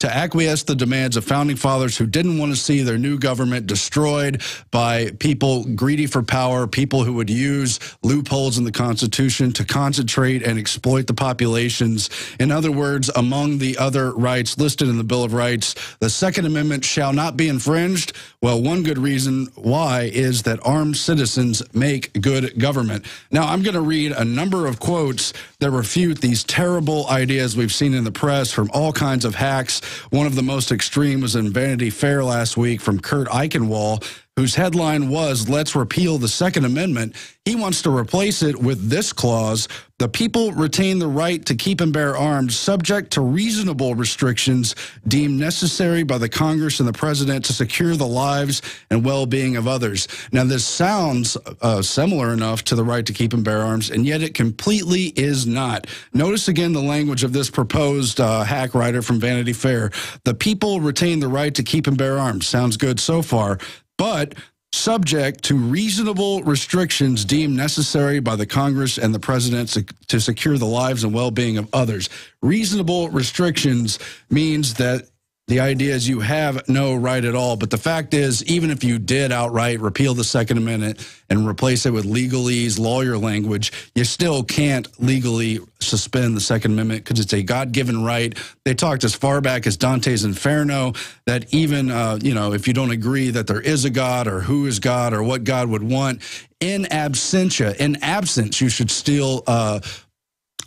[SPEAKER 12] to acquiesce the demands of founding fathers who didn't want to see their new government destroyed by people greedy for power, people who would use loopholes in the Constitution to concentrate and exploit the populations. In other words, among the other rights listed in the Bill of Rights, the Second Amendment shall not be infringed. Well, one good reason why is that armed citizens make good government. Now, I'm going to read a number of quotes that refute these terrible ideas we've seen in the press from all kinds of hacks. One of the most extreme was in Vanity Fair last week from Kurt Eichenwald, whose headline was, "Let's repeal the Second Amendment." He wants to replace it with this clause: the people retain the right to keep and bear arms subject to reasonable restrictions deemed necessary by the Congress and the President to secure the lives and well-being of others. Now, this sounds similar enough to the right to keep and bear arms, and yet it completely is not. Notice again the language of this proposed hack writer from Vanity Fair. The people retain the right to keep and bear arms. Sounds good so far, but subject to reasonable restrictions deemed necessary by the Congress and the President to secure the lives and well-being of others. Reasonable restrictions means that the idea is you have no right at all. But the fact is, even if you did outright repeal the Second Amendment and replace it with legalese, lawyer language, you still can't legally suspend the Second Amendment because it's a God-given right. They talked as far back as Dante's Inferno that even, if you don't agree that there is a God or who is God or what God would want, in absence, you should still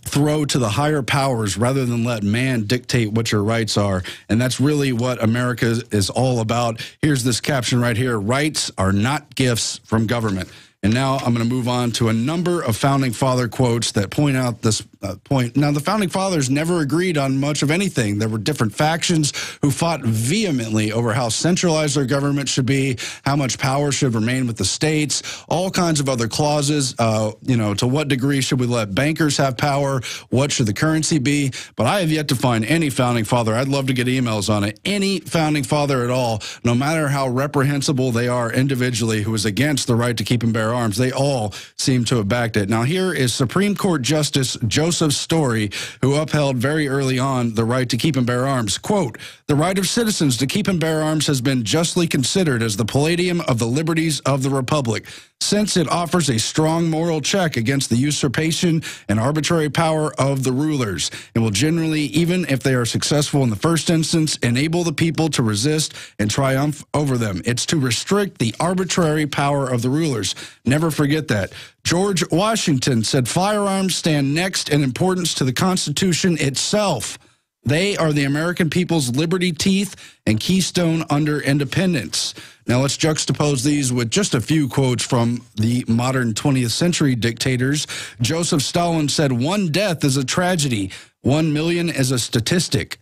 [SPEAKER 12] throw to the higher powers rather than let man dictate what your rights are. And that's really what America is all about. Here's this caption right here: rights are not gifts from government. And now I'm going to move on to a number of Founding Father quotes that point out this point. Now, the Founding Fathers never agreed on much of anything. There were different factions who fought vehemently over how centralized their government should be, how much power should remain with the states, all kinds of other clauses. To what degree should we let bankers have power? What should the currency be? But I have yet to find any Founding Father. I'd love to get emails on it. Any Founding Father at all, no matter how reprehensible they are individually, who is against the right to keep and bear arms. They all seem to have backed it. Now, here is Supreme Court Justice Joe Joseph Story, who upheld very early on the right to keep and bear arms. Quote, "The right of citizens to keep and bear arms has been justly considered as the palladium of the liberties of the Republic, since it offers a strong moral check against the usurpation and arbitrary power of the rulers, and will generally, even if they are successful in the first instance, enable the people to resist and triumph over them. It's to restrict the arbitrary power of the rulers. Never forget that." George Washington said firearms stand next in importance to the Constitution itself. They are the American people's liberty teeth and keystone under independence. Now let's juxtapose these with just a few quotes from the modern 20th century dictators. Joseph Stalin said, "One death is a tragedy. 1 million is a statistic."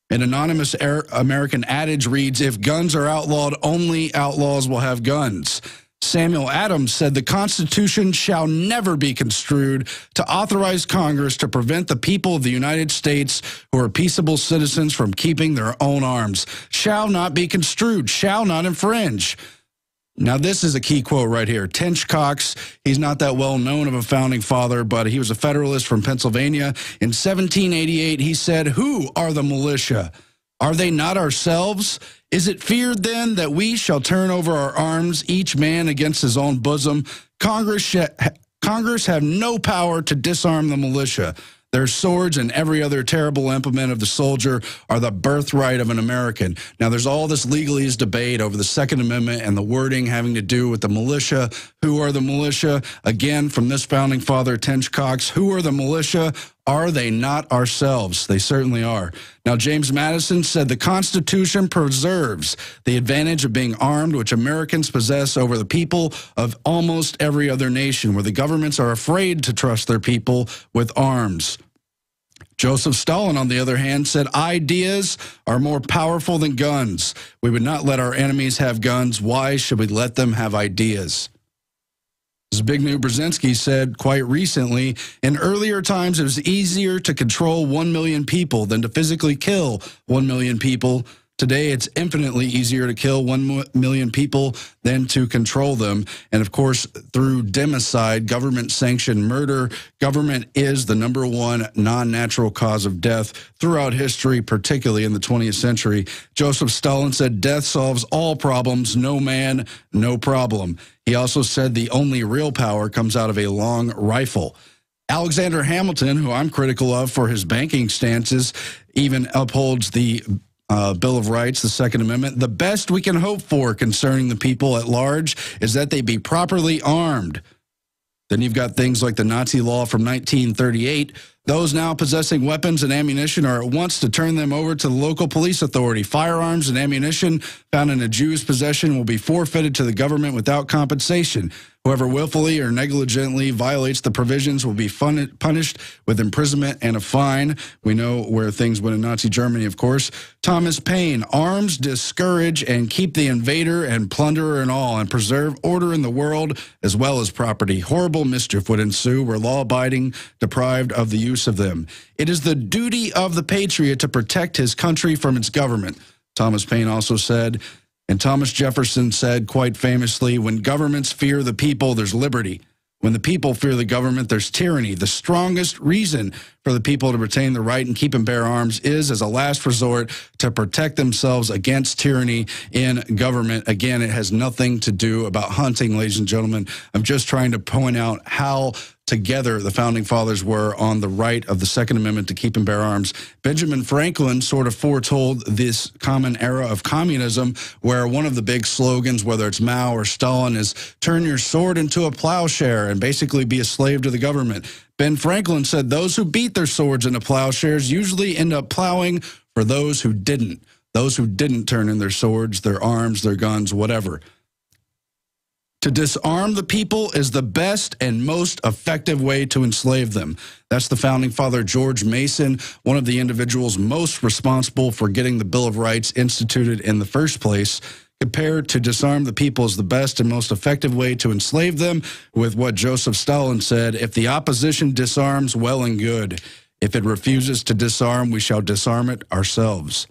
[SPEAKER 12] An anonymous American adage reads, "If guns are outlawed, only outlaws will have guns." Samuel Adams said, "The Constitution shall never be construed to authorize Congress to prevent the people of the United States who are peaceable citizens from keeping their own arms. Shall not be construed, shall not infringe." Now, this is a key quote right here. Tench Cox, he's not that well known of a founding father, but he was a Federalist from Pennsylvania. In 1788, he said, "Who are the militia? Are they not ourselves? Is it feared then that we shall turn over our arms, each man against his own bosom? Congress have no power to disarm the militia. Their swords and every other terrible implement of the soldier are the birthright of an American." Now, there's all this legalese debate over the Second Amendment and the wording having to do with the militia. Who are the militia? Again, from this founding father, Tench Cox, who are the militia? Are they not ourselves? They certainly are. Now, James Madison said, "The Constitution preserves the advantage of being armed, which Americans possess over the people of almost every other nation, where the governments are afraid to trust their people with arms." Joseph Stalin, on the other hand, said, "Ideas are more powerful than guns. We would not let our enemies have guns. Why should we let them have ideas?" Zbigniew Brzezinski said quite recently, "In earlier times, it was easier to control 1 million people than to physically kill 1 million people. Today, it's infinitely easier to kill 1 million people than to control them." And of course, through democide, government-sanctioned murder, government is the #1 non-natural cause of death throughout history, particularly in the 20th century. Joseph Stalin said, "Death solves all problems. No man, no problem." He also said the only real power comes out of a long rifle. Alexander Hamilton, who I'm critical of for his banking stances, even upholds the Bill of Rights, the Second Amendment. "The best we can hope for concerning the people at large is that they be properly armed." Then you've got things like the Nazi law from 1938. "Those now possessing weapons and ammunition are at once to turn them over to the local police authority. Firearms and ammunition found in a Jew's possession will be forfeited to the government without compensation. Whoever willfully or negligently violates the provisions will be punished with imprisonment and a fine." We know where things went in Nazi Germany, of course. Thomas Paine, "Arms discourage and keep the invader and plunderer and all, and preserve order in the world as well as property. Horrible mischief would ensue were law-abiding deprived of the use of them. It is the duty of the patriot to protect his country from its government." Thomas Paine also said, and Thomas Jefferson said quite famously, "When governments fear the people, there's liberty. When the people fear the government, there's tyranny. The strongest reason for the people to retain the right and keep and bear arms is, as a last resort, to protect themselves against tyranny in government." Again, it has nothing to do about hunting, ladies and gentlemen. I'm just trying to point out how together the founding fathers were on the right of the Second Amendment to keep and bear arms. Benjamin Franklin sort of foretold this common era of communism, where one of the big slogans, whether it's Mao or Stalin, is "turn your sword into a plowshare" and basically be a slave to the government. Ben Franklin said those who beat their swords into plowshares usually end up plowing for those who didn't turn in their swords, their arms, their guns, whatever. To disarm the people is the best and most effective way to enslave them. That's the founding father, George Mason, one of the individuals most responsible for getting the Bill of Rights instituted in the first place. Compared to disarm the people is the best and most effective way to enslave them, with what Joseph Stalin said, "If the opposition disarms, well and good. If it refuses to disarm, we shall disarm it ourselves."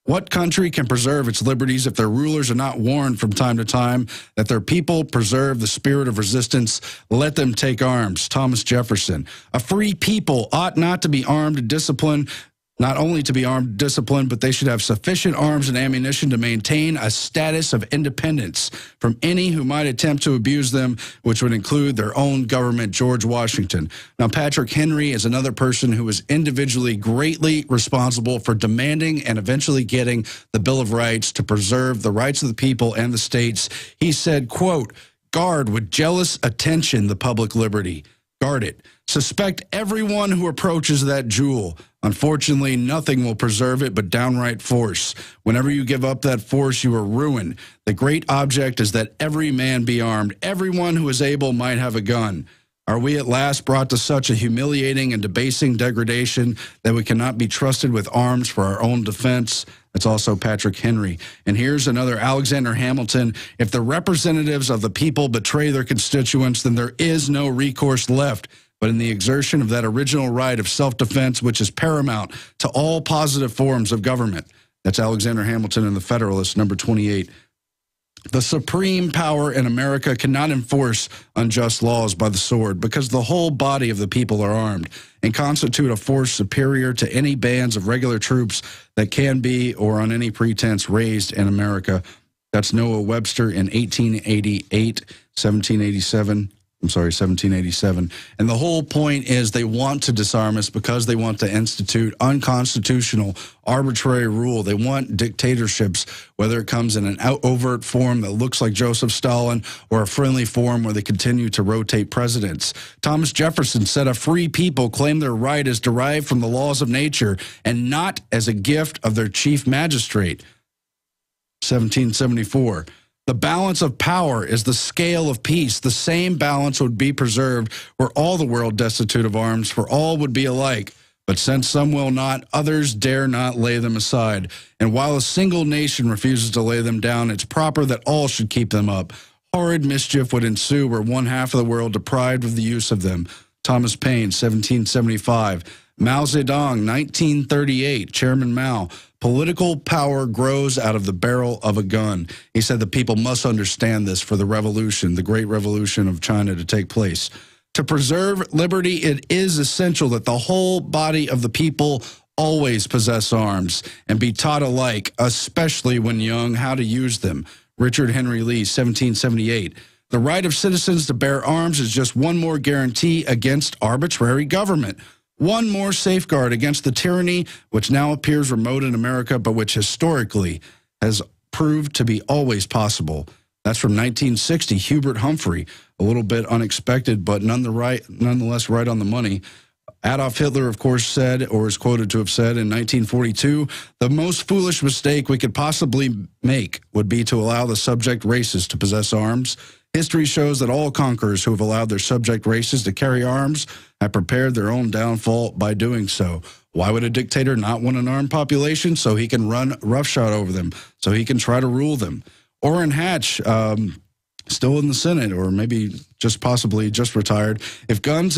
[SPEAKER 12] What country can preserve its liberties if their rulers are not warned from time to time that their people preserve the spirit of resistance? Let them take arms. Thomas Jefferson. A free people ought not to be armed and disciplined. Not only to be armed and disciplined, but they should have sufficient arms and ammunition to maintain a status of independence from any who might attempt to abuse them, which would include their own government. George Washington. Now, Patrick Henry is another person who was individually greatly responsible for demanding and eventually getting the Bill of Rights to preserve the rights of the people and the states. He said, quote, "Guard with jealous attention the public liberty. Guard it. Suspect everyone who approaches that jewel. Unfortunately, nothing will preserve it but downright force. Whenever you give up that force, you are ruined. The great object is that every man be armed. Everyone who is able might have a gun. Are we at last brought to such a humiliating and debasing degradation that we cannot be trusted with arms for our own defense?" That's also Patrick Henry. And here's another Alexander Hamilton. "If the representatives of the people betray their constituents, then there is no recourse left but in the exertion of that original right of self-defense which is paramount to all positive forms of government." That's Alexander Hamilton in The Federalist, number 28. "The supreme power in America cannot enforce unjust laws by the sword because the whole body of the people are armed and constitute a force superior to any bands of regular troops that can be or on any pretense raised in America." That's Noah Webster in 1787. And the whole point is they want to disarm us because they want to institute unconstitutional, arbitrary rule. They want dictatorships, whether it comes in an overt form that looks like Joseph Stalin or a friendly form where they continue to rotate presidents. Thomas Jefferson said a free people claim their right is derived from the laws of nature and not as a gift of their chief magistrate. 1774. "The balance of power is the scale of peace. The same balance would be preserved were all the world destitute of arms, for all would be alike. But since some will not, others dare not lay them aside. And while a single nation refuses to lay them down, it's proper that all should keep them up. Horrid mischief would ensue were one half of the world deprived of the use of them." Thomas Paine, 1775. Mao Zedong, 1938. Chairman Mao. "Political power grows out of the barrel of a gun." He said the people must understand this for the revolution, the great revolution of China to take place. To preserve liberty, it is essential that the whole body of the people always possess arms and be taught alike, especially when young, how to use them. Richard Henry Lee, 1778. "The right of citizens to bear arms is just one more guarantee against arbitrary government. One more safeguard against the tyranny which now appears remote in America, but which historically has proved to be always possible." That's from 1960, Hubert Humphrey. A little bit unexpected, but nonetheless right on the money. Adolf Hitler, of course, said, or is quoted to have said in 1942, "The most foolish mistake we could possibly make would be to allow the subject races to possess arms. History shows that all conquerors who have allowed their subject races to carry arms have prepared their own downfall by doing so. Why would a dictator not want an armed population? So he can run roughshod over them, so he can try to rule them." Orrin Hatch, still in the Senate, or maybe possibly just retired. If gun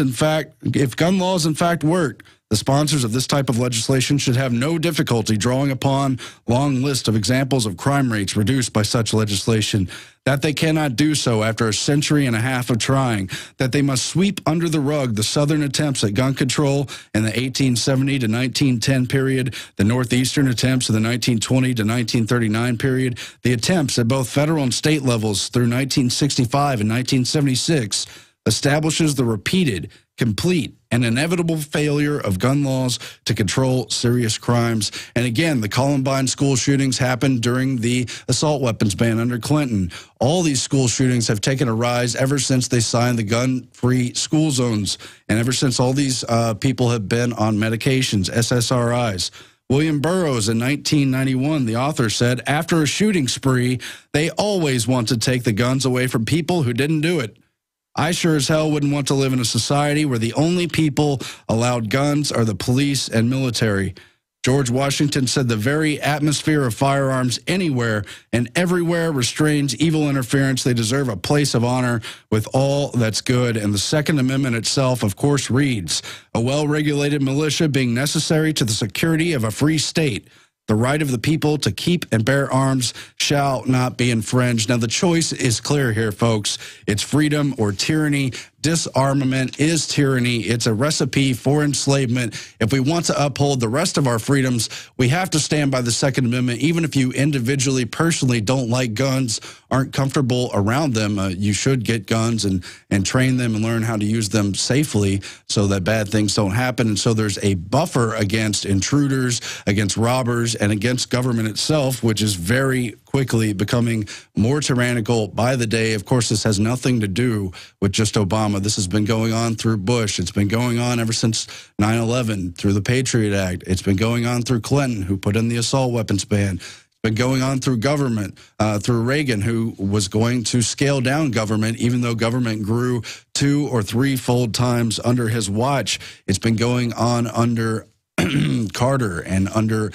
[SPEAKER 12] laws in fact worked, the sponsors of this type of legislation should have no difficulty drawing upon long list of examples of crime rates reduced by such legislation. That they cannot do so after a century and a half of trying. That they must sweep under the rug the Southern attempts at gun control in the 1870 to 1910 period, the Northeastern attempts in the 1920 to 1939 period, the attempts at both federal and state levels through 1965 and 1976, establishes the repeated, complete, and inevitable failure of gun laws to control serious crimes. And again, the Columbine school shootings happened during the assault weapons ban under Clinton. All these school shootings have taken a rise ever since they signed the gun-free school zones, and ever since all these people have been on medications, SSRIs. William Burroughs in 1991, the author, said, "After a shooting spree, they always want to take the guns away from people who didn't do it. I sure as hell wouldn't want to live in a society where the only people allowed guns are the police and military." George Washington said the very atmosphere of firearms anywhere and everywhere restrains evil interference. They deserve a place of honor with all that's good. And the Second Amendment itself, of course, reads, "A well-regulated militia being necessary to the security of a free state, The right of the people to keep and bear arms shall not be infringed. Now, the choice is clear here, folks. It's freedom or tyranny. Disarmament is tyranny. It's a recipe for enslavement. If we want to uphold the rest of our freedoms, we have to stand by the Second Amendment. Even if you individually, personally don't like guns, aren't comfortable around them, you should get guns and train them and learn how to use them safely so that bad things don't happen. And so there's a buffer against intruders, against robbers, and against government itself, which is very quickly becoming more tyrannical by the day. Of course, this has nothing to do with just Obama. This has been going on through Bush. It's been going on ever since 9/11 through the Patriot Act. It's been going on through Clinton, who put in the assault weapons ban. It's been going on through government, through Reagan, who was going to scale down government, even though government grew 2 or 3-fold times under his watch. It's been going on under Carter and under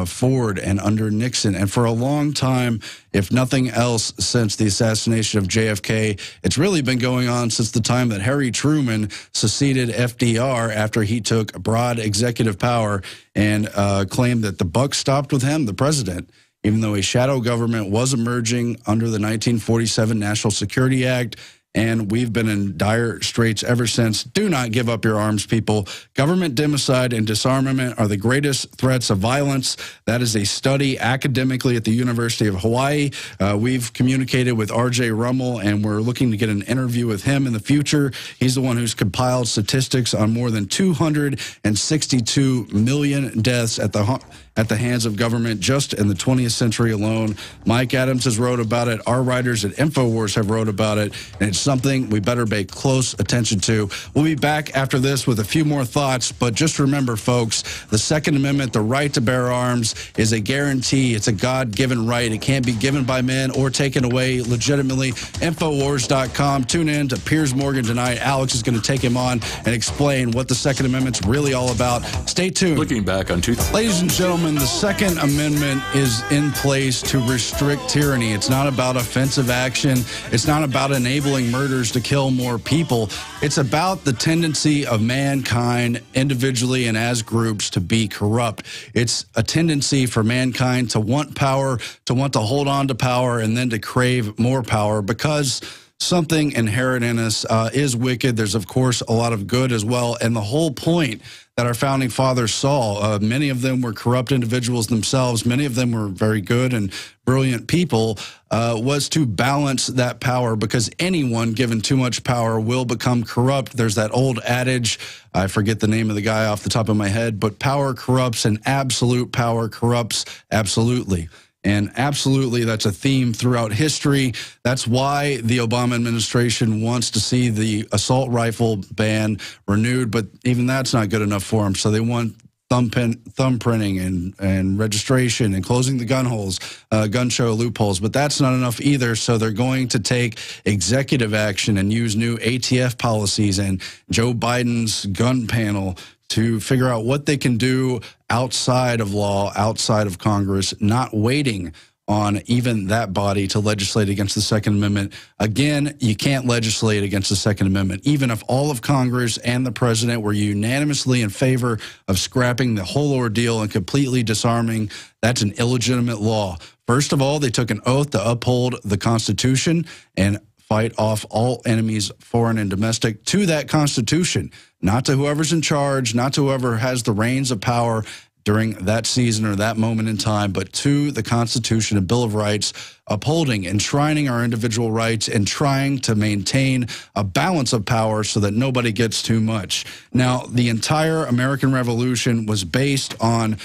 [SPEAKER 12] Ford and under Nixon. And for a long time, if nothing else, since the assassination of JFK, it's really been going on since the time that Harry Truman succeeded FDR after he took broad executive power and claimed that the buck stopped with him, the president, even though a shadow government was emerging under the 1947 National Security Act. And we've been in dire straits ever since. Do not give up your arms, people. Government democide and disarmament are the greatest threats of violence. That is a study academically at the University of Hawaii. We've communicated with R.J. Rummel, and we're looking to get an interview with him in the future. He's the one who's compiled statistics on more than 262 million deaths at the hands of government just in the 20th century alone. Mike Adams has wrote about it. Our writers at InfoWars have wrote about it, and it's something we better pay close attention to. We'll be back after this with a few more thoughts, but just remember, folks, the Second Amendment, the right to bear arms, is a guarantee. It's a God-given right. It can't be given by men or taken away legitimately. InfoWars.com. Tune in to Piers Morgan tonight. Alex is going to take him on and explain what the Second Amendment's really all about. Stay tuned.
[SPEAKER 13] Looking back on
[SPEAKER 12] Ladies and gentlemen, the Second Amendment is in place to restrict tyranny. It's not about offensive action. It's not about enabling murders to kill more people. It's about the tendency of mankind individually and as groups to be corrupt. It's a tendency for mankind to want power, to want to hold on to power, and then to crave more power because something inherent in us is wicked. There's, of course, a lot of good as well. And the whole point that our founding fathers saw, many of them were corrupt individuals themselves, many of them were very good and brilliant people, was to balance that power, because anyone given too much power will become corrupt. There's that old adage, I forget the name of the guy off the top of my head, but power corrupts and absolute power corrupts absolutely. And absolutely, that's a theme throughout history. That's why the Obama administration wants to see the assault rifle ban renewed, but even that's not good enough for them. So they want thumbprinting and registration and closing the gun show loopholes. But that's not enough either. So they're going to take executive action and use new ATF policies and Joe Biden's gun panel to figure out what they can do outside of law, outside of Congress, not waiting on even that body to legislate against the Second Amendment. Again, you can't legislate against the Second Amendment. Even if all of Congress and the president were unanimously in favor of scrapping the whole ordeal and completely disarming, that's an illegitimate law. First of all, they took an oath to uphold the Constitution and fight off all enemies, foreign and domestic, to that Constitution, not to whoever's in charge, not to whoever has the reins of power during that season or that moment in time, but to the Constitution and Bill of Rights, upholding, enshrining our individual rights and trying to maintain a balance of power so that nobody gets too much. Now, the entire American Revolution was based on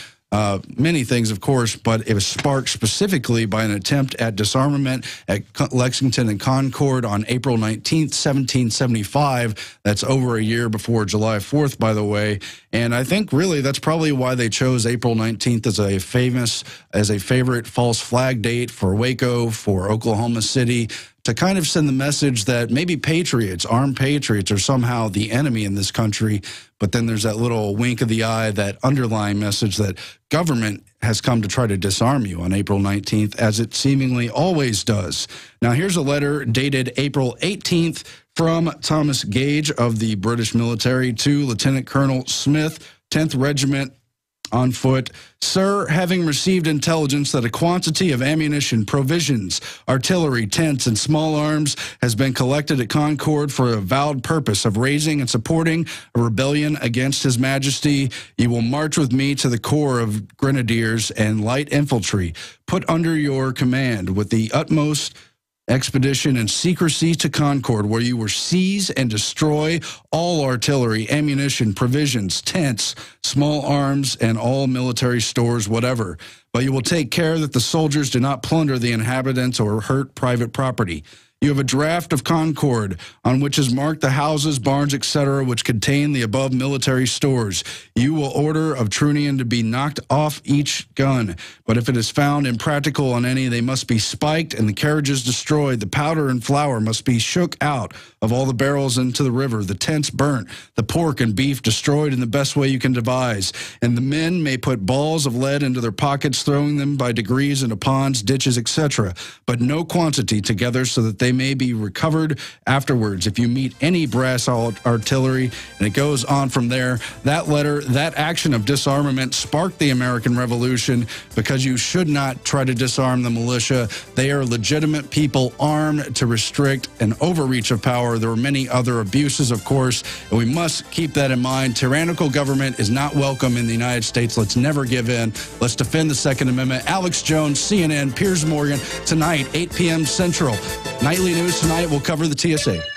[SPEAKER 12] many things, of course, but it was sparked specifically by an attempt at disarmament at Lexington and Concord on April 19th, 1775. That's over a year before July 4th, by the way. And I think really that's probably why they chose April 19th as a favorite false flag date for Waco, for Oklahoma City, to kind of send the message that maybe patriots, armed patriots, are somehow the enemy in this country. But then there's that little wink of the eye, that underlying message that government has come to try to disarm you on April 19th, as it seemingly always does. Now, here's a letter dated April 18th from Thomas Gage of the British military to Lieutenant Colonel Smith, 10th Regiment on foot. Sir, having received intelligence that a quantity of ammunition, provisions, artillery, tents, and small arms has been collected at Concord for a avowed purpose of raising and supporting a rebellion against His Majesty, you will march with me to the corps of grenadiers and light infantry, put under your command with the utmost expedition and secrecy to Concord, where you will seize and destroy all artillery, ammunition, provisions, tents, small arms, and all military stores, whatever. But you will take care that the soldiers do not plunder the inhabitants or hurt private property. You have a draft of Concord on which is marked the houses, barns, etc., which contain the above military stores. You will order of Trunion to be knocked off each gun, but if it is found impractical on any, they must be spiked and the carriages destroyed. The powder and flour must be shook out of all the barrels into the river, the tents burnt, the pork and beef destroyed in the best way you can devise. And the men may put balls of lead into their pockets, throwing them by degrees into ponds, ditches, etc., but no quantity together, so that they may be recovered afterwards. If you meet any brass artillery, and it goes on from there. That letter, that action of disarmament sparked the American Revolution, because you should not try to disarm the militia. They are legitimate people armed to restrict an overreach of power. There are many other abuses, of course, and we must keep that in mind. Tyrannical government is not welcome in the United States. Let's never give in. Let's defend the Second Amendment. Alex Jones, CNN, Piers Morgan, tonight, 8 p.m. Central. Nightly News tonight will cover the TSA.